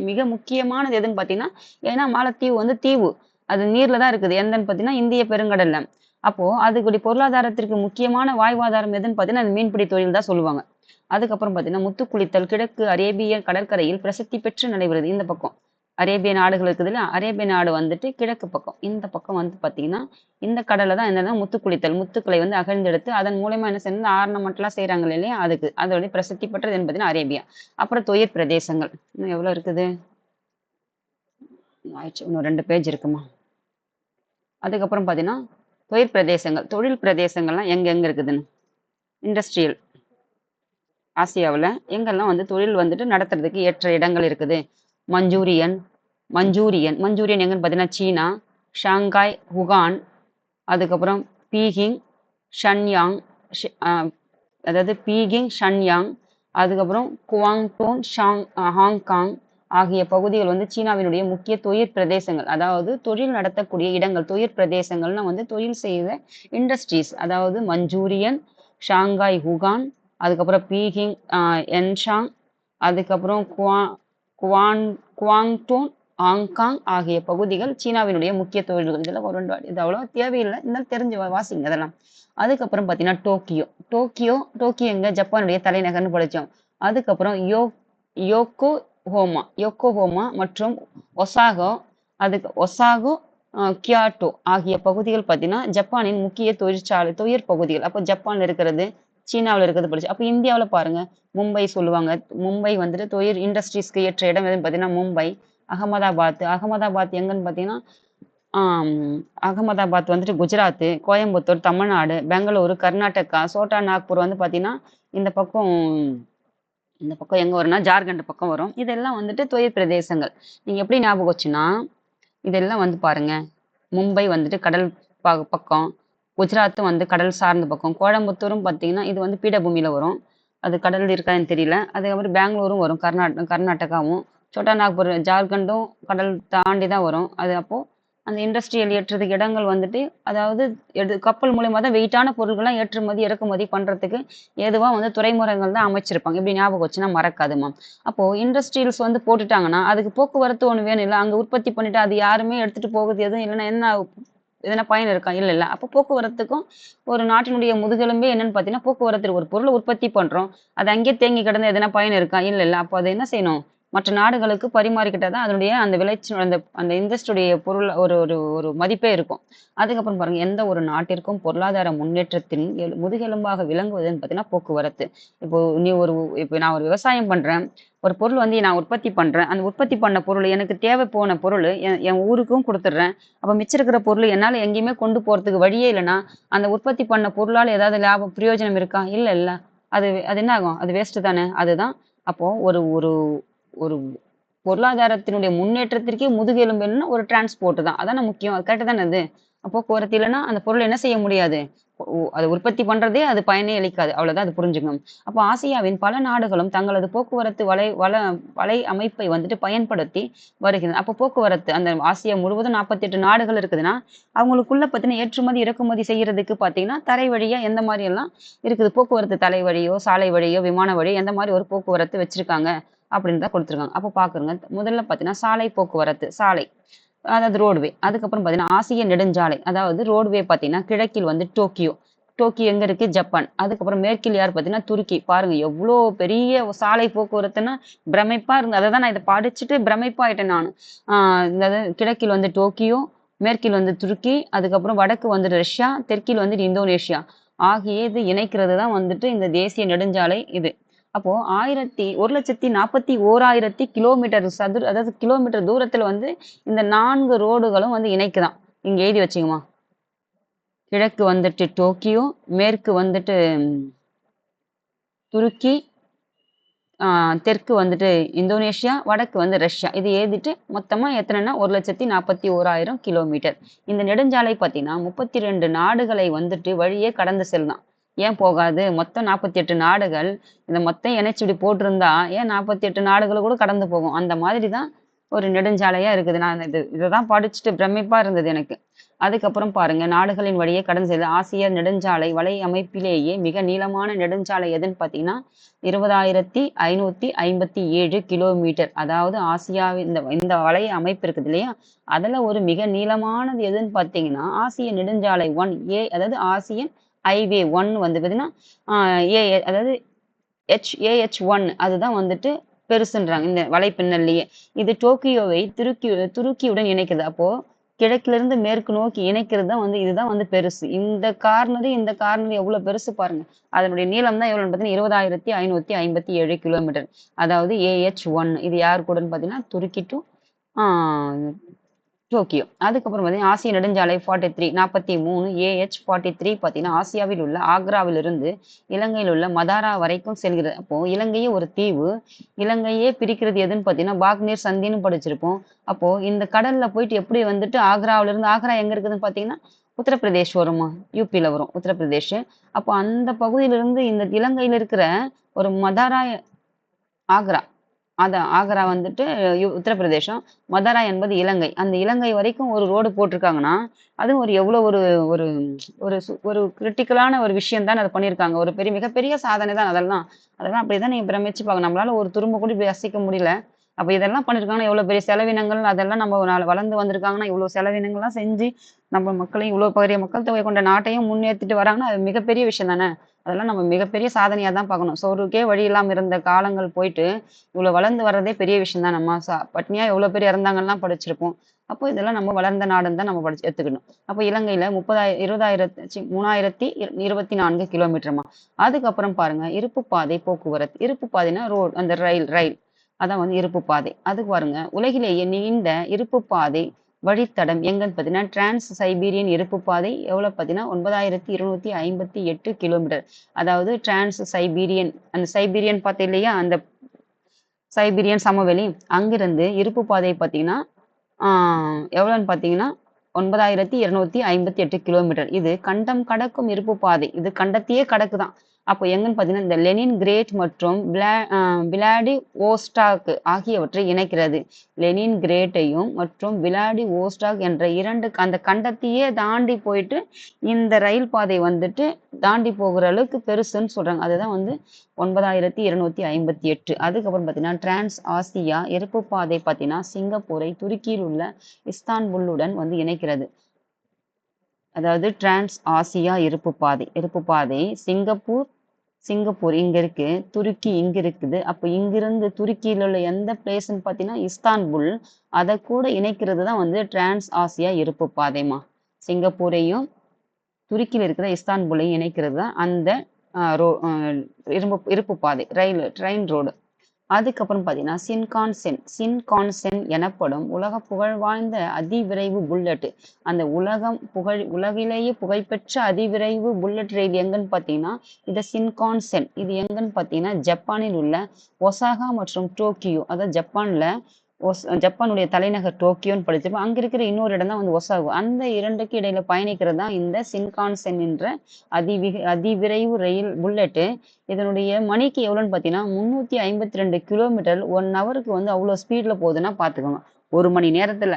மிக முக்கியமானது எதுன்னு பார்த்தீங்கன்னா, ஏன்னா மாலத்தீவு வந்து தீவு, அது நீர்ல தான் இருக்குது. எந்தன்னு பார்த்தீங்கன்னா இந்திய பெருங்கடல்ல. அப்போ அதுக்குடைய பொருளாதாரத்திற்கு முக்கியமான வாழ்வாதாரம் எதுன்னு பார்த்தீங்கன்னா அது மீன்பிடி தொழில் தான் சொல்லுவாங்க. அதுக்கப்புறம் பார்த்தீங்கன்னா முத்துக்குளித்தல் கிழக்கு அரேபிய கடற்கரையில் பிரசித்தி பெற்று நடைபெறுது. இந்த பக்கம் அரேபிய நாடுகள் இருக்குது இல்லையா, அரேபிய நாடு வந்துட்டு கிழக்கு பக்கம். இந்த பக்கம் வந்து பார்த்தீங்கன்னா இந்த கடலை தான் என்னன்னா முத்துக்குளித்தல், முத்துக்களை வந்து அகழ்ந்தெடுத்து அதன் மூலயமா என்ன செய்யணும், ஆர்னமெண்ட்லாம் செய்கிறாங்க இல்லையா, அதுக்கு அதோடைய பிரசித்தி பெற்றது என்ன பார்த்தீங்கன்னா அரேபியா. அப்புறம் தொழிற் பிரதேசங்கள் இன்னும் எவ்வளோ இருக்குது, ஆயிடுச்சு, இன்னும் 2 பேஜ் இருக்குமா. அதுக்கப்புறம் பார்த்தீங்கன்னா தொழில் பிரதேசங்கள்லாம் எங்கெங்க இருக்குதுன்னு, இண்டஸ்ட்ரியல் ஆசியாவில் எங்கெல்லாம் வந்து தொழில் வந்துட்டு நடத்துறதுக்கு ஏற்ற இடங்கள் இருக்குது. மஞ்சூரியன் மஞ்சூரியன் எங்கன்னு பார்த்தீங்கன்னா சீனா, ஷாங்காய், ஹுகான், அதுக்கப்புறம் பீகிங், ஷன்யாங், அதாவது பீகிங், ஷன்யாங், அதுக்கப்புறம் குவாங்டோன், ஹாங்காங் ஆகிய பகுதிகள் வந்து சீனாவினுடைய முக்கிய தொழிற் பிரதேசங்கள். அதாவது தொழில் நடத்தக்கூடிய இடங்கள். தொழிற் பிரதேசங்கள்னா வந்து தொழில் செய்த இண்டஸ்ட்ரீஸ். அதாவது மஞ்சூரியன், ஷாங்காய், ஹுகான், அதுக்கப்புறம் பீகிங், என்ஷாங், அதுக்கப்புறம் குவாங்டோன், ஹாங்காங் ஆகிய பகுதிகள் சீனாவினுடைய முக்கிய தொழில்கள். இதெல்லாம் ஒரு 2 இது அவ்வளோ தேவையில்லை, இருந்தாலும் தெரிஞ்சு வாசிங்க அதெல்லாம். அதுக்கப்புறம் பார்த்தீங்கன்னா டோக்கியோ எங்க ஜப்பானுடைய தலைநகர்னு படித்தோம். அதுக்கப்புறம் யோக்கோஹோமா மற்றும் ஒசாகோ, கியாட்டோ ஆகிய பகுதிகள் பார்த்தீங்கன்னா ஜப்பானின் முக்கிய தொழிற் பகுதிகள். அப்போ ஜப்பான்ல இருக்கிறது, சீனாவில் இருக்கிறது படிச்சு. அப்போ இந்தியாவில் பாருங்க, மும்பை சொல்லுவாங்க. மும்பை வந்துட்டு தொழில் இண்டஸ்ட்ரீஸ்க்கு ஏற்ற இடம் எதுன்னு பார்த்தீங்கன்னா மும்பை. அகமதாபாத் எங்கன்னு பார்த்தீங்கன்னா அகமதாபாத் வந்துட்டு குஜராத், கோயம்புத்தூர் தமிழ்நாடு, பெங்களூரு கர்நாடகா, சோட்டா நாக்பூர் வந்து பார்த்தீங்கன்னா இந்த பக்கம் எங்கே வரும்னா ஜார்க்கண்ட் பக்கம் வரும். இதெல்லாம் வந்துட்டு தொழில் பிரதேசங்கள். நீங்கள் எப்படி ஞாபகம் வச்சுன்னா இதெல்லாம் வந்து பாருங்க, மும்பை வந்துட்டு கடல் பக்கம், குஜராத்தும் வந்து கடல் சார்ந்த பக்கம், கோயம்புத்தூரும் பார்த்தீங்கன்னா இது வந்து பீடபூமியில் வரும், அது கடல் இருக்காதுன்னு தெரியல. அதுக்கப்புறம் பெங்களூரும் வரும், கர்நாடகாவும், சோட்டா நாக்பூர் ஜார்க்கண்டும் கடல் தாண்டி தான் வரும். அது அப்போது அந்த இண்டஸ்ட்ரியல் ஏற்றுறதுக்கு இடங்கள் வந்துட்டு அதாவது கப்பல் மூலயமா தான் வெயிட்டான பொருட்கள்லாம் ஏற்றுமதி இறக்குமதி பண்ணுறதுக்கு ஏதுவாக வந்து துறைமுகங்கள் தான் அமைச்சிருப்பாங்க. இப்படி ஞாபகம் வச்சுன்னா மறக்காதுமா. அப்போது இண்டஸ்ட்ரியல்ஸ் வந்து போட்டுட்டாங்கன்னா அதுக்கு போக்குவரத்து ஒன்று வேணும் இல்லை, அங்கே உற்பத்தி பண்ணிட்டு அது யாருமே எடுத்துகிட்டு போகுது எதுவும் இல்லைன்னா என்ன எதனா பயன் இருக்கா, இல்லை. அப்போ போக்குவரத்துக்கும் ஒரு நாட்டினுடைய முதுகெலும்பே என்னன்னு பார்த்தீங்கன்னா போக்குவரத்து. ஒரு பொருளை உற்பத்தி பண்ணுறோம், அது அங்கேயே தேங்கி கிடந்து எதனா பயன் இருக்கா, இல்லை. அப்போ அதை என்ன செய்யணும், மற்ற நாடுகளுக்கு பரிமாறிக்கிட்டா தான் அதனுடைய அந்த விளைச்சல் அந்த இண்டஸ்ட்ரியுடைய பொருள் ஒரு ஒரு ஒரு மதிப்பே இருக்கும். அதுக்கப்புறம் பாருங்க, எந்த ஒரு நாட்டிற்கும் பொருளாதார முன்னேற்றத்தின் முதுகெலும்பாக விளங்குவதுன்னு பார்த்தீங்கன்னா போக்குவரத்து. இப்போ நீ ஒரு இப்போ நான் ஒரு விவசாயம் பண்றேன். ஒரு பொருள் வந்து நான் உற்பத்தி பண்றேன். அந்த உற்பத்தி பண்ண பொருள் எனக்கு தேவை போன பொருள் என் என் ஊருக்கும் குடுத்துடுறேன். அப்ப மிச்சம் இருக்கிற பொருள் என்னால எங்கேயுமே கொண்டு போறதுக்கு வழியே இல்லன்னா, அந்த உற்பத்தி பண்ண பொருளால ஏதாவது லாபம் பிரயோஜனம் இருக்கா? இல்லல்ல. அது அது என்ன ஆகும்? அது வேஸ்ட் தானே! அதுதான் அப்போ ஒரு ஒரு ஒரு பொருளாதாரத்தினுடைய முன்னேற்றத்திற்கே முதுகெலும்பு என்னன்னா ஒரு டிரான்ஸ்போர்ட் தான். அதானே முக்கியம். அது கரெக்ட் தானே அது? போக்குவரத்து இல்லன்னா அந்த பொருள் என்ன செய்ய முடியாது? அத உற்பத்தி பண்றதே அது பயனே அளிக்காது. அவ்வளவுதான் அது புரிஞ்சுக்கணும். அப்போ ஆசியாவின் பல நாடுகளும் தங்களது போக்குவரத்து வலை அமைப்பை வந்துட்டு பயன்படுத்தி வருகின்றன. அப்போ போக்குவரத்து அந்த ஆசியா முழுவதும் 48 நாடுகள் இருக்குதுன்னா, அவங்களுக்குள்ள பார்த்தீங்கன்னா ஏற்றுமதி, இறக்குமதி செய்யறதுக்கு பார்த்தீங்கன்னா, தரை வழியா எந்த மாரி எல்லாம் இருக்குது. போக்குவரத்து தலை வழியோ, சாலை வழியோ, விமான வழி எந்த மாரி ஒரு போக்குவரத்து வச்சிருக்காங்க அப்படின்னு தான் குடுத்துருக்காங்க. அப்போ பாக்குறோங்க. முதல்ல பார்த்தீங்கன்னா, சாலை போக்குவரத்து. சாலை. அதாவது ரோட்வே. அதுக்கப்புறம் பார்த்தீங்கன்னா, ஆசிய நெடுஞ்சாலை. அதாவது ரோட்வே பார்த்தீங்கன்னா, கிழக்கில் வந்து டோக்கியோ. டோக்கியோ எங்க இருக்கு? ஜப்பான். அதுக்கப்புறம் மேற்கில் யார் பார்த்தீங்கன்னா, துருக்கி. பாருங்க எவ்ளோ பெரிய சாலை போக்குவரத்துன்னா, பிரமிப்பா இருந்தது. அததான் நான் இத படிச்சுட்டு பிரமிப்பாயிட்டேன் நானு. ஆ இந்த கிழக்கில் வந்து டோக்கியோ, மேற்கில் வந்து துருக்கி, அதுக்கப்புறம் வடக்கு வந்து ரஷ்யா, தெற்கில் வந்து இந்தோனேஷியா. ஆகிய இது இணைக்கிறது தான் வந்துட்டு இந்த தேசிய நெடுஞ்சாலை இது. அப்போ 1,41,4000 கிலோமீட்டர் அதாவது கிலோமீட்டர் தூரத்துல வந்து இந்த 4 ரோடுகளும் வந்து இணைக்குதாம். இங்க எழுதி வச்சுக்கமா. கிழக்கு வந்துட்டு டோக்கியோ, மேற்கு வந்துட்டு துருக்கி, தெற்கு வந்துட்டு இந்தோனேஷியா, வடக்கு வந்து ரஷ்யா. இது எழுதிட்டு மொத்தமா எத்தனைன்னா 1,41,000 கிலோமீட்டர். இந்த நெடுஞ்சாலை பார்த்தீங்கன்னா 32 நாடுகளை வந்துட்டு வழியே கடந்து செல்லுதாம். ஏன் போகாது? மொத்தம் 48 நாடுகள். இத மொத்தம் இணைச்சு இப்படி போட்டிருந்தா ஏன் 48 நாடுகள கூட கடந்து போகும். அந்த மாதிரி தான் ஒரு நெடுஞ்சாலையா இருக்குது. நான் இததான் படிச்சுட்டு பிரமிப்பா இருந்தது எனக்கு. அதுக்கப்புறம் பாருங்க, நாடுகளின் வழியே கடந்து செல்லுது. ஆசிய நெடுஞ்சாலை வலை அமைப்பிலேயே மிக நீளமான நெடுஞ்சாலை எதுன்னு பார்த்தீங்கன்னா 20,557 கிலோமீட்டர். அதாவது ஆசியாவின் இந்த இந்த வலை அமைப்பு இருக்குது இல்லையா? அதுல ஒரு மிக நீளமானது எதுன்னு பார்த்தீங்கன்னா, ஆசிய நெடுஞ்சாலை 1 அதாவது ஆசியன் ஹைவே 1 வந்து பார்த்தீங்கன்னா, அதாவது AH1 அதுதான் வந்துட்டு பெருசுன்றாங்க. இந்த வலைப்பின்னல்லயே. இது டோக்கியோவை துருக்கியுடன் இணைக்குது. அப்போ கிழக்கிலிருந்து மேற்கு நோக்கி இணைக்கிறது தான் வந்து இதுதான் வந்து பெருசு. இந்த கார்னர் எவ்வளவு பெருசு பாருங்க. அதனுடைய நீளம் தான் எவ்வளவுன்னு பார்த்தீங்கன்னா 20,557 கிலோமீட்டர். அதாவது AH1 இது யார் கூடன்னு பார்த்தீங்கன்னா துருக்கி டு ஆ டோக்கியோ. அதுக்கப்புறம் பார்த்தீங்கன்னா, ஆசிய நெடுஞ்சாலை 43 AH43 பார்த்தீங்கன்னா, ஆசியாவில் உள்ள ஆக்ராவிலிருந்து இலங்கையில் உள்ள மதாரா வரைக்கும் செல்கிறது. அப்போ இலங்கையே ஒரு தீவு. இலங்கையே பிரிக்கிறது எதுன்னு பார்த்தீங்கன்னா, பாக்னீர் சந்தின்னு படிச்சிருப்போம். அப்போ இந்த கடல்ல போயிட்டு எப்படி வந்துட்டு ஆக்ராவிலிருந்து ஆக்ரா எங்க இருக்குதுன்னு பார்த்தீங்கன்னா, உத்தரப்பிரதேஷ் வருமா? யுபில வரும் உத்தரப்பிரதேஷ். அப்போ அந்த பகுதியிலிருந்து இந்த இலங்கையில இருக்கிற ஒரு மதாரா ஆக்ரா. அதான் ஆக்ரா வந்துட்டு உத்தரப்பிரதேசம். மதாரா என்பது இலங்கை. அந்த இலங்கை வரைக்கும் ஒரு ரோடு போட்டிருக்காங்கன்னா, அதுவும் ஒரு எவ்வளோ ஒரு ஒரு ஒரு கிரிட்டிக்கலான ஒரு விஷயம் தானே அத பண்ணியிருக்காங்க. ஒரு மிகப்பெரிய சாதனை தான் அதெல்லாம். அதெல்லாம் அப்படிதான் நீங்க பிரமிச்சு பார்க்கணும். நம்மளால ஒரு துரும்ப கூட இப்படி அசைக்க முடியல. அப்ப இதெல்லாம் பண்ணியிருக்காங்கன்னா, எவ்வளோ பெரிய செலவினங்கள் அதெல்லாம் நம்ம வளர்ந்து வந்திருக்காங்கன்னா, இவ்வளோ செலவினங்கள்லாம் செஞ்சு, நம்ம மக்களையும் இவ்வளோ பெரிய மக்கள் தொகை கொண்ட நாட்டையும் முன்னேத்திட்டு வராங்கன்னா, அது மிகப்பெரிய விஷயம் தானே! அதெல்லாம் நம்ம மிகப்பெரிய சாதனையா தான் பார்க்கணும். சோறுக்கே வழி இல்லாம இருந்த காலங்கள் போயிட்டு, இவ்வளோ வளர்ந்து வர்றதே பெரிய விஷயம் தான். நம்ம பட்னியா எவ்வளோ பேர் இறந்தாங்கன்னுலாம் படிச்சிருப்போம். அப்போ இதெல்லாம் நம்ம வளர்ந்த நாடுன்னு தான் நம்ம எடுத்துக்கணும். அப்போ இலங்கையில 3,24 கிலோமீட்டருமா. அதுக்கப்புறம் பாருங்க, இருப்பு பாதை போக்குவரத்து. இருப்பு பாதைன்னா அந்த ரயில் ரயில். அதான் வந்து இருப்பு பாதை. அது பாருங்க, உலகிலேயே நீண்ட இருப்பு பாதை வழித்தடம் எங்கன்னு பார்த்தீங்கன்னா, டிரான்ஸ் சைபீரியன் இருப்பு பாதை எவ்வளோ பார்த்தீங்கன்னா, 9,258 கிலோமீட்டர். அதாவது டிரான்ஸ் சைபீரியன் அந்த சைபீரியன் பார்த்தேன் இல்லையா? அந்த சைபீரியன் சமவெளி. அங்கிருந்து இருப்பு பாதை பார்த்தீங்கன்னா, ஆ எவ்வளோன்னு பார்த்தீங்கன்னா, 9,258 கிலோமீட்டர். இது கண்டம் கடக்கும் இருப்பு பாதை. இது கண்டத்தையே கடக்குதாம். அப்போ எங்கன்னு பார்த்தீங்கன்னா, இந்த லெனின் கிரேட் மற்றும் விளாடிவோஸ்டாக் ஆகியவற்றை இணைக்கிறது. லெனின் கிரேட்டையும் மற்றும் விளாடிவோஸ்டாக் என்ற 2 அந்த கண்டத்தையே தாண்டி போயிட்டு, இந்த ரயில் பாதை வந்துட்டு தாண்டி போகிற அளவுக்கு பெருசுன்னு சொல்றாங்க. அதுதான் வந்து 9,258. அதுக்கப்புறம் பார்த்தீங்கன்னா, டிரான்ஸ் ஆசியா இருப்பு பாதை பார்த்தீங்கன்னா, சிங்கப்பூரை துருக்கியில் உள்ள இஸ்தான்புல்லுடன் வந்து இணைக்கிறது. அதாவது டிரான்ஸ் ஆசியா இருப்பு பாதை. சிங்கப்பூர், சிங்கப்பூர் இங்க இருக்கு, துருக்கி இங்க இருக்குது. அப்ப இங்கிருந்து துருக்கியில உள்ள எந்த பிளேஸ்ன்னு பார்த்தீங்கன்னா இஸ்தான்புல். அதை கூட இணைக்கிறது தான் வந்து டிரான்ஸ் ஆசியா இருப்பு பாதைமா. சிங்கப்பூரையும் துருக்கியில் இருக்கிற இஸ்தான்புல்லையும் இணைக்கிறது தான் அந்த இருப்பு பாதை, ட்ரெயின் ரோடு. அதுக்கப்புறம் பார்த்தீங்கன்னா சின்கான்சென் எனப்படும் உலக புகழ் வாய்ந்த அதிவிரைவு புல்லட். அந்த உலகிலேயே புகழ்பெற்ற அதிவிரைவு புல்லட் ரயில் எங்கன்னு பார்த்தீங்கன்னா இது சின்கான்சென். இது எங்கன்னு பார்த்தீங்கன்னா ஜப்பானில் உள்ள ஒசாகா மற்றும் டோக்கியோ. அதாவது ஜப்பானுடைய தலைநகர் டோக்கியோன்னு படிச்சிருப்போம். அங்க இருக்கிற இன்னொரு இடம் தான் வந்து ஒசாகு. அந்த இரண்டுக்கு இடையில பயணிக்கிறது தான் இந்த சின்கான்சென் என்ற அதிவிரைவு ரயில் புல்லட்டு. இதனுடைய மணிக்கு எவ்வளோன்னு பார்த்தீங்கன்னா 352 கிலோமீட்டர் 1 ஹவருக்கு வந்து அவ்வளோ ஸ்பீடில் போகுதுன்னா பார்த்துக்கோங்க. 1 மணி நேரத்தில்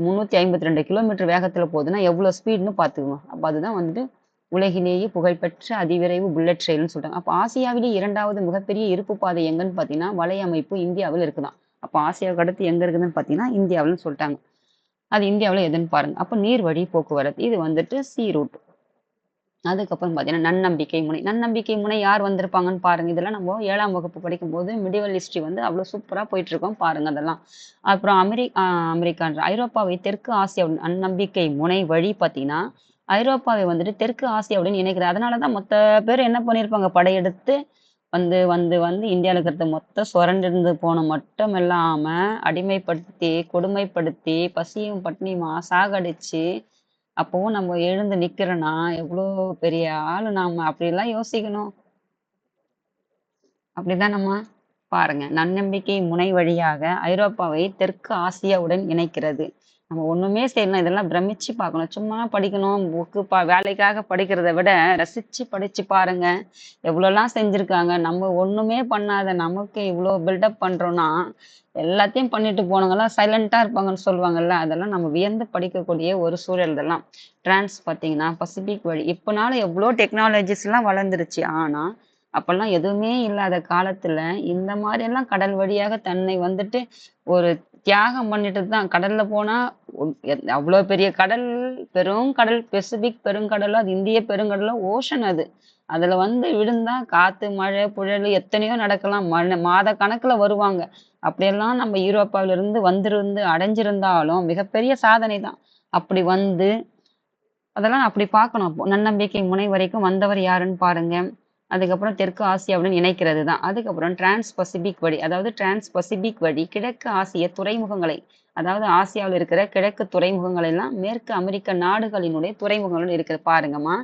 352 கிலோமீட்டர் வேகத்தில் போகுதுன்னா எவ்வளோ ஸ்பீடுன்னு பார்த்துக்கோங்க. அப்போ அதுதான் வந்துட்டு உலகிலேயே புகழ்பெற்ற அதிவிரைவு புல்லட் ரயில்னு சொல்றாங்க. அப்போ ஆசியாவிலேயே 2வது மிகப்பெரிய இருப்பு பாதை எங்கன்னு பார்த்தீங்கன்னா வலையமைப்பு இந்தியாவில் இருக்குதான். அப்போ ஆசியாவுக்கு அடுத்து எங்க இருக்குதுன்னு பார்த்தீங்கன்னா இந்தியாவில்னு சொல்லிட்டாங்க. அது இந்தியாவில் எதுன்னு பாருங்க. அப்போ நீர்வழி போக்குவரத்து இது வந்துட்டு சி ரூட். அதுக்கப்புறம் பார்த்தீங்கன்னா நன்னம்பிக்கை முனை யார் வந்திருப்பாங்கன்னு பாருங்க. இதெல்லாம் நம்ம 7ஆம் வகுப்பு படிக்கும்போது மிடிவல் ஹிஸ்ட்ரி வந்து அவ்வளோ சூப்பராக போயிட்டு இருக்கோம் பாருங்க அதெல்லாம். அப்புறம் அமெரிக்கான்ற ஐரோப்பாவை தெற்கு ஆசியாவுடன் நன்னம்பிக்கை முனை வழி பார்த்தீங்கன்னா ஐரோப்பாவை வந்துட்டு தெற்கு ஆசியாவுடன் இணைக்கிறது. அதனால தான் மொத்த பேர் என்ன பண்ணியிருப்பாங்க, படையெடுத்து வந்து வந்து வந்து இந்தியாவில் இருக்கிறத மொத்தம் சுரண்டிருந்து போன மட்டும் இல்லாம அடிமைப்படுத்தி கொடுமைப்படுத்தி பசியும் பட்னியுமா சாகடிச்சு அப்பவும் நம்ம எழுந்து நிக்கிறோன்னா எவ்வளோ பெரிய ஆளு நாம. அப்படிலாம் யோசிக்கணும். அப்படிதான் நம்ம பாருங்க. நன்னம்பிக்கை முனை வழியாக ஐரோப்பாவை தெற்கு ஆசியாவுடன் இணைக்கிறது. நம்ம ஒண்ணுமே செய்யலாம், இதெல்லாம் பிரமிச்சு பார்க்கணும். சும்மா படிக்கணும் வேலைக்காக படிக்கிறத விட ரசிச்சு படிச்சு பாருங்க. எவ்வளோலாம் செஞ்சிருக்காங்க. நம்ம ஒண்ணுமே பண்ணாத நமக்கு இவ்வளோ பில்டப் பண்றோம்னா எல்லாத்தையும் பண்ணிட்டு போனவங்கலாம் சைலண்டா இருப்பாங்கன்னு சொல்லுவாங்கல்ல. அதெல்லாம் நம்ம வியந்து படிக்கக்கூடிய ஒரு சூழல். இதெல்லாம் பார்த்தீங்கன்னா பசிபிக் வழி. இப்பனாலும் எவ்வளோ டெக்னாலஜிஸ் எல்லாம் வளர்ந்துருச்சு. ஆனா அப்பெல்லாம் எதுவுமே இல்லாத காலத்துல இந்த மாதிரி எல்லாம் கடல் வழியாக தன்னை வந்துட்டு ஒரு தியாகம் பண்ணிட்டு தான். கடல்ல போனா அவ்வளோ பெரிய கடல், பெருங்கடல், பெசிபிக் பெருங்கடலோ அது இந்திய பெருங்கடலோ ஓஷன் அது. அதுல வந்து விழுந்தா காத்து மழை புயல் எத்தனையோ நடக்கலாம். மாத கணக்குல வருவாங்க. அப்படியெல்லாம் நம்ம யூரோப்பாவில இருந்து வந்திருந்து அடைஞ்சிருந்தாலும் மிகப்பெரிய சாதனை தான். அப்படி வந்து அதெல்லாம் அப்படி பார்க்கணும். அப்போ நன்னம்பிக்கை முனை வரைக்கும் வந்தவர் யாருன்னு பாருங்க. அதுக்கப்புறம் தெற்கு ஆசியாவுடன் இணைக்கிறது தான். அதுக்கப்புறம் டிரான்ஸ் பசிபிக் வழி. அதாவது டிரான்ஸ் பசிபிக் வழி கிழக்கு ஆசிய துறைமுகங்களை, அதாவது ஆசியாவில் இருக்கிற கிழக்கு துறைமுகங்கள் எல்லாம் மேற்கு அமெரிக்க நாடுகளினுடைய துறைமுகங்களும் இருக்குது பாருங்கம்மா.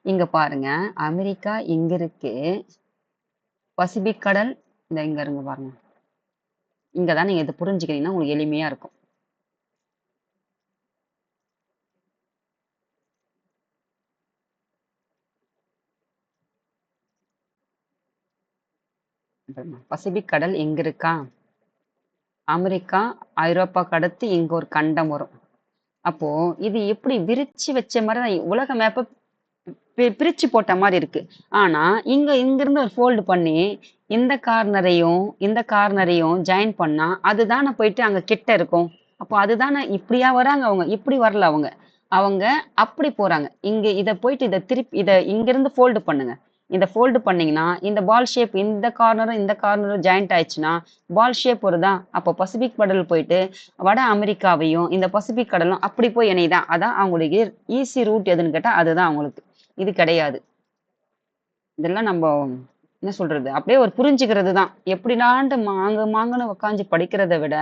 இங்க பாருங்க, அமெரிக்கா இங்க இருக்கு, பசிபிக் கடல் இந்த இங்க இருங்க பாருங்க. இங்கதான் நீங்க இதை புரிஞ்சுக்கிறீங்கன்னா உங்களுக்கு எளிமையா இருக்கும். பசிபிக் கடல் எங்க இருக்கா, அமெரிக்கா ஐரோப்பாக்கு அடுத்து இங்க ஒரு கண்டம் வரும். அப்போ இது எப்படி விரிச்சு வச்ச மாதிரி உலக மேப்பை பிரிச்சு போட்ட மாதிரி இருக்கு. ஆனா இங்கிருந்து ஒரு ஃபோல்டு பண்ணி இந்த கார்னரையும் ஜாயின் பண்ணா அதுதானே போயிட்டு அங்க கிட்ட இருக்கும். அப்போ அதுதானே இப்படியா வராங்க அவங்க, இப்படி வரல அவங்க. அவங்க அப்படி போறாங்க. இதை போயிட்டு இதை இங்கிருந்து ஃபோல்டு பண்ணுங்க. இந்த ஃபோல்டு பண்ணீங்கன்னா இந்த பால் ஷேப் இந்த கார்னரும் ஜாயிண்ட் ஆயிடுச்சுன்னா பால் ஷேப் வருதா. அப்போ பசிபிக் கடல் போயிட்டு வட அமெரிக்காவையும் இந்த பசிபிக் கடலும் அப்படி போய் இணைதான். அதான் அவங்களுக்கு ஈஸி ரூட் எதுன்னு கேட்டா அதுதான் அவங்களுக்கு. இது கிடையாது. இதெல்லாம் நம்ம என்ன சொல்றது, அப்படியே ஒரு புரிஞ்சுக்கிறது தான். எப்படிலான்ட்டு மாங்குன்னு உட்காந்து படிக்கிறத விட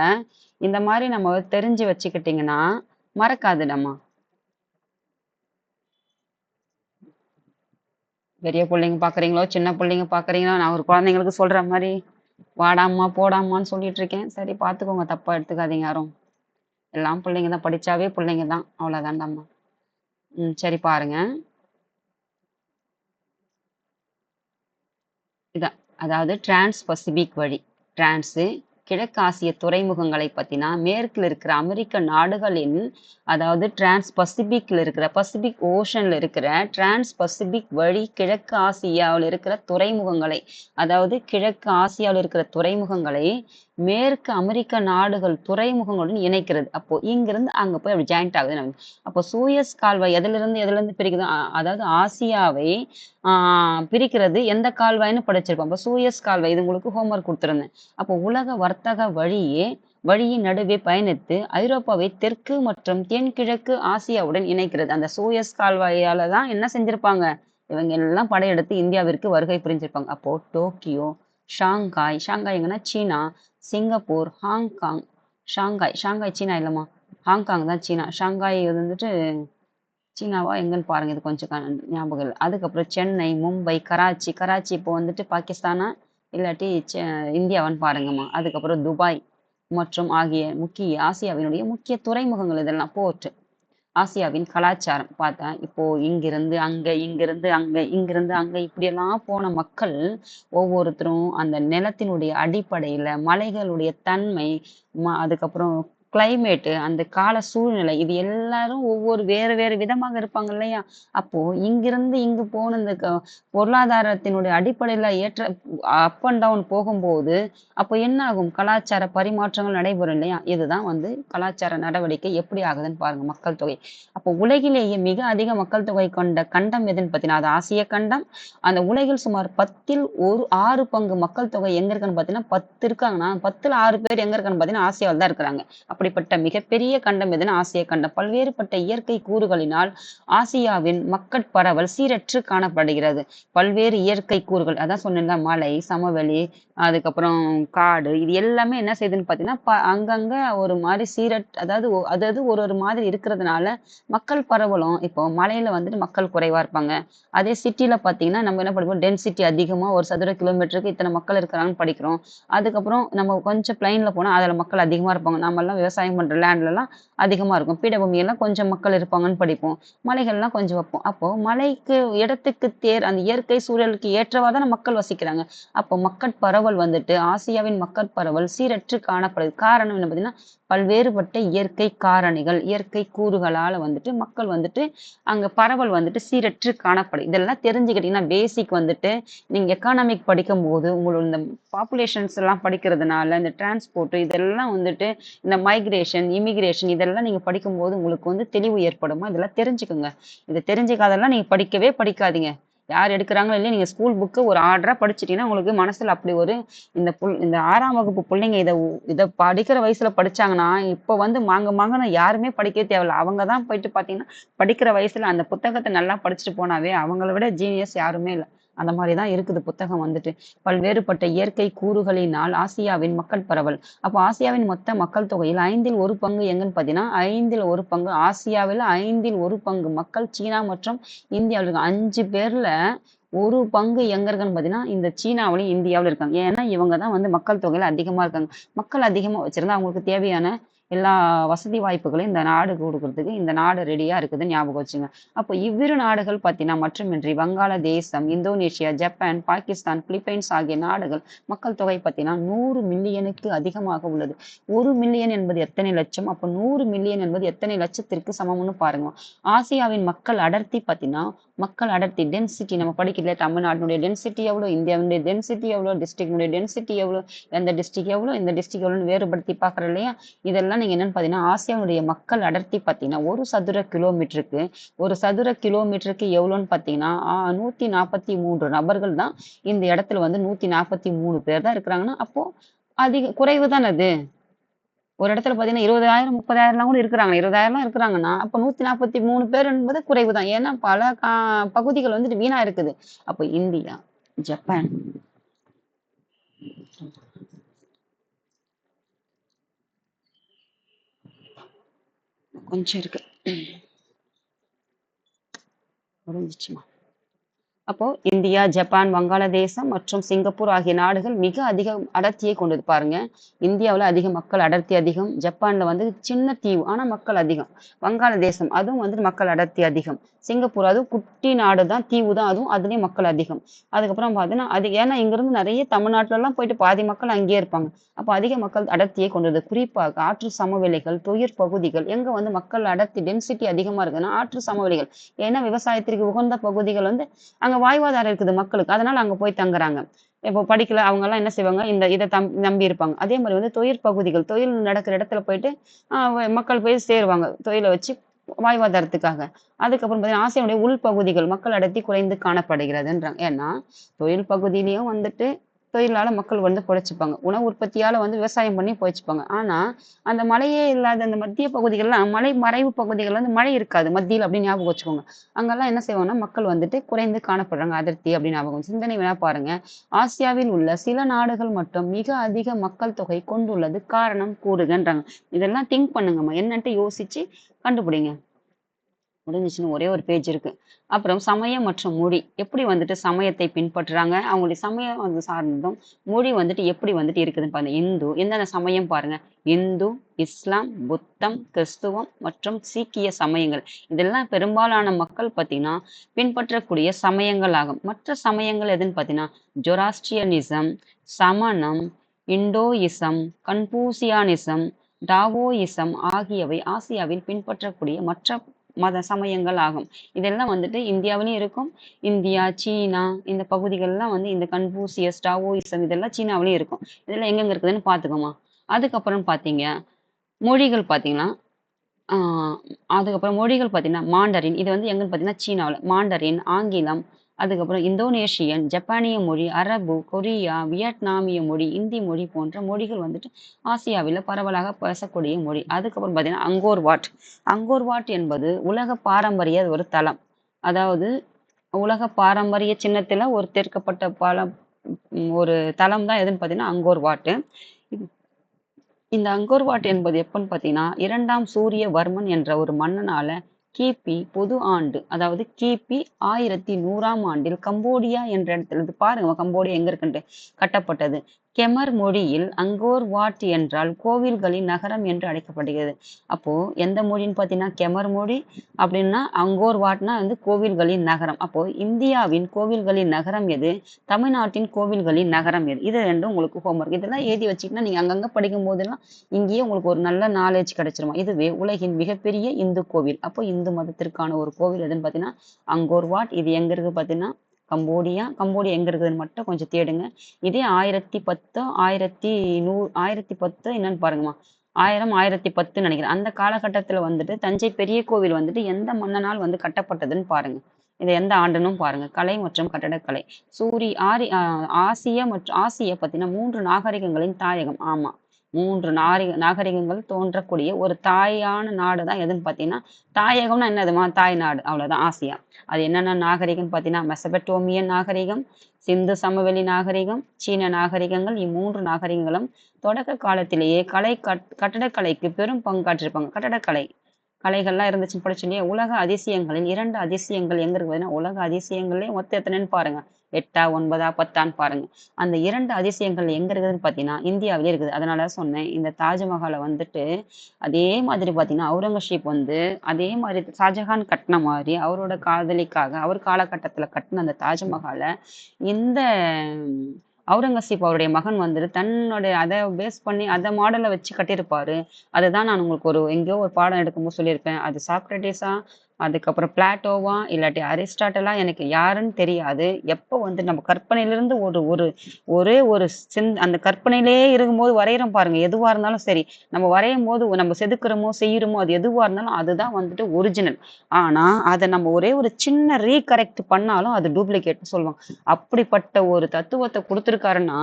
இந்த மாதிரி நம்ம தெரிஞ்சு வச்சுக்கிட்டீங்கன்னா மறக்காதுடம்மா. பெரிய பிள்ளைங்க பாக்குறீங்களோ சின்ன பிள்ளைங்க பாக்குறீங்களோ, நான் ஒரு குழந்தைங்களுக்கு சொல்ற மாதிரி வாடாம்மா போடாமான்னு சொல்லிட்டு இருக்கேன். சரி பாத்துக்கோங்க, தப்பா எடுத்துக்காதீங்க யாரும். எல்லாம் பிள்ளைங்க தான், படிச்சாவே பிள்ளைங்க தான், அவ்வளவுதான்டாம்மா. சரி பாருங்க. இதான் அதாவது டிரான்ஸ் பசிபிக் வழி. டிரான்ஸு கிழக்கு ஆசிய துறைமுகங்களை பத்தினா மேற்குல இருக்கிற அமெரிக்க நாடுகளின் அதாவது டிரான்ஸ் பசிபிக்ல இருக்கிற பசிபிக் ஓஷன்ல இருக்கிற டிரான்ஸ் பசிபிக் வழி கிழக்கு ஆசியாவில் இருக்கிற துறைமுகங்களை அதாவது கிழக்கு ஆசியாவில் இருக்கிற துறைமுகங்களை மேற்கு அமெரிக்க நாடுகள் துறைமுகங்களுடன் இணைக்கிறது. அப்போ இங்கிருந்து அங்க போய் அப்படி ஜாயிண்ட் ஆகுது நமக்கு. அப்போ சூயஸ் கால்வாய் எதிலிருந்து பிரிக்குது? அதாவது ஆசியாவை பிரிக்கிறது எந்த கால்வாய்ன்னு படிச்சிருப்போம். அப்போ சூயஸ் கால்வாய் இது உங்களுக்கு ஹோம்ஒர்க் கொடுத்துருந்தேன். அப்போ உலக வர்த்தக வழியின் நடுவே பயணித்து ஐரோப்பாவை தெற்கு மற்றும் தென்கிழக்கு ஆசியாவுடன் இணைக்கிறது. அந்த சூயஸ் கால்வாயால தான் என்ன செஞ்சிருப்பாங்க? இவங்க எல்லாம் படையெடுத்து இந்தியாவிற்கு வருகை புரிஞ்சிருப்பாங்க. அப்போ டோக்கியோ, ஷாங்காய் எங்கன்னா சீனா, சிங்கப்பூர், ஹாங்காங், ஷாங்காய் சீனா இல்லம்மா, ஹாங்காங் தான் சீனா. ஷாங்காய் வந்துட்டு சீனாவா எங்கன்னு பாருங்க, இது கொஞ்சம் ஞாபகம் இல்லை. அதுக்கப்புறம் சென்னை, மும்பை, கராச்சி இப்போ வந்துட்டு பாகிஸ்தானா இல்லாட்டி இந்தியாவான்னு பாருங்கம்மா. அதுக்கப்புறம் துபாய் மற்றும் ஆகிய ஆசியாவினுடைய முக்கிய துறைமுகங்கள் இதெல்லாம் போர்ட். ஆசியாவின் கலாச்சாரம் பார்த்தா இப்போ இங்கிருந்து அங்க இப்படியெல்லாம் போன மக்கள் ஒவ்வொருத்தரும் அந்த நிலத்தினுடைய அடிப்படையில மலைகளுடைய தன்மை அதுக்கப்புறம் கிளைமேட்டு அந்த கால சூழ்நிலை இது எல்லாரும் ஒவ்வொரு வேறு விதமாக இருப்பாங்க இல்லையா? அப்போ இங்கிருந்து இங்கு போன இந்த பொருளாதாரத்தினுடைய அடிப்படையில ஏற்ற அப் அண்ட் டவுன் போகும்போது அப்போ என்ன ஆகும்? கலாச்சார பரிமாற்றங்கள் நடைபெறும் இல்லையா? இதுதான் கலாச்சார நடவடிக்கை எப்படி ஆகுதுன்னு பாருங்க. மக்கள் தொகை அப்போ உலகிலேயே மிக அதிக மக்கள் தொகை கொண்ட கண்டம் எதுன்னு பார்த்தீங்கன்னா அது ஆசிய கண்டம். அந்த உலகில் சுமார் 10ல் 6 பங்கு மக்கள் தொகை எங்க இருக்குன்னு பார்த்தீங்கன்னா 10 இருக்காங்கன்னா 10ல் 6 பேர் எங்க இருக்கான்னு பார்த்தீங்கன்னா ஆசியாவில் தான் இருக்கிறாங்க. அப்படிப்பட்ட மிகப்பெரிய கண்டம் எதுன்னு ஆசிய கண்டம். பல்வேறுபட்ட இயற்கை கூறுகளினால் ஆசியாவின் மக்கட் பரவல் சீரற்று காணப்படுகிறது. பல்வேறு இயற்கை கூறுகள் அதான் சொன்னேன்ல, மலை, சமவெளி, அதுக்கப்புறம் காடு இது எல்லாமே என்ன செய்யுதுன்னு பார்த்தீங்கன்னா அங்கங்க ஒரு மாதிரி அதாவது ஒரு மாதிரி இருக்கிறதுனால மக்கள் பரவலும் இப்போ மலையில வந்துட்டு மக்கள் குறைவா இருப்பாங்க. அதே சிட்டில பார்த்தீங்கன்னா நம்ம என்ன படிப்போம்? டென்சிட்டி அதிகமா ஒரு சதுர கிலோமீட்டருக்கு இத்தனை மக்கள் இருக்கிறாங்கன்னு படிக்கிறோம். அதுக்கப்புறம் நம்ம கொஞ்சம் பிளைன்ல போனா அதுல மக்கள் அதிகமா இருப்பாங்க. நம்ம எல்லாம் விவசாயம் பண்ற லேண்ட்ல எல்லாம் அதிகமா இருக்கும். பீடபூமி எல்லாம் கொஞ்சம் மக்கள் இருப்பாங்கன்னு படிப்போம். மலைகள்லாம் கொஞ்சம் வைப்போம். அப்போ மலைக்கு இடத்துக்கு அந்த இயற்கை சூழலுக்கு ஏற்றவாதான மக்கள் வசிக்கிறாங்க. அப்போ மக்கள் பரவல் வந்துட்டு ஆசியாவின் மக்கள் பரவல் சீரற்று காணப்படுது. காரணம் என்ன பார்த்தீங்கன்னா பல்வேறுபட்ட இயற்கை காரணிகள் இயற்கை கூறுகளால வந்துட்டு மக்கள் வந்துட்டு அங்க பரவல் வந்துட்டு சீரற்று காணப்படுது. இதெல்லாம் தெரிஞ்சுக்கிட்டீங்கன்னா பேசிக் வந்துட்டு நீங்க எக்கானமிக் படிக்கும் போது உங்களோட இந்த பாப்புலேஷன்ஸ் எல்லாம் படிக்கிறதுனால இந்த டிரான்ஸ்போர்ட் இதெல்லாம் வந்துட்டு இந்த மைக்ரேஷன் இமிகிரேஷன் இதெல்லாம் நீங்க படிக்கும்போது உங்களுக்கு வந்து தெளிவு ஏற்படுமா? இதெல்லாம் தெரிஞ்சுக்குங்க. இதை தெரிஞ்சுக்காதெல்லாம் நீங்க படிக்கவே படிக்காதீங்க. யார் எடுக்கிறாங்களோ இல்லையா நீங்க ஸ்கூல் புக்கு ஒரு ஆர்டரா படிச்சிட்டீங்கன்னா உங்களுக்கு மனசுல அப்படி ஒரு இந்த 6ஆம் வகுப்பு பிள்ளைங்க இதை படிக்கிற வயசுல படிச்சாங்கன்னா இப்போ வந்து மாங்கன்னு யாருமே படிக்கவே தேவையில்ல. அவங்க தான் போயிட்டு பார்த்தீங்கன்னா படிக்கிற வயசுல அந்த புத்தகத்தை நல்லா படிச்சுட்டு போனாவே அவங்கள விட ஜீனியஸ் யாருமே இல்லை. அந்த மாதிரி தான் இருக்குது புத்தகம் வந்துட்டு. பல்வேறுபட்ட இயற்கை கூறுகளினால் ஆசியாவின் மக்கள் பரவல். அப்போ ஆசியாவின் மொத்த மக்கள் தொகையில் 5ல் 1 பங்கு எங்கன்னு பார்த்தீங்கன்னா 5ல் 1 பங்கு ஆசியாவில் 5ல் 1 பங்கு மக்கள் சீனா மற்றும் இந்தியாவில் இருக்காங்க. 5 பேர்ல ஒரு பங்கு எங்க இருக்குன்னு பார்த்தீங்கன்னா இந்த சீனாவிலையும் இந்தியாவில் இருக்காங்க. ஏன்னா இவங்க தான் வந்து மக்கள் தொகையில அதிகமா இருக்காங்க. மக்கள் அதிகமா வச்சிருந்தா அவங்களுக்கு தேவையான எல்லா வசதி வாய்ப்புகளையும் இந்த நாடு கொடுக்கறதுக்கு இந்த நாடு ரெடியா இருக்குதுன்னு ஞாபகம் வச்சுங்க. அப்போ இவ்விரு நாடுகள் பார்த்தீங்கன்னா மட்டுமின்றி வங்காளதேசம், இந்தோனேஷியா, ஜப்பான், பாகிஸ்தான், பிலிப்பைன்ஸ் ஆகிய நாடுகள் மக்கள் தொகை பார்த்தீங்கன்னா 100 மில்லியனுக்கு அதிகமாக உள்ளது. 1 மில்லியன் என்பது எத்தனை லட்சம்? அப்போ 100 மில்லியன் என்பது எத்தனை லட்சத்திற்கு சமம்னு பாருங்க. ஆசியாவின் மக்கள் அடர்த்தி பார்த்தீங்கன்னா மக்கள் அடர்த்தி டென்சிட்டி நம்ம படிக்கல. தமிழ்நாட்டினுடைய டென்சிட்டி எவ்வளோ, இந்தியாவுடைய டென்சிட்டி எவ்வளோ, டிஸ்ட்ரிக்டுடைய டென்சிட்டி எவ்வளோ, எந்த டிஸ்ட்ரிக்ட் எவ்வளோ, இந்த டிஸ்ட்ரிக்ட் எவ்வளோன்னு வேறுபடுத்தி பார்க்குறோம் இல்லையா? இதெல்லாம் நீங்க என்னன்னு பார்த்தீங்கன்னா ஆசியாவுடைய மக்கள் அடர்த்தி பார்த்தீங்கன்னா ஒரு சதுர கிலோமீட்டருக்கு எவ்வளோன்னு பார்த்தீங்கன்னா 143 நபர்கள் தான் இந்த இடத்துல வந்து 143 பேர் தான் இருக்கிறாங்கன்னா அப்போ குறைவு தானே அது. ஒரு இடத்துல பார்த்தீங்கன்னா 20,000 30,000 கூட இருக்கிறாங்க. 20,000 இருக்கிறாங்கன்னா அப்போ 143 பேர் என்பது குறைவு தான். ஏன்னா பல பகுதிகள் வந்துட்டு வீணா இருக்குது. அப்போ இந்தியா, ஜப்பான், கொஞ்சம் இருக்கு முடிஞ்சிச்சுமா. அப்போ இந்தியா, ஜப்பான், வங்காளதேசம் மற்றும் சிங்கப்பூர் ஆகிய நாடுகள் மிக அதிக அடர்த்தியை கொண்டது பாருங்க. இந்தியாவுல அதிக மக்கள் அடர்த்தி அதிகம். ஜப்பான்ல வந்து சின்ன தீவு ஆனா மக்கள் அதிகம். வங்காளதேசம் அதுவும் வந்துட்டு மக்கள் அடர்த்தி அதிகம். சிங்கப்பூர் அதுவும் குட்டி நாடு தான், தீவு தான், அதுவும் அதுலயும் மக்கள் அதிகம். அதுக்கப்புறம் பார்த்தீங்கன்னா ஏன்னா இங்கிருந்து நிறைய தமிழ்நாட்டுல எல்லாம் போயிட்டு பாதி மக்கள் அங்கேயே இருப்பாங்க. அப்ப அதிக மக்கள் அடர்த்தியை கொண்டது. குறிப்பாக ஆற்று சமவெளிகள், தொழிற் பகுதிகள் எங்க வந்து மக்கள் அடர்த்தி டென்சிட்டி அதிகமா இருக்குன்னா ஆற்று சமவெளிகள். ஏன்னா விவசாயத்திற்கு உகந்த பகுதிகள் வந்து அங்க வாழ்வாதாரம் இருக்குது மக்களுக்கு. அதனால அங்க போய் தங்குறாங்க. இப்போ படிக்கல அவங்க எல்லாம் என்ன செய்வாங்க, இதை நம்பி இருப்பாங்க. அதே மாதிரி வந்து தொழிற் பகுதிகள், தொழில் நடக்கிற இடத்துல போயிட்டு மக்கள் போய் சேருவாங்க தொழிலை வச்சு வாழ்வாதாரத்துக்காக. அதுக்கப்புறம் பார்த்தீங்கன்னா ஆசியாவுடைய உள்பகுதிகள் மக்கள் அடர்த்தி குறைந்து காணப்படுகிறதுன்றாங்க. ஏன்னா தொழில் பகுதியிலயும் வந்துட்டு தொழிலால மக்கள் வந்து பொழைச்சுப்பாங்க. உணவு உற்பத்தியால வந்து விவசாயம் பண்ணி பொழைச்சுப்பாங்க. ஆனா அந்த மழையே இல்லாத அந்த மத்திய பகுதிகள்லாம் மலை மறைவு பகுதிகள் வந்து மழை இருக்காது மத்தியில் அப்படின்னு ஞாபகம் வச்சுக்கோங்க. அங்கெல்லாம் என்ன செய்வாங்கன்னா மக்கள் வந்துட்டு குறைந்து காணப்படுறாங்க அடர்த்தி அப்படின்னு ஞாபகம். சிந்தனை வேணா பாருங்க. ஆசியாவில் உள்ள சில நாடுகள் மட்டும் மிக அதிக மக்கள் தொகை கொண்டுள்ளது காரணம் கூறுகன்றாங்க. இதெல்லாம் திங்க் பண்ணுங்கம்மா, என்னன்ட்டு யோசிச்சு கண்டுபிடிங்க. முடிஞ்சிச்சுன்னு ஒரே ஒரு பேஜ் இருக்கு. அப்புறம் சமயம் மற்றும் மொழி எப்படி வந்துட்டு சமயத்தை பின்பற்றுறாங்க, அவங்களுடைய சமயம் வந்து சார்ந்தும் மொழி வந்துட்டு எப்படி வந்துட்டு இருக்குதுன்னு பாருங்க. இந்து எந்தெந்த சமயம் பாருங்க, இந்து, இஸ்லாம், புத்தம், கிறிஸ்துவம் மற்றும் சீக்கிய சமயங்கள். இதெல்லாம் பெரும்பாலான மக்கள் பார்த்தீங்கன்னா பின்பற்றக்கூடிய சமயங்கள் ஆகும். மற்ற சமயங்கள் எதுன்னு பார்த்தீங்கன்னா ஜொராஸ்ட்ரியனிசம், சமணம், இண்டோயிசம், கன்பூசியானிசம், டாவோயிசம் ஆகியவை ஆசியாவில் பின்பற்றக்கூடிய மற்ற மத சமயங்கள் ஆகும். இதெல்லாம் வந்துட்டு இந்தியாவிலும் இருக்கும். இந்தியா, சீனா இந்த பகுதிகள்லாம் வந்து இந்த கன்பூசியஸ், டாவோயிசம் இதெல்லாம் சீனாவிலையும் இருக்கும். இதெல்லாம் எங்கெங்க இருக்குதுன்னு பார்த்துக்கோமா. அதுக்கப்புறம் பார்த்தீங்க மொழிகள் பார்த்தீங்கன்னா அதுக்கப்புறம் மொழிகள் பார்த்தீங்கன்னா மாண்டரின் இது வந்து எங்கன்னு பார்த்தீங்கன்னா சீனாவில் மாண்டரின், ஆங்கிலம், அதுக்கப்புறம் இந்தோனேஷியன், ஜப்பானிய மொழி, அரபு, கொரியா, வியட்நாமிய மொழி, இந்தி மொழி போன்ற மொழிகள் வந்துட்டு ஆசியாவில் பரவலாக பேசக்கூடிய மொழி. அதுக்கப்புறம் பார்த்தீங்கன்னா அங்கோர் வாட். அங்கோர் வாட் என்பது உலக பாரம்பரிய ஒரு தலம். அதாவது உலக பாரம்பரிய சின்னத்துல ஒரு தேர்க்கப்பட்ட ஒரு தலம் தான் எதுன்னு பார்த்தீங்கன்னா அங்கோர் வாட்டு. இந்த அங்கோர் வாட் என்பது எப்பன்னு பார்த்தீங்கன்னா 2ஆம் சூரியவர்மன் என்ற ஒரு மன்னனால கிபி பொது ஆண்டு அதாவது கிபி 1100ஆம் ஆண்டில் கம்போடியா என்ற இடத்துல இது பாருங்க கம்போடியா எங்க இருக்குன்ட்டு கட்டப்பட்டது. கெமர் மொழியில் அங்கோர் வாட் என்றால் கோவில்களின் நகரம் என்று அழைக்கப்படுகிறது. அப்போ எந்த மொழின்னு பார்த்தீங்கன்னா கெமர் மொழி, அப்படின்னா அங்கோர் வாட்னா வந்து கோவில்களின் நகரம். அப்போ இந்தியாவின் கோவில்களின் நகரம் எது, தமிழ்நாட்டின் கோவில்களின் நகரம் எது, இது ரெண்டும் உங்களுக்கு ஹோம்ஒர்க். இதெல்லாம் எழுதி வச்சுக்கிட்டா நீங்க அங்கங்க படிக்கும் போதெல்லாம் இங்கேயே உங்களுக்கு ஒரு நல்ல நாலேஜ் கிடைச்சிருமா. இதுவே உலகின் மிகப்பெரிய இந்து கோவில். அப்போ இந்து மதத்திற்கான ஒரு கோவில் எதுன்னு பார்த்தீங்கன்னா அங்கோர் வாட். இது எங்க இருக்கு பார்த்தீங்கன்னா கம்போடியா. கம்போடியா எங்க இருக்குதுன்னு மட்டும் கொஞ்சம் தேடுங்க. இதே 1010 1100 என்னன்னு பாருங்கம்மா. 1010 நினைக்கிறேன். அந்த காலகட்டத்துல வந்துட்டு தஞ்சை பெரிய கோவில் வந்துட்டு எந்த மன்னனால் வந்து கட்டப்பட்டதுன்னு பாருங்க. இது எந்த ஆண்டுன்னு பாருங்க. கலை மற்றும் கட்டடக்கலை. ஆசிய மற்றும் ஆசிய பார்த்தீங்கன்னா 3 நாகரிகங்களின் தாயகம். ஆமா, 3 நாகரிகங்கள் தோன்றக்கூடிய ஒரு தாயான நாடு தான் எதுன்னு பார்த்தீங்கன்னா தாயகம்னா என்னதுமா, தாய் நாடு, அவ்வளவுதான் ஆசியா. அது என்னென்ன நாகரிகம்னு பார்த்தீங்கன்னா மெசபடோமியன் நாகரிகம், சிந்து சமவெளி நாகரிகம், சீன நாகரிகங்கள். இம்மூன்று நாகரிகங்களும் தொடக்க காலத்திலேயே கட்டடக்கலைக்கு பெரும் பங்காற்றிருப்பாங்க. கலைகள்லாம் இருந்துச்சுன்னு படிச்சு இல்லையா. உலக அதிசயங்களில் 2 அதிசயங்கள் எங்க இருக்கு பார்த்தீங்கன்னா உலக அதிசயங்களே மொத்தம் எத்தனைன்னு பாருங்க. 8, 9, 10 பாருங்க. அந்த 2 அதிசயங்கள் எங்க இருக்குதுன்னு பார்த்தீங்கன்னா இந்தியாவிலே இருக்குது. அதனால சொன்னேன் இந்த தாஜ்மஹாலை வந்துட்டு அதே மாதிரி பார்த்தீங்கன்னா அவுரங்கசீப் வந்து அதே மாதிரி ஷாஜஹான் கட்டின மாதிரி அவரோட காதலிக்காக அவர் காலகட்டத்துல கட்டின அந்த தாஜ்மஹாலை இந்த அவுரங்கசீப் அவருடைய மகன் வந்துட்டு தன்னுடைய அதை பேஸ் பண்ணி அதை மாடலை வச்சு கட்டியிருப்பாரு. அதுதான் நான் உங்களுக்கு எங்கேயோ ஒரு பாடம் எடுக்கும்போது சொல்லியிருப்பேன். அது சாக்ரட்டிஸா, அதுக்கப்புறம் பிளாட்டோவா, இல்லாட்டி அரிஸ்டாட்டலா, எனக்கு யாருன்னு தெரியாது. எப்போ வந்து நம்ம கற்பனையிலிருந்து ஒரு ஒரு ஒரே ஒரு அந்த கற்பனையிலேயே இருக்கும்போது வரைகிறோம் பாருங்க. எதுவா இருந்தாலும் சரி, நம்ம வரையும் போது நம்ம செதுக்குறோமோ செய்யறோமோ அது எதுவா இருந்தாலும் அதுதான் வந்துட்டு ஒரிஜினல். ஆனா அதை நம்ம ஒரே ஒரு சின்ன ரீகரெக்ட் பண்ணாலும் அது டூப்ளிகேட் சொல்லுவாங்க. அப்படிப்பட்ட ஒரு தத்துவத்தை கொடுத்துருக்காருன்னா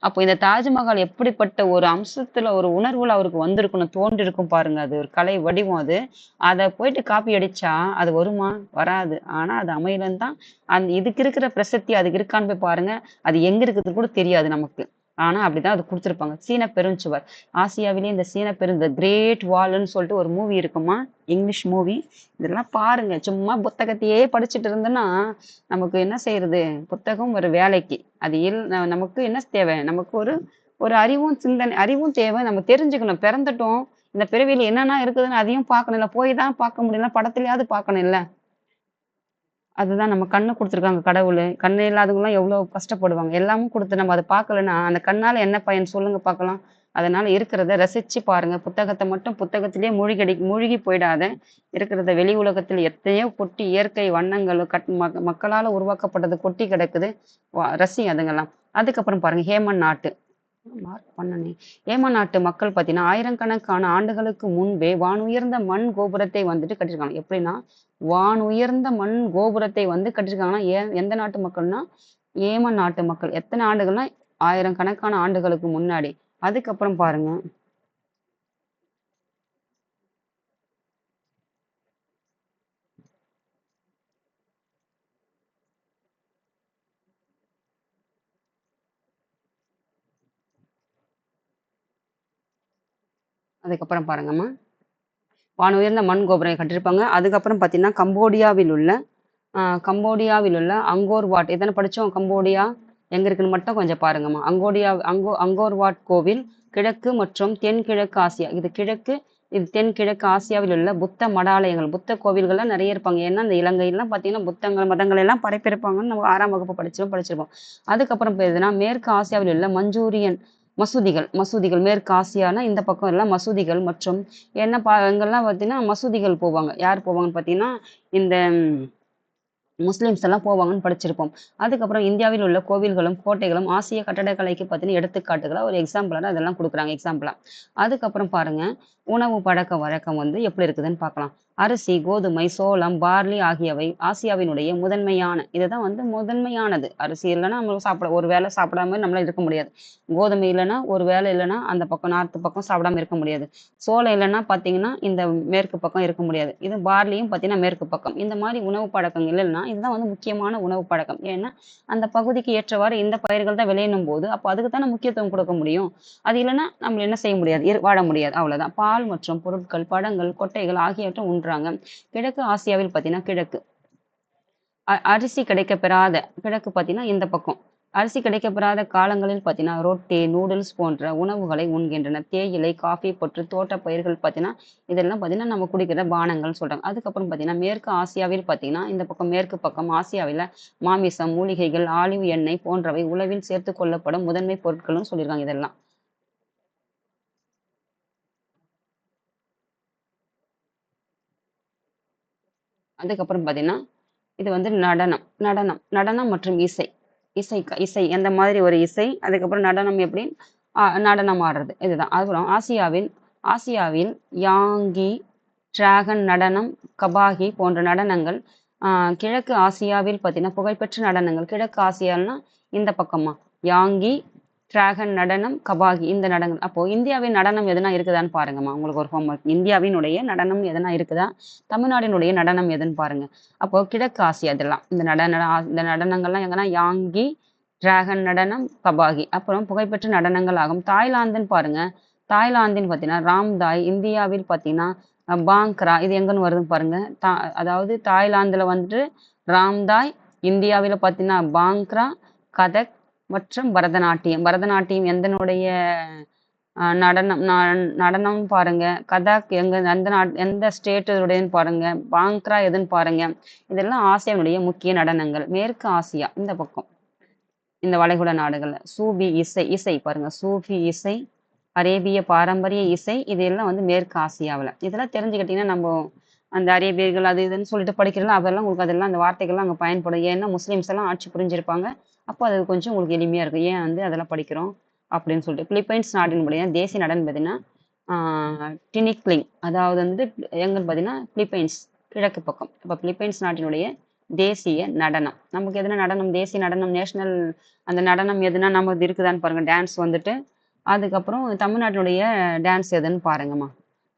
அப்போ இந்த தாஜ்மஹால் எப்படிப்பட்ட ஒரு அம்சத்துல ஒரு உணர்வுல அவருக்கு வந்திருக்கணும், தோன்றிருக்கும் பாருங்க. அது ஒரு கலை வடிவம். அது அதை போயிட்டு காப்பி அடிச்சா அது வருமா, வராது. ஆனா அது அமையலன்னு தான் இதுக்கு இருக்கிற பிரசக்தி அதுக்கு இருக்கான்னு போய் பாருங்க. அது எங்க இருக்குது கூட தெரியாது நமக்கு. ஆனா அப்படிதான் அது கொடுத்துருப்பாங்க. சீன பெருஞ்சுவர். ஆசியாவிலேயே இந்த சீன இந்த கிரேட் வால்ன்னு சொல்லிட்டு ஒரு மூவி இருக்குமா, இங்கிலீஷ் மூவி. இதெல்லாம் பாருங்க. சும்மா புத்தகத்தையே படிச்சுட்டு இருந்தோன்னா நமக்கு என்ன செய்யறது? புத்தகம் ஒரு வேலைக்கு. அது நமக்கு என்ன தேவை? நமக்கு ஒரு ஒரு அறிவும் சிந்தனை அறிவும் தேவை. நம்ம தெரிஞ்சுக்கணும். பிறந்துட்டோம். இந்த பிறவியில என்னென்ன இருக்குதுன்னு அதையும் பார்க்கணும். இல்ல போய் தான் பார்க்க முடியல. படத்துலயாவது பார்க்கணும் இல்ல. அதுதான் நம்ம கண்ணு குடுத்துருக்காங்க கடவுளு. கண்ணு இல்லாதவங்கலாம் எவ்வளோ கஷ்டப்படுவாங்க. எல்லாமும் குடுத்து நம்ம அத பார்க்கலன்னா, அந்த கண்ணால என்ன பயன் சொல்லுங்க பார்க்கலாம்? அதனால இருக்கிறத ரசிச்சு பாருங்க. புத்தகத்த மட்டும் புத்தகத்திலேயே மூழ்கி போயிடாத. இருக்கிறத வெளி உலகத்தில் எத்தனையோ கொட்டி இயற்கை வண்ணங்கள் மக்களால உருவாக்கப்பட்டது கொட்டி கிடக்குது. ரசி அதுங்கலாம். அதுக்கப்புறம் பாருங்க ஹேமன் நாட்டு. மார்க் பண்ணனே. ஏமன் நாட்டு மக்கள் பார்த்தீங்கன்னா, ஆயிரக்கணக்கான ஆண்டுகளுக்கு முன்பே வானுயர்ந்த மண் கோபுரத்தை வந்துட்டு கட்டியிருக்காங்க. எப்படின்னா, வானுயர்ந்த மண் கோபுரத்தை வந்து கட்டியிருக்காங்கன்னா, எந்த நாட்டு மக்கள்னா, ஏமன் நாட்டு மக்கள். எத்தனை ஆண்டுகள்னா, ஆயிரக்கணக்கான ஆண்டுகளுக்கு முன்னாடி. அதுக்கப்புறம் பாருங்க. அதுக்கப்புறம் பாருங்கம்மா. வானுயர்ந்த மண் கோபுரம் கட்டியிருப்பாங்க. அதுக்கப்புறம் பார்த்தீங்கன்னா, கம்போடியாவில் உள்ள அங்கோர் வாட் இதானே படிச்சோம். கம்போடியா எங்க இருக்குன்னு மட்டும் கொஞ்சம் பாருங்கம்மா. அங்கோர் வாட் கோவில் கிழக்கு மற்றும் தென்கிழக்கு ஆசியா. இது தென்கிழக்கு ஆசியாவில் உள்ள புத்த மடாலயங்கள், புத்த கோவில்கள்லாம் நிறைய இருப்பாங்க. ஏன்னா இந்த இலங்கையெல்லாம் பார்த்தீங்கன்னா புத்தங்கள் மதங்கள் எல்லாம் படைப்பிருப்பாங்கன்னு நம்ம 6ஆம் வகுப்பு படிச்சிருப்போம். அதுக்கப்புறம் எதுனா மேற்கு ஆசியாவில் உள்ள மசூதிகள் மேற்கு ஆசியானா இந்த பக்கம் எல்லாம் மசூதிகள் மற்றும் எங்கெல்லாம் பார்த்தீங்கன்னா மசூதிகள் போவாங்க. யார் போவாங்கன்னு பார்த்தீங்கன்னா இந்த முஸ்லிம்ஸ் எல்லாம் போவாங்கன்னு படிச்சிருப்போம். அதுக்கப்புறம் இந்தியாவில் உள்ள கோவில்களும் கோட்டைகளும் ஆசிய கட்டடக்கலைக்கு பார்த்தீங்கன்னா எடுத்துக்காட்டுகளா ஒரு எக்ஸாம்பிளா அதெல்லாம் கொடுக்குறாங்க எக்ஸாம்பிளா. அதுக்கப்புறம் பாருங்க உணவு பழக்க வழக்கம் வந்து எப்படி இருக்குதுன்னு பார்க்கலாம். அரிசி, கோதுமை, சோளம், பார்லி ஆகியவை ஆசியாவினுடைய இதுதான் வந்து முதன்மையானது. அரிசி இல்லைன்னா நம்ம ஒரு வேளை சாப்பிடாம நம்மளால இருக்க முடியாது. கோதுமை இல்லைன்னா ஒரு வேளை இல்லைன்னா அந்த பக்கம் நார்த்து பக்கம் சாப்பிடாம இருக்க முடியாது. சோளம் இல்லைன்னா பார்த்தீங்கன்னா இந்த மேற்கு பக்கம் இருக்க முடியாது. இது பார்லியும் பார்த்தீங்கன்னா மேற்கு பக்கம். இந்த மாதிரி உணவு பழக்கங்கள் இல்லைன்னா இதுதான் வந்து முக்கியமான உணவு பழக்கம். ஏன்னா அந்த பகுதிக்கு ஏற்றவாறு இந்த பயிர்கள் தான் விளையணும் போது அப்போ அதுக்கு தானே முக்கியத்துவம் கொடுக்க முடியும். அது இல்லைன்னா நம்ம என்ன செய்ய முடியாது, வாழ முடியாது. அவ்வளவுதான். பால் மற்றும் பொருட்கள், பழங்கள், கொட்டைகள் ஆகியவற்றை உண்றாங்க. கிழக்கு ஆசியாவில் பார்த்தீங்கன்னா அரிசி கிடைக்கப்பெறாத கிழக்கு பார்த்தீங்கன்னா இந்த பக்கம் அரிசி கிடைக்கப்பெறாத காலங்களில் பார்த்தீங்கன்னா ரொட்டி, நூடுல்ஸ் போன்ற உணவுகளை உண்கின்றனர். தேயிலை, காஃபி பொற்று, தோட்ட பயிர்கள் பார்த்தீங்கன்னா இதெல்லாம் பார்த்தீங்கன்னா நம்ம குடிக்கிற பானங்கள்னு சொல்றாங்க. அதுக்கப்புறம் பார்த்தீங்கன்னா மேற்கு ஆசியாவில் பார்த்தீங்கன்னா இந்த பக்கம் மேற்கு பக்கம் ஆசியாவில் மாமிசம், மூலிகைகள், ஆலிவ் எண்ணெய் போன்றவை உணவில் சேர்த்து கொள்ளப்படும் முதன்மை பொருட்கள்னு சொல்லியிருக்காங்க இதெல்லாம். அதுக்கப்புறம் பார்த்தீங்கன்னா இது வந்து நடனம் மற்றும் இசை. இசை அந்த மாதிரி ஒரு இசை. அதுக்கப்புறம் நடனம் எப்படி நடனம் ஆடுறது இதுதான். அப்புறம் ஆசியாவில் யாங்கி, டிராகன் நடனம், கபாகி போன்ற நடனங்கள். கிழக்கு ஆசியாவில் பார்த்தீங்கன்னா புகழ்பெற்ற நடனங்கள். கிழக்கு ஆசியான்னா இந்த பக்கமா யாங்கி, டிராகன் நடனம், கபாகி இந்த நடனம். அப்போ இந்தியாவின் நடனம் எதுனா இருக்குதான்னு பாருங்கம்மா. உங்களுக்கு ஒரு ஹோம்ஒர்க். இந்தியாவினுடைய நடனம் எதனா இருக்குதா? தமிழ்நாடினுடைய நடனம் எதுன்னு பாருங்க. அப்போ கிழக்கு ஆசியா இதெல்லாம் இந்த நடனங்கள்லாம் எங்கன்னா யாங்கி, டிராகன் நடனம், கபாகி. அப்புறம் புகழ்பெற்ற நடனங்கள் ஆகும். தாய்லாந்துன்னு பாருங்க. தாய்லாந்தின்னு பார்த்தீங்கன்னா ராம்தாய். இந்தியாவில் பார்த்தீங்கன்னா பாங்க்ரா. இது எங்கன்னு வருதுன்னு பாருங்க. அதாவது தாய்லாந்துல வந்துட்டு ராம்தாய், இந்தியாவில் பார்த்தீங்கன்னா பாங்க்ரா, கதக் மற்றும் பரதநாட்டியம் எந்தனுடைய நடனம் பாருங்க. கதாக் எந்த ஸ்டேட்டுடையன்னு பாருங்க. பாங்க்ரா எதுன்னு பாருங்க. இதெல்லாம் ஆசியாவுடைய முக்கிய நடனங்கள். மேற்கு ஆசியா இந்த பக்கம் இந்த வளைகுடா நாடுகள்ல சூபி இசை பாருங்க. சூஃபி இசை, அரேபிய பாரம்பரிய இசை இதெல்லாம் வந்து மேற்கு ஆசியாவில். இதெல்லாம் தெரிஞ்சுக்கிட்டீங்கன்னா நம்ம அந்த அரேபியர்கள் அது இதுன்னு சொல்லிட்டு படிக்கிறோம். அதெல்லாம் உங்களுக்கு அதெல்லாம் அந்த வார்த்தைகள்லாம் அங்கே பயன்படும். ஏன்னா முஸ்லீம்ஸ் எல்லாம் ஆட்சி புரிஞ்சிருப்பாங்க. அப்போ அது கொஞ்சம் உங்களுக்கு எளிமையா இருக்கும். ஏன் வந்து அதெல்லாம் படிக்கிறோம் அப்படின்னு சொல்லிட்டு. பிலிப்பைன்ஸ் நாட்டினுடைய தேசிய நடனம் பார்த்தீங்கன்னா டினிக்லிங். அதாவது வந்து எங்கன்னு பார்த்தீங்கன்னா பிலிப்பைன்ஸ் கிழக்கு பக்கம். இப்போ பிலிப்பைன்ஸ் நாட்டினுடைய தேசிய நடனம். நமக்கு எதுனா நடனம் தேசிய நடனம் நேஷனல் அந்த நடனம் எதுனா நமக்கு இருக்குதான்னு பாருங்க. டான்ஸ் வந்துட்டு அதுக்கப்புறம் தமிழ்நாட்டினுடைய டான்ஸ் எதுன்னு பாருங்கம்மா.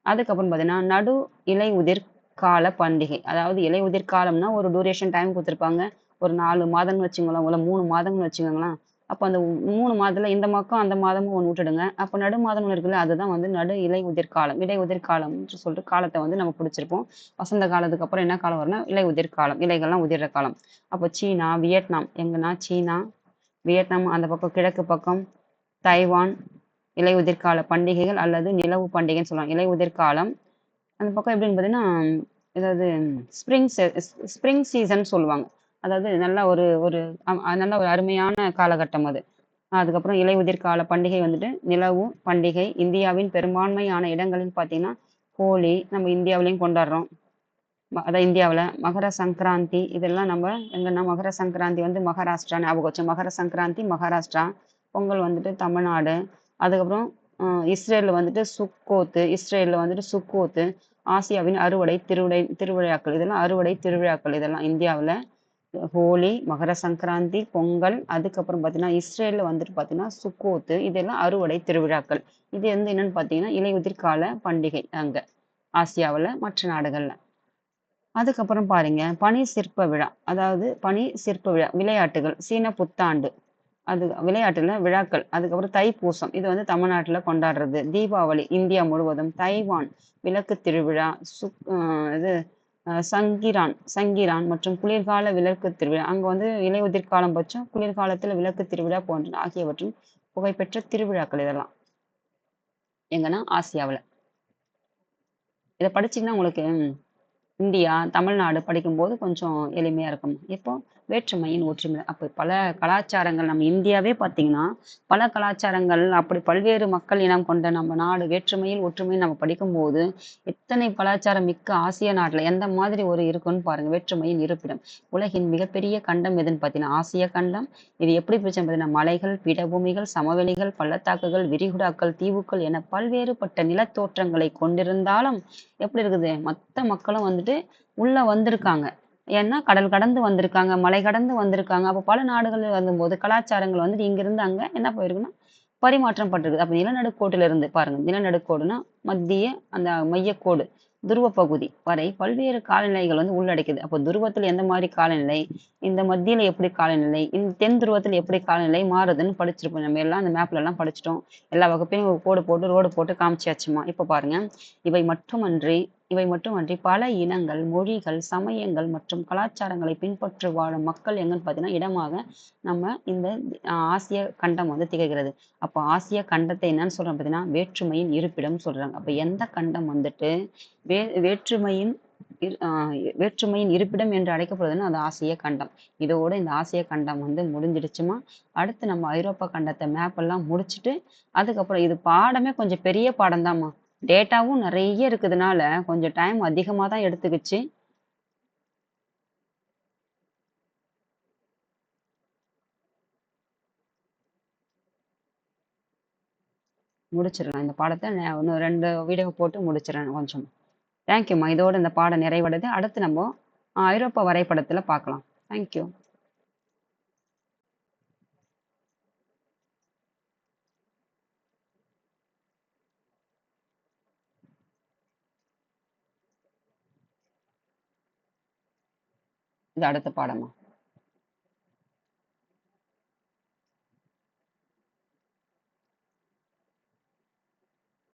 அதுக்கப்புறம் பார்த்தீங்கன்னா நடு இலை உதிர் கால பண்டிகை. அதாவது இலை உதிர் காலம்னா ஒரு டூரேஷன் டைம் கொடுத்துருப்பாங்க. ஒரு 4 மாதம்னு வச்சுங்களேன், ஒரு 3 மாதம்னு வச்சுக்கோங்களேன். அப்போ அந்த 3 மாதத்துல இந்த பக்கம் அந்த மாதமும் ஒண்ணு விட்டுடுங்க. அப்போ நடு மாதம்னு ஒண்ணு இருக்குல்ல, அதுதான் வந்து நடு இலை உதிர் காலம். இலை உதிர் காலம்னு சொல்லிட்டு காலத்த வந்து நம்ம பிடிச்சிருப்போம். வசந்த காலத்துக்கு அப்புறம் என்ன காலம் வரும்னா, இலை உதிர் காலம். இலைகள்லாம் உதிர்ற காலம். அப்போ சீனா, வியட்நாம் எங்கன்னா சீனா, வியட்நாம் அந்த பக்கம் கிழக்கு பக்கம், தைவான், இலை உதிர்கால பண்டிகைகள் அல்லது நிலவு பண்டிகைன்னு சொல்லுவாங்க. இலை உதிர்காலம். அந்த பக்கம் எப்படின்னு பார்த்தீங்கன்னா, ஏதாவது ஸ்ப்ரிங் சீசன் சொல்லுவாங்க. அதாவது நல்ல ஒரு ஒரு நல்ல ஒரு அருமையான காலகட்டம் அது. அதுக்கப்புறம் இலை உதிர்கால பண்டிகை வந்துட்டு நிலவு பண்டிகை. இந்தியாவின் பெரும்பான்மையான இடங்களில் பார்த்தீங்கன்னா, ஹோலி நம்ம இந்தியாவிலயும் கொண்டாடுறோம். அதான் இந்தியாவுல மகர சங்கராந்தி இதெல்லாம் நம்ம எங்கன்னா மகர சங்கராந்தி வந்து மகாராஷ்டிரா ஞாபகம் வச்சு மகர சங்கராந்தி மகாராஷ்டிரா, பொங்கல் வந்துட்டு தமிழ்நாடு. அதுக்கப்புறம் இஸ்ரேல்ல வந்துட்டு இஸ்ரேல்ல வந்துட்டு சுக்கோத்து, ஆசியாவின் அறுவடை திருவிழாக்கள் இதெல்லாம் அறுவடை திருவிழாக்கள் இதெல்லாம் இந்தியாவுல. ஹோலி, மகர சங்கராந்தி, பொங்கல், அதுக்கப்புறம் பார்த்தீங்கன்னா இஸ்ரேல்ல வந்துட்டு பார்த்தீங்கன்னா சுக்கோத்து இதெல்லாம் அறுவடை திருவிழாக்கள். இது வந்து என்னன்னு பார்த்தீங்கன்னா இலையுதிர் கால பண்டிகை அங்க ஆசியாவுல மற்ற நாடுகள்ல. அதுக்கப்புறம் பாருங்க பனி சிற்ப விழா. அதாவது பனி சிற்ப விழா விளையாட்டுகள் சீன புத்தாண்டு அது விளையாட்டுல விழாக்கள். அதுக்கப்புறம் தைப்பூசம் இது வந்து தமிழ்நாட்டுல கொண்டாடுறது. தீபாவளி இந்தியா முழுவதும். தைவான் விளக்கு திருவிழா. இது சங்கிரான் சங்கிரான் மற்றும் குளிர்கால விளக்கு திருவிழா. அங்க வந்து இலையுதிர் காலம் பட்சம் குளிர்காலத்துல விளக்கு திருவிழா போன்ற ஆகியவற்றின் புகழ்பெற்ற திருவிழாக்கள் இதெல்லாம் எங்கன்னா ஆசியாவுல. இதை படிச்சீங்கன்னா உங்களுக்கு இந்தியா, தமிழ்நாடு படிக்கும்போது கொஞ்சம் எளிமையா இருக்கும். இப்போ வேற்றுமையின் ஒற்றுமை. அப்ப பல கலாச்சாரங்கள் நம்ம இந்தியாவே பார்த்தீங்கன்னா, பல கலாச்சாரங்கள் அப்படி பல்வேறு மக்கள் இனம் கொண்ட நம்ம நாடு வேற்றுமையில் ஒற்றுமைன்னு நம்ம படிக்கும்போது, எத்தனை கலாச்சாரம் மிக்க ஆசிய நாட்டுல எந்த மாதிரி ஒரு இருக்குன்னு பாருங்க. வேற்றுமையின் இருப்பிடம். உலகின் மிகப்பெரிய கண்டம் எதுன்னு பார்த்தீங்கன்னா, ஆசிய கண்டம். இது எப்படி பிரிச்சோம் பார்த்தீங்கன்னா, மலைகள், பீடபூமிகள், சமவெளிகள், பள்ளத்தாக்குகள், விரிகுடாக்கள், தீவுகள் என பல்வேறுபட்ட நிலத்தோற்றங்களை கொண்டிருந்தாலும் எப்படி இருக்குது? மொத்த மக்களும் வந்துட்டு உள்ள வந்திருக்காங்க. ஏன்னா, கடல் கடந்து வந்திருக்காங்க, மலை கடந்து வந்திருக்காங்க. அப்ப பல நாடுகள் வரும்போது கலாச்சாரங்கள் வந்துட்டு இங்கிருந்து அங்க என்ன போயிருக்குன்னா, பரிமாற்றம் பட்டிருக்கு. அப்ப நிலநடுக்கோட்டில இருந்து பாருங்க. நிலநடுக்கோடுன்னா, மத்திய அந்த மையக்கோடு, துருவ பகுதி வரை பல்வேறு காலநிலைகள் வந்து உள்ளடக்கியது. அப்போ துருவத்துல எந்த மாதிரி காலநிலை, இந்த மத்தியில எப்படி காலநிலை, இந்த தென் துருவத்துல எப்படி காலநிலை மாறுதுன்னு படிச்சிருப்போம். நம்ம எல்லாம் அந்த மேப்ல எல்லாம் படிச்சிட்டோம். எல்லா வகுப்பையும் ஒரு கோடு போட்டு, ரோடு போட்டு காமிச்சாச்சுமா. இப்ப பாருங்க. இவை மட்டுமன்றி இவை மட்டுமன்றி பல இனங்கள், மொழிகள், சமயங்கள் மற்றும் கலாச்சாரங்களை பின்பற்றி வாழும் மக்கள் எங்கன்னு பார்த்தீங்கன்னா, இடமாக நம்ம இந்த ஆசிய கண்டம் வந்து திகழ்கிறது. அப்போ ஆசிய கண்டத்தை என்னன்னு சொல்றோம் பார்த்தீங்கன்னா, வேற்றுமையின் இருப்பிடம் சொல்றாங்க. அப்ப எந்த கண்டம் வந்துட்டு வே வேற்றுமையின் வேற்றுமையின் இருப்பிடம் என்று அழைக்கப்படுதுன்னா, அது ஆசிய கண்டம். இதோட இந்த ஆசிய கண்டம் வந்து முடிஞ்சிடுச்சுமா. அடுத்து நம்ம ஐரோப்பா கண்டத்தை மேப் எல்லாம் முடிச்சுட்டு, அதுக்கப்புறம் இது பாடமே கொஞ்சம் பெரிய பாடம் தான்மா. டேட்டாவும் நிறைய இருக்குதுனால கொஞ்சம் டைம் அதிகமா தான் எடுத்துக்கிச்சு. முடிச்சிடலாம். இந்த பாடத்த இன்னும் 2 வீடியோ போட்டு முடிச்சிடுறேன் கொஞ்சம். தேங்க்யூம்மா. இதோட இந்த பாடம் நிறைவடையுது. அடுத்து நம்ம ஐரோப்பா வரைபடத்துல பார்க்கலாம். தேங்க்யூ. இது அடுத்த பாடமா.